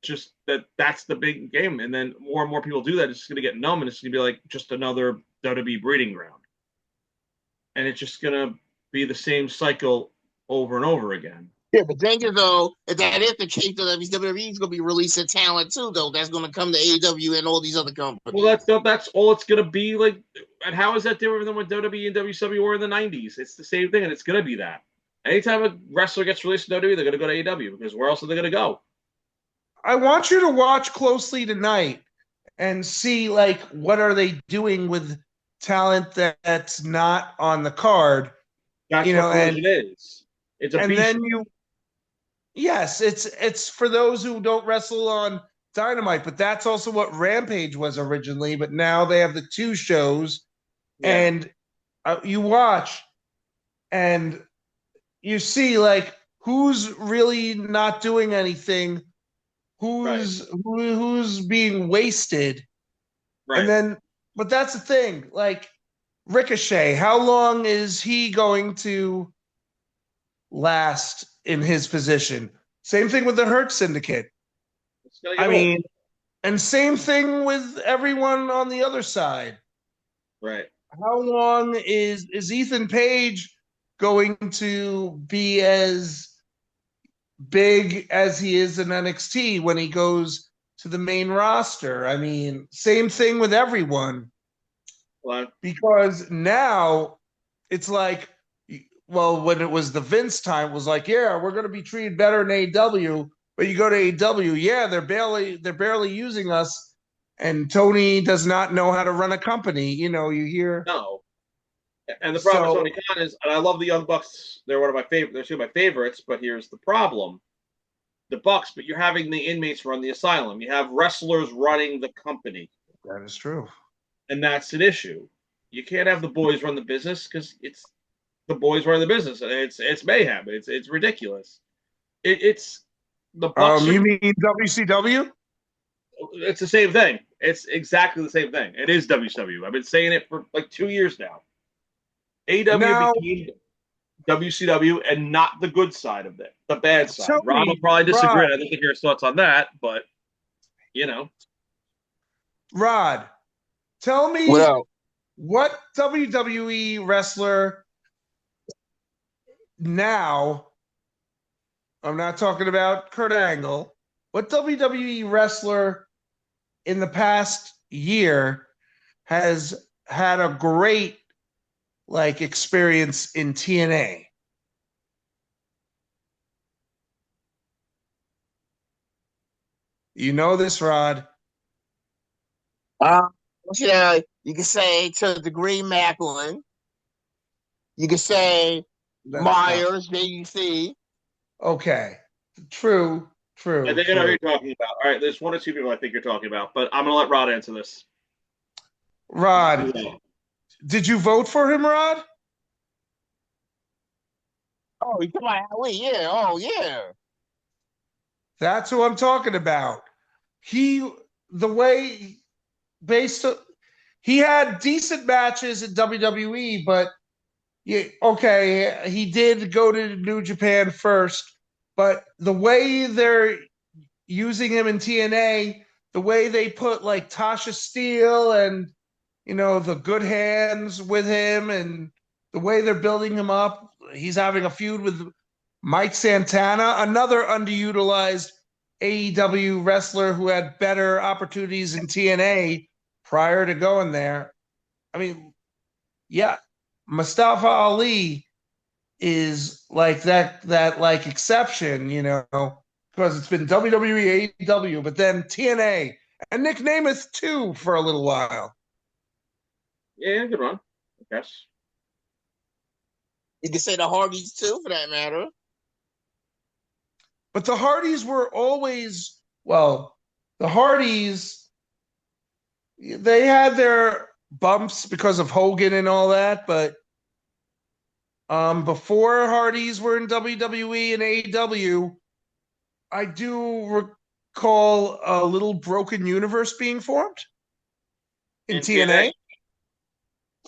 just that's the big game. And then more and more people do that. It's just going to get numb and it's going to be like just another WWE breeding ground. And it's just going to be the same cycle over and over again. Yeah, but danger though, if that is the case, though, WWE is going to be releasing talent too, though. That's going to come to AEW and all these other companies. Well, that's all it's going to be like. And how is that different than what WWE and WCW were in the '90s? It's the same thing, and it's going to be that. Anytime a wrestler gets released in WWE, they're going to go to AEW because where else are they going to go? I want you to watch closely tonight and see like what are they doing with talent that's not on the card. That's what Collision is. It's a and then show. Yes, it's for those who don't wrestle on Dynamite, but that's also what Rampage was originally. But now they have the two shows, and you watch, and you see like who's really not doing anything, who's being wasted, and then. But that's the thing, like Ricochet. How long is he going to last in his position? Same thing with the Hurt Syndicate. And same thing with everyone on the other side. Right. How long is Ethan Page going to be as big as he is in NXT when he goes to the main roster? I mean, same thing with everyone. What? Because now it's like, well, when it was the Vince time, it was like, yeah, we're going to be treated better in AEW. But you go to AEW, yeah, they're barely using us, and Tony does not know how to run a company. You hear no. And the problem with Tony Khan is, and I love the Young Bucks. They're one of my favorite. They're two of my favorites. But here's the problem: the Bucks. But you're having the inmates run the asylum. You have wrestlers running the company. That is true, and that's an issue. You can't have the boys run the business because it's the boys running the business. It's mayhem. It's ridiculous. It's the Bucks. You mean WCW? It's the same thing. It's exactly the same thing. It is WCW. I've been saying it for like 2 years now. AEW became WCW and not the good side of it, the bad side. Rob will probably disagree. I don't think your thoughts on that, but Rod, tell me what WWE wrestler now, I'm not talking about Kurt Angle, what WWE wrestler in the past year has had a great experience in TNA? You know this, Rod. You can say to a degree Macklin. You can say Myers, JUC. Okay. True. I think I know who you're talking about. All right, there's one or two people I think you're talking about, but I'm going to let Rod answer this. Rod, did you vote for him, Rod? Oh, you come on, Ali, yeah. Oh, yeah. That's who I'm talking about. He had decent matches in WWE, but he did go to New Japan first. But the way they're using him in TNA, the way they put like Tasha Steele and the Good Hands with him, and the way they're building him up, he's having a feud with Mike Santana, another underutilized AEW wrestler who had better opportunities in TNA prior to going there. I mean, yeah, Mustafa Ali is like that like exception, because it's been WWE, AEW, but then TNA and Nick Namath too for a little while. Yeah, good run, I guess. You can say the Hardys too, for that matter. But the Hardys were always, the Hardys, they had their bumps because of Hogan and all that, but before Hardys were in WWE and AEW, I do call a little broken universe being formed in TNA?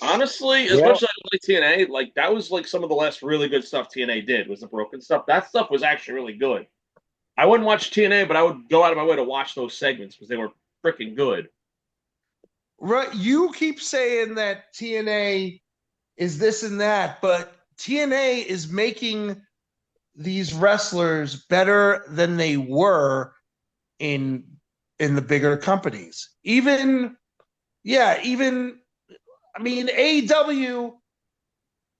Honestly, as much as I like TNA, like that was like some of the last really good stuff TNA did was the broken stuff. That stuff was actually really good. I wouldn't watch TNA, but I would go out of my way to watch those segments because they were freaking good. Right, you keep saying that TNA is this and that, but TNA is making these wrestlers better than they were in the bigger companies. Even I mean AEW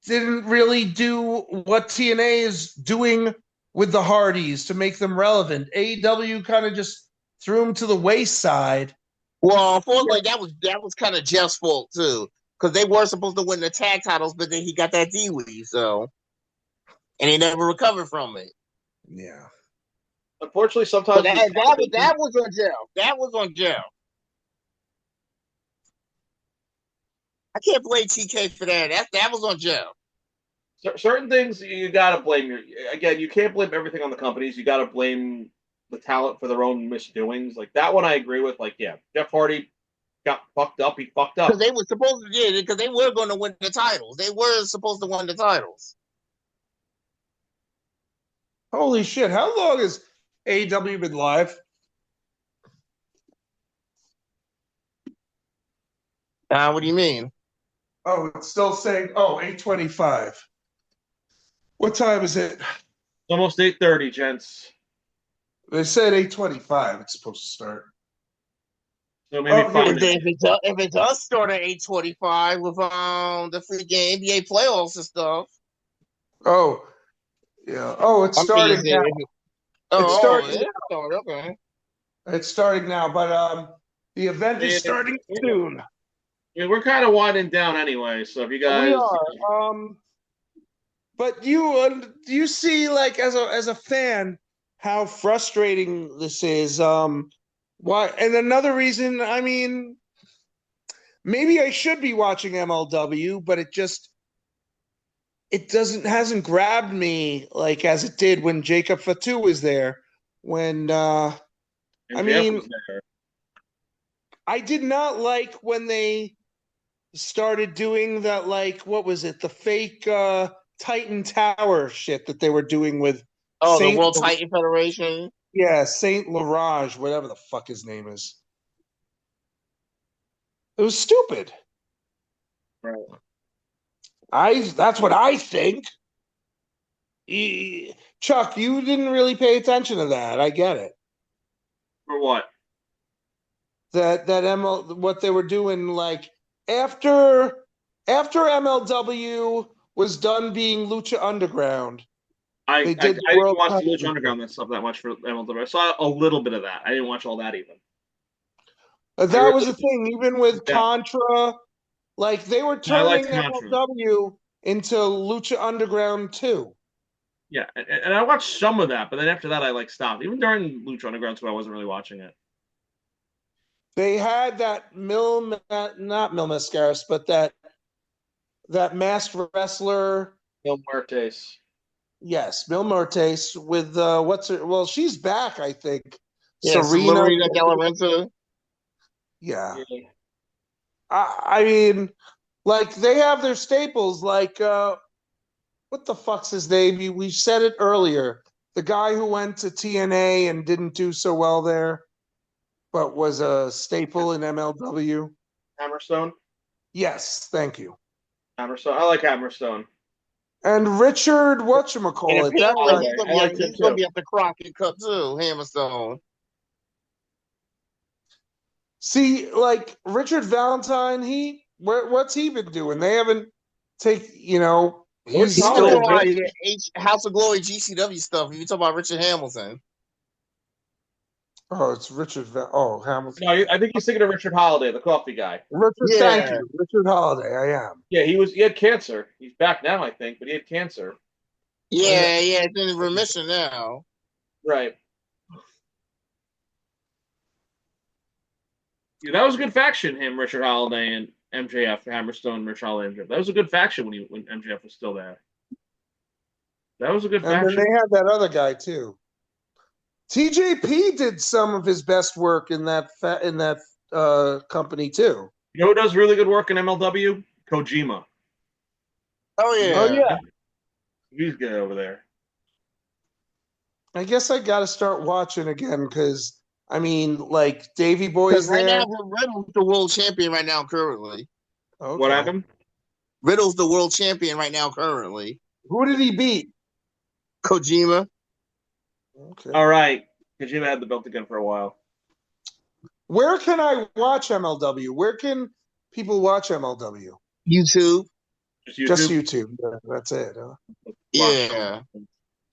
didn't really do what TNA is doing with the Hardys to make them relevant. AEW kind of just threw them to the wayside. Well, unfortunately, that was kind of Jeff's fault too, because they were supposed to win the tag titles, but then he got that D-Wee, so and he never recovered from it. Yeah. Unfortunately, sometimes that was on Jeff. That was on Jeff. I can't blame TK for that. That was on Jeff. Certain things you gotta blame you can't blame everything on the companies. You gotta blame the talent for their own misdoings. Like that one I agree with. Like, yeah, Jeff Hardy got fucked up. He fucked up. Because they were supposed to because they were going to win the titles. They were supposed to win the titles. Holy shit. How long has AEW been live? What do you mean? Oh, it's still saying 8:25. What time is it? It's almost 8:30, gents. They said 8:25 it's supposed to start. So maybe if it does start at 8:25 with the freaking NBA playoffs and stuff. Oh, yeah. Oh, it's starting now. It's starting. Okay. It's starting now, but the event is starting soon. Yeah, we're kind of winding down anyway, so if you guys, we are. But you see, like as a fan, how frustrating this is. Why? And another reason, I mean, maybe I should be watching MLW, but it hasn't grabbed me like as it did when Jacob Fatu was there. When I mean, I did not like when they started doing that, like, what was it, the fake Titan Tower shit that they were doing with the World Titan Federation? Yeah, Saint Larage, whatever the fuck his name is. It was stupid. Right. That's what I think. Chuck, you didn't really pay attention to that. I get it. For what? What they were doing, like after MLW was done being Lucha Underground. I didn't watch the Lucha Underground and stuff that much for MLW. I saw a little bit of that. I didn't watch all that even. That was the thing, even with Contra, like they were turning MLW into Lucha Underground too. Yeah, and I watched some of that, but then after that I stopped. Even during Lucha Underground 2, I wasn't really watching it. They had that not Mil Mascaras, but that masked wrestler Mil Muertes. Yes, Mil Muertes with what's her? Well, she's back, I think. Yeah, Serena Delarenta. Yeah. I mean, like they have their staples. Like what the fuck's his name? We said it earlier. The guy who went to TNA and didn't do so well there, but was a staple in MLW. Hammerstone? Yes, thank you. Hammerstone. I like Hammerstone. And Richard, whatchamacallit? He's gonna be at the Crockett Cup too, Hammerstone. See, like Richard Valentine, what's he been doing? They haven't he's still doing House of Glory GCW stuff. If you talk about Richard Hamilton. Oh, it's Richard. Hamilton. No, I think he's thinking of Richard Holiday, the coffee guy. Thank you, Richard Holiday. I am. Yeah, he had cancer. He's back now, I think, but he had cancer. Yeah, it's in remission now. Right. Yeah, that was a good faction. Him, Richard Holiday, and MJF, Hammerstone, Richard Holiday, MJF. That was a good faction when MJF was still there. That was a good faction. And then they had that other guy too. TJP did some of his best work in that company too. You know who does really good work in MLW? Kojima. Oh yeah. Oh yeah. He's good over there. I guess I got to start watching again because I mean, like Davey Boy's right there. Now, Riddle's the world champion right now currently. Okay. What happened? Riddle's the world champion right now currently. Who did he beat? Kojima. Okay. All right. Kojima had the belt again for a while. Where can I watch MLW? Where can people watch MLW? YouTube. Just YouTube. Yeah, that's it. Huh? Yeah.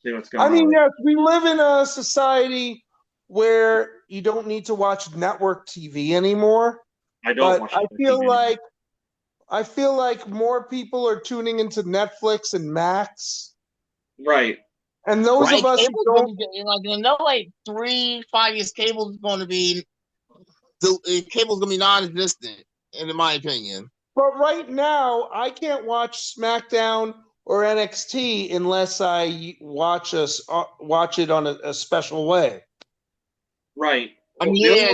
See what's going on. I mean, yes, we live in a society where you don't need to watch network TV anymore. I don't watch I feel like more people are tuning into Netflix and Max. Right. And those of us who don't like 3-5 years, cable's going to be non-existent, in my opinion. But right now, I can't watch Smackdown or NXT unless I watch it on a special way. Right. I mean, yeah,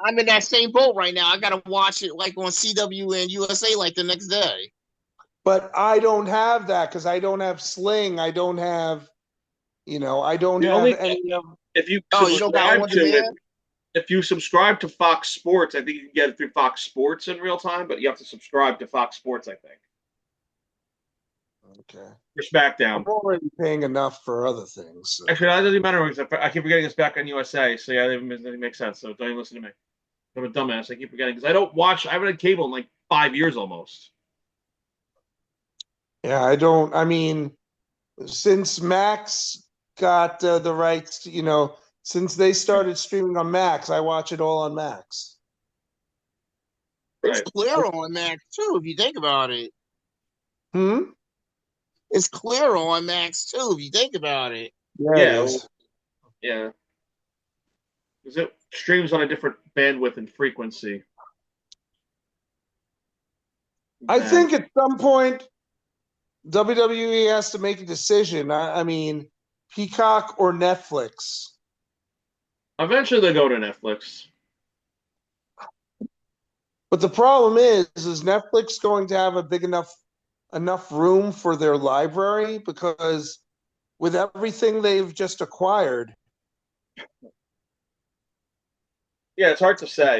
I'm in that same boat right now. I gotta watch it like on CW and USA like the next day. But I don't have that because I don't have Sling. I don't have, I don't have any of. If you subscribe to it, if you subscribe to Fox Sports, I think you can get it through Fox Sports in real time, but you have to subscribe to Fox Sports, I think. Okay. For SmackDown. I'm already paying enough for other things. So. Actually, that doesn't matter because I keep forgetting it's back on USA, so yeah, it makes sense. So don't even listen to me. I'm a dumbass. I keep forgetting because I haven't had cable in like 5 years almost. Yeah, I mean, since Max got the rights, since they started streaming on Max, I watch it all on Max. It's clear on Max too, if you think about it. It's clear on Max too, if you think about it. Yeah. Because it streams on a different bandwidth and frequency. I think at some point WWE has to make a decision. I mean, Peacock or Netflix. Eventually they go to Netflix. But the problem is Netflix going to have a big enough room for their library? Because with everything they've just acquired. Yeah, it's hard to say.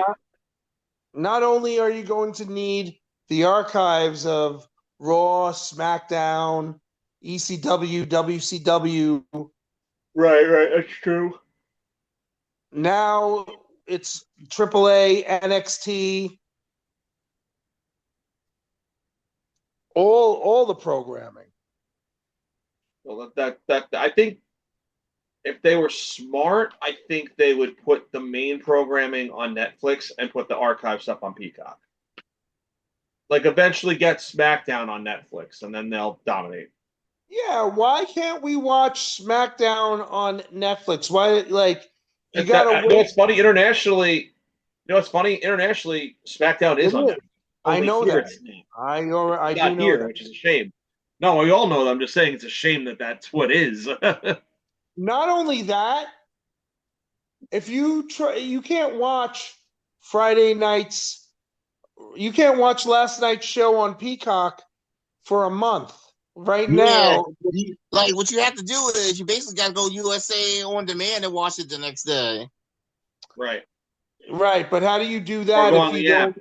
Not only are you going to need the archives of Raw, SmackDown, ECW, WCW. Right, that's true. Now it's AAA, NXT, all the programming. Well, that I think if they were smart, I think they would put the main programming on Netflix and put the archive stuff on Peacock. Like eventually get SmackDown on Netflix and then they'll dominate. Yeah, why can't we watch SmackDown on Netflix? Why, you gotta wait. It's funny internationally. Internationally, SmackDown is on Netflix. I know that. I do know that, which is a shame. No, we all know that. I'm just saying it's a shame that that's what is. Not only that, if you try, you can't watch Friday nights. You can't watch last night's show on Peacock for a month. Right now, like what you have to do is you basically got to go USA on demand and watch it the next day. Right. But how do you do that if you don't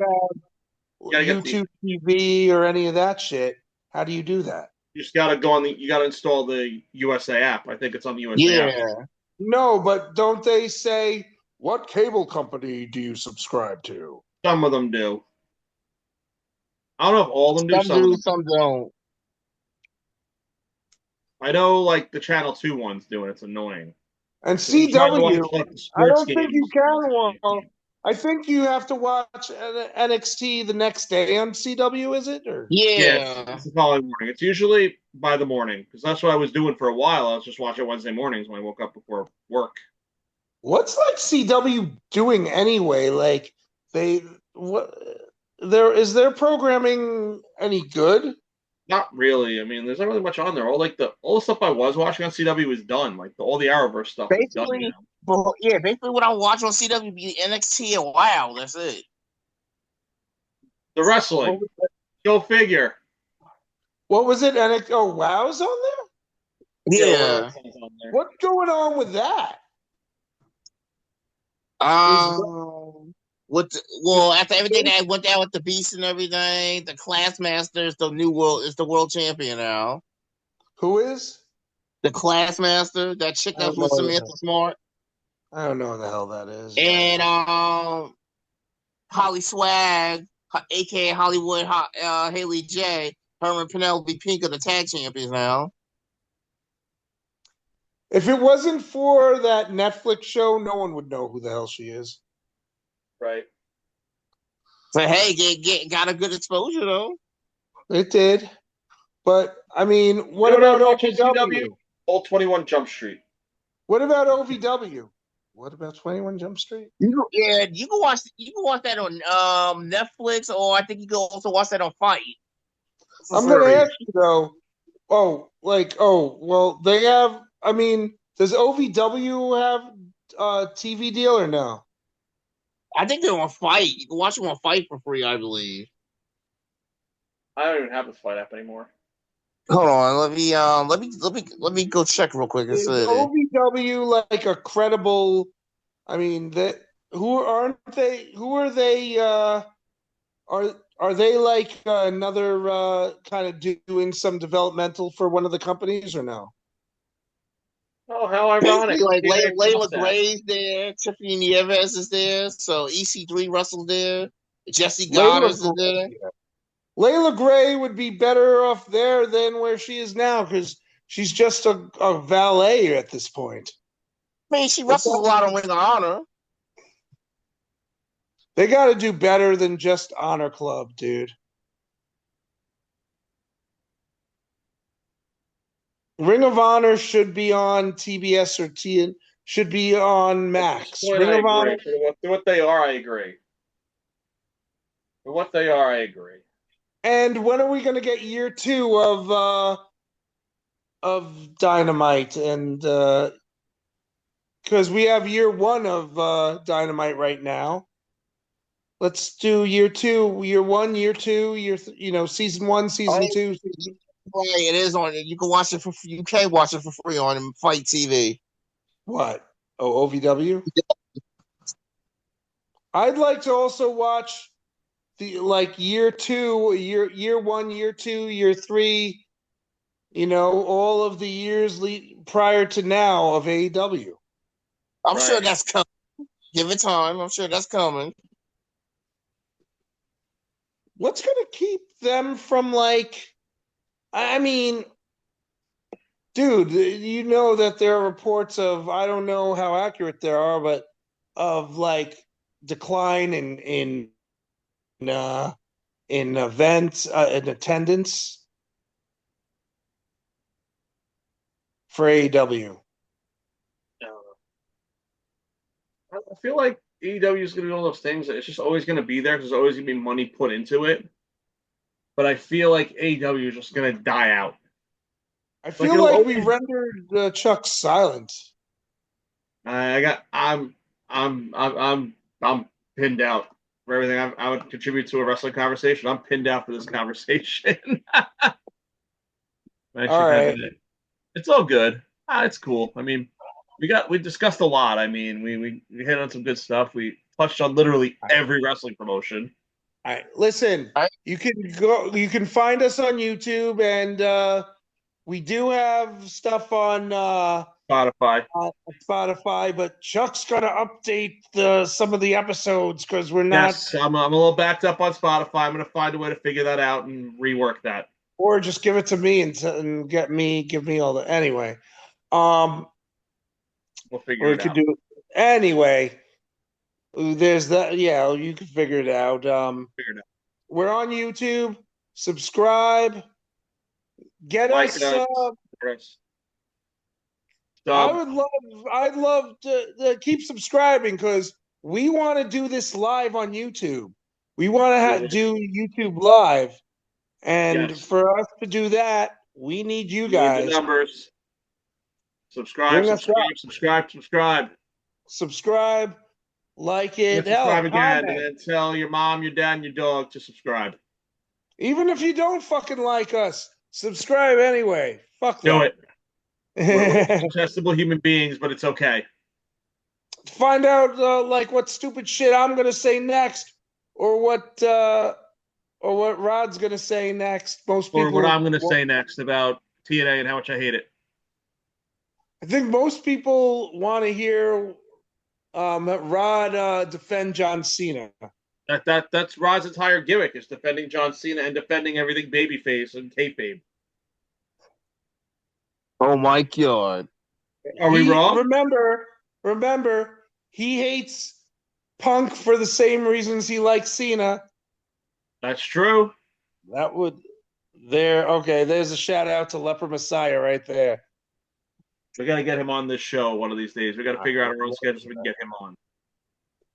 have YouTube TV or any of that shit? How do you do that? You just got to you got to install the USA app. I think it's on the USA app. No, but don't they say, what cable company do you subscribe to? Some of them do. I don't know if all of them do. Some don't. I know, like, the Channel 2 one's doing it. It's annoying. And CW, I don't think you can. I think you have to watch NXT the next day on CW, is it? Or? Yeah, it's the following morning. It's usually by the morning, because that's what I was doing for a while. I was just watching Wednesday mornings when I woke up before work. What's CW doing anyway? Is their programming any good? Not really. I mean, there's not really much on there. All the stuff I was watching on CW was done. Like all the Arrowverse stuff is done. Basically, well, yeah, basically what I watch on CW be NXT and WoW. That's it. The wrestling. Go figure. What was it? Oh, WoW's on there? Yeah. What's going on with that? After everything that went down with the Beast and everything, the Classmaster is the world champion now. Who is? The Classmaster, that chick that was Samantha Smart. I don't know what the hell that is. And Holly Swag, aka Hollywood Haley J, her and Penelope Pink are the tag champions now. If it wasn't for that Netflix show, no one would know who the hell she is. Right. So hey, got a good exposure though. It did. But I mean, what about OVW? All 21 Jump Street. What about OVW? What about 21 Jump Street? You can watch that on Netflix, or I think you can also watch that on Fight. I'm gonna ask you though. They have. I mean, does OVW have a TV deal or no? I think they're on Fight. You can watch them on Fight for free, I believe. I don't even have this Fight app anymore. Hold on, let me go check real quick. Is OVW like a credible? I mean, who are they? Are they like another kind of doing some developmental for one of the companies or no? Oh, how ironic! Like Layla Gray's there, Tiffany Nieves is there, so EC3 Russell there, Jesse Goddard is there. Layla Gray would be better off there than where she is now because she's just a valet at this point. I mean, she wrestles a lot on Ring of Honor. They got to do better than just Honor Club, dude. Ring of Honor should be on TBS or TN. Should be on Max. Ring of Honor. For what they are, I agree. For what they are, I agree. And when are we going to get year 2 of Dynamite? And because we have year 1 of Dynamite right now, let's do year 2, year 1, year 2, season 1, season 2. Right, it is on. You can watch it You can watch it for free on Fight TV. What? Oh, OVW. I'd like to also watch the year 2, year 1, year 2, year 3. All of the years prior to now of AEW. I'm sure that's coming. Give it time. I'm sure that's coming. What's going to keep them from I mean, dude, you know that there are reports of, I don't know how accurate there are, but of decline in events, in attendance for AEW. I feel like AEW is going to be one of those things that it's just always going to be there because there's always going to be money put into it. But I feel like AEW is just going to die out. I feel like we rendered Chuck silent. I'm pinned out for everything I would contribute to a wrestling conversation. I'm pinned out for this conversation. All right. It's all good. It's cool. I mean, we discussed a lot. I mean, we hit on some good stuff. We touched on literally every wrestling promotion. All right, listen. You can find us on YouTube, and we do have stuff on Spotify. But Chuck's gonna update some of the episodes because we're not. Yes, I'm a little backed up on Spotify. I'm gonna find a way to figure that out and rework that, or just give it to me and give me all the anyway. We'll figure it out. We could do it anyway. There's that. Yeah, you can figure it out. We're on YouTube. Subscribe. Get us. I'd love to keep subscribing because we want to do this live on YouTube. We want to do YouTube live. And for us to do that, we need you guys. Need the numbers. Subscribe. Subscribe, like it. Subscribe again, and then tell your mom, your dad, and your dog to subscribe. Even if you don't fucking like us, subscribe anyway. Fuck Do that. We're detestable human beings, but it's okay. Find out like what stupid shit I'm gonna say next, or what Rod's gonna say next. Or what I'm gonna say next about TNA and how much I hate it. I think most people want to hear Rod defend John Cena. That's Rod's entire gimmick, is defending John Cena and defending everything babyface and kayfabe. Oh my God! Are we wrong? Remember, he hates Punk for the same reasons he likes Cena. That's true. There's a shout out to Leper Messiah right there. We got to get him on this show one of these days. We got to figure out our own schedule so we can get him on.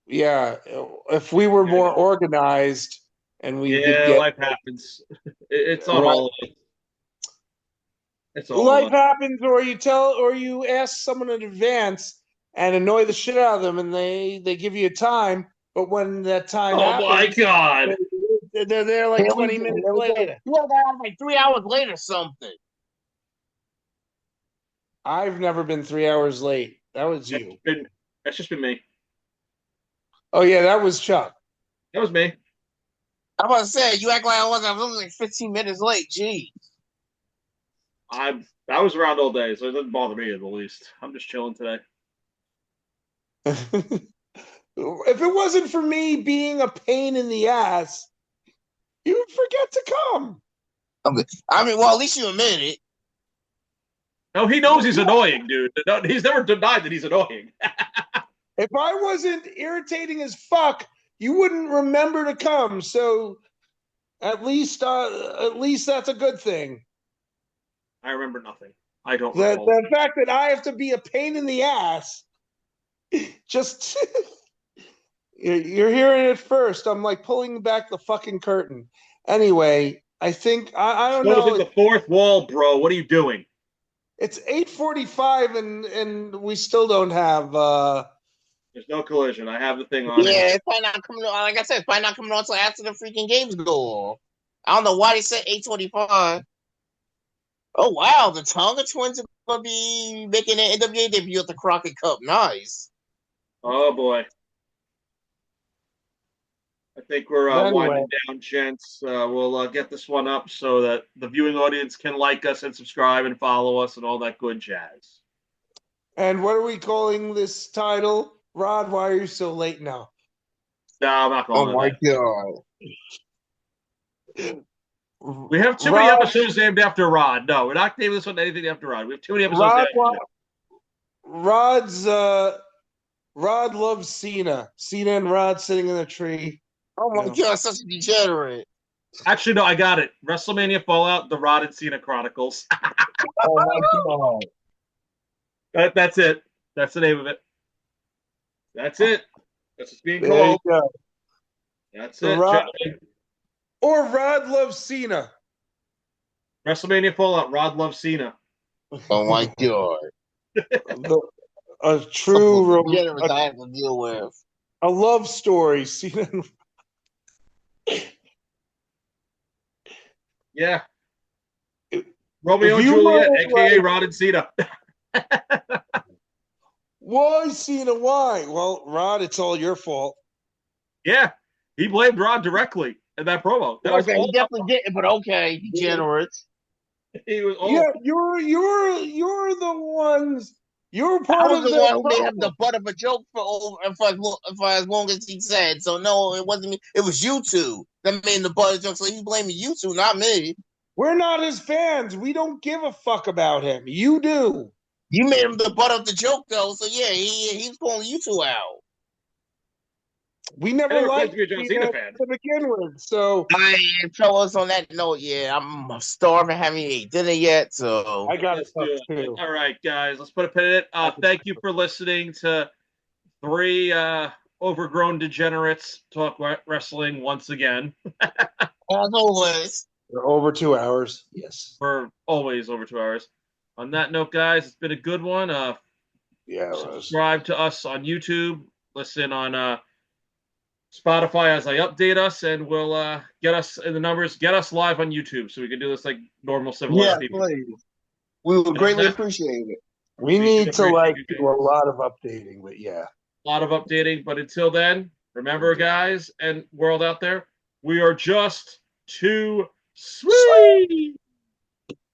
Yeah, if we were more organized and we life happens. It's on all of us. It's all life happens, or you ask someone in advance and annoy the shit out of them, and they give you a time. But when that time happens, my God, they're there like 20 minutes later. Yeah, they're like 3 hours late or something. I've never been 3 hours late. That was you. That's just been me. Oh yeah, that was Chuck. That was me. I'm about to say, you act like I was only like 15 minutes late. Jeez. I was around all day, so it doesn't bother me at the least. I'm just chilling today. If it wasn't for me being a pain in the ass, you would forget to come. I mean, well, at least you admit it. No, he knows he's annoying, dude. No, he's never denied that he's annoying. If I wasn't irritating as fuck, you wouldn't remember to come. So at least that's a good thing. I remember nothing. I don't recall. The fact that I have to be a pain in the ass, just you're hearing it first. I'm like pulling back the fucking curtain. Anyway, I think I don't know. Closing the fourth wall, bro. What are you doing? It's 8:45 and we still don't have. There's no collision. I have the thing on. Yeah, it's probably not coming on. Like I said, it's probably not coming on until after the freaking games go off. I don't know why they said 8:25. Oh wow, the Tonga Twins are gonna be making an NWA debut at the Crockett Cup. Nice. Oh boy. I think we're winding down, gents. We'll get this one up so that the viewing audience can like us and subscribe and follow us and all that good jazz. And what are we calling this title? Rod, why are you so late now? No, I'm not calling it. Oh my God. We have too many episodes named after Rod. No, we're not naming this one anything after Rod. We have too many episodes Rod loves Cena. Cena and Rod sitting in a tree. Oh my God, such a degenerate. Actually, no, I got it. WrestleMania Fallout, the Rod and Cena Chronicles. Oh my God. That's it. That's the name of it. That's it. That's what's being called. That's it. Or Rod loves Cena. WrestleMania Fallout, Rod loves Cena. Oh my God. A true I have to deal with. A love story. Cena. Yeah. Romeo and Juliet, aka Rod and Cena. Why, Cena? Why? Well, Rod, it's all your fault. Yeah, he blamed Rod directly in that promo. That was he definitely didn't, but okay, degenerates. He was. Yeah, you're the ones. You're part of the one who made him the butt of a joke for as long as he said. So no, it wasn't me. It was you two that made him the butt of the joke. So he's blaming you two, not me. We're not his fans. We don't give a fuck about him. You do. You made him the butt of the joke, though. So yeah, he's pulling you two out. We never liked to be a John Cena fan to begin with. So fellas, on that note, yeah, I'm starving. Haven't eaten dinner yet, so I got stuff too. All right, guys, let's put a pin in it. Thank you for listening to three overgrown degenerates talk wrestling once again. As always. We're over 2 hours. Yes. We're always over 2 hours. On that note, guys, it's been a good one. Subscribe to us on YouTube. Listen on Spotify as I update us, and we'll get us in the numbers. Get us live on YouTube so we can do this like normal civilized people. Please. We would greatly appreciate it. We need to do a lot of updating, but yeah. A lot of updating, but until then, remember, guys and world out there, we are just too sweet.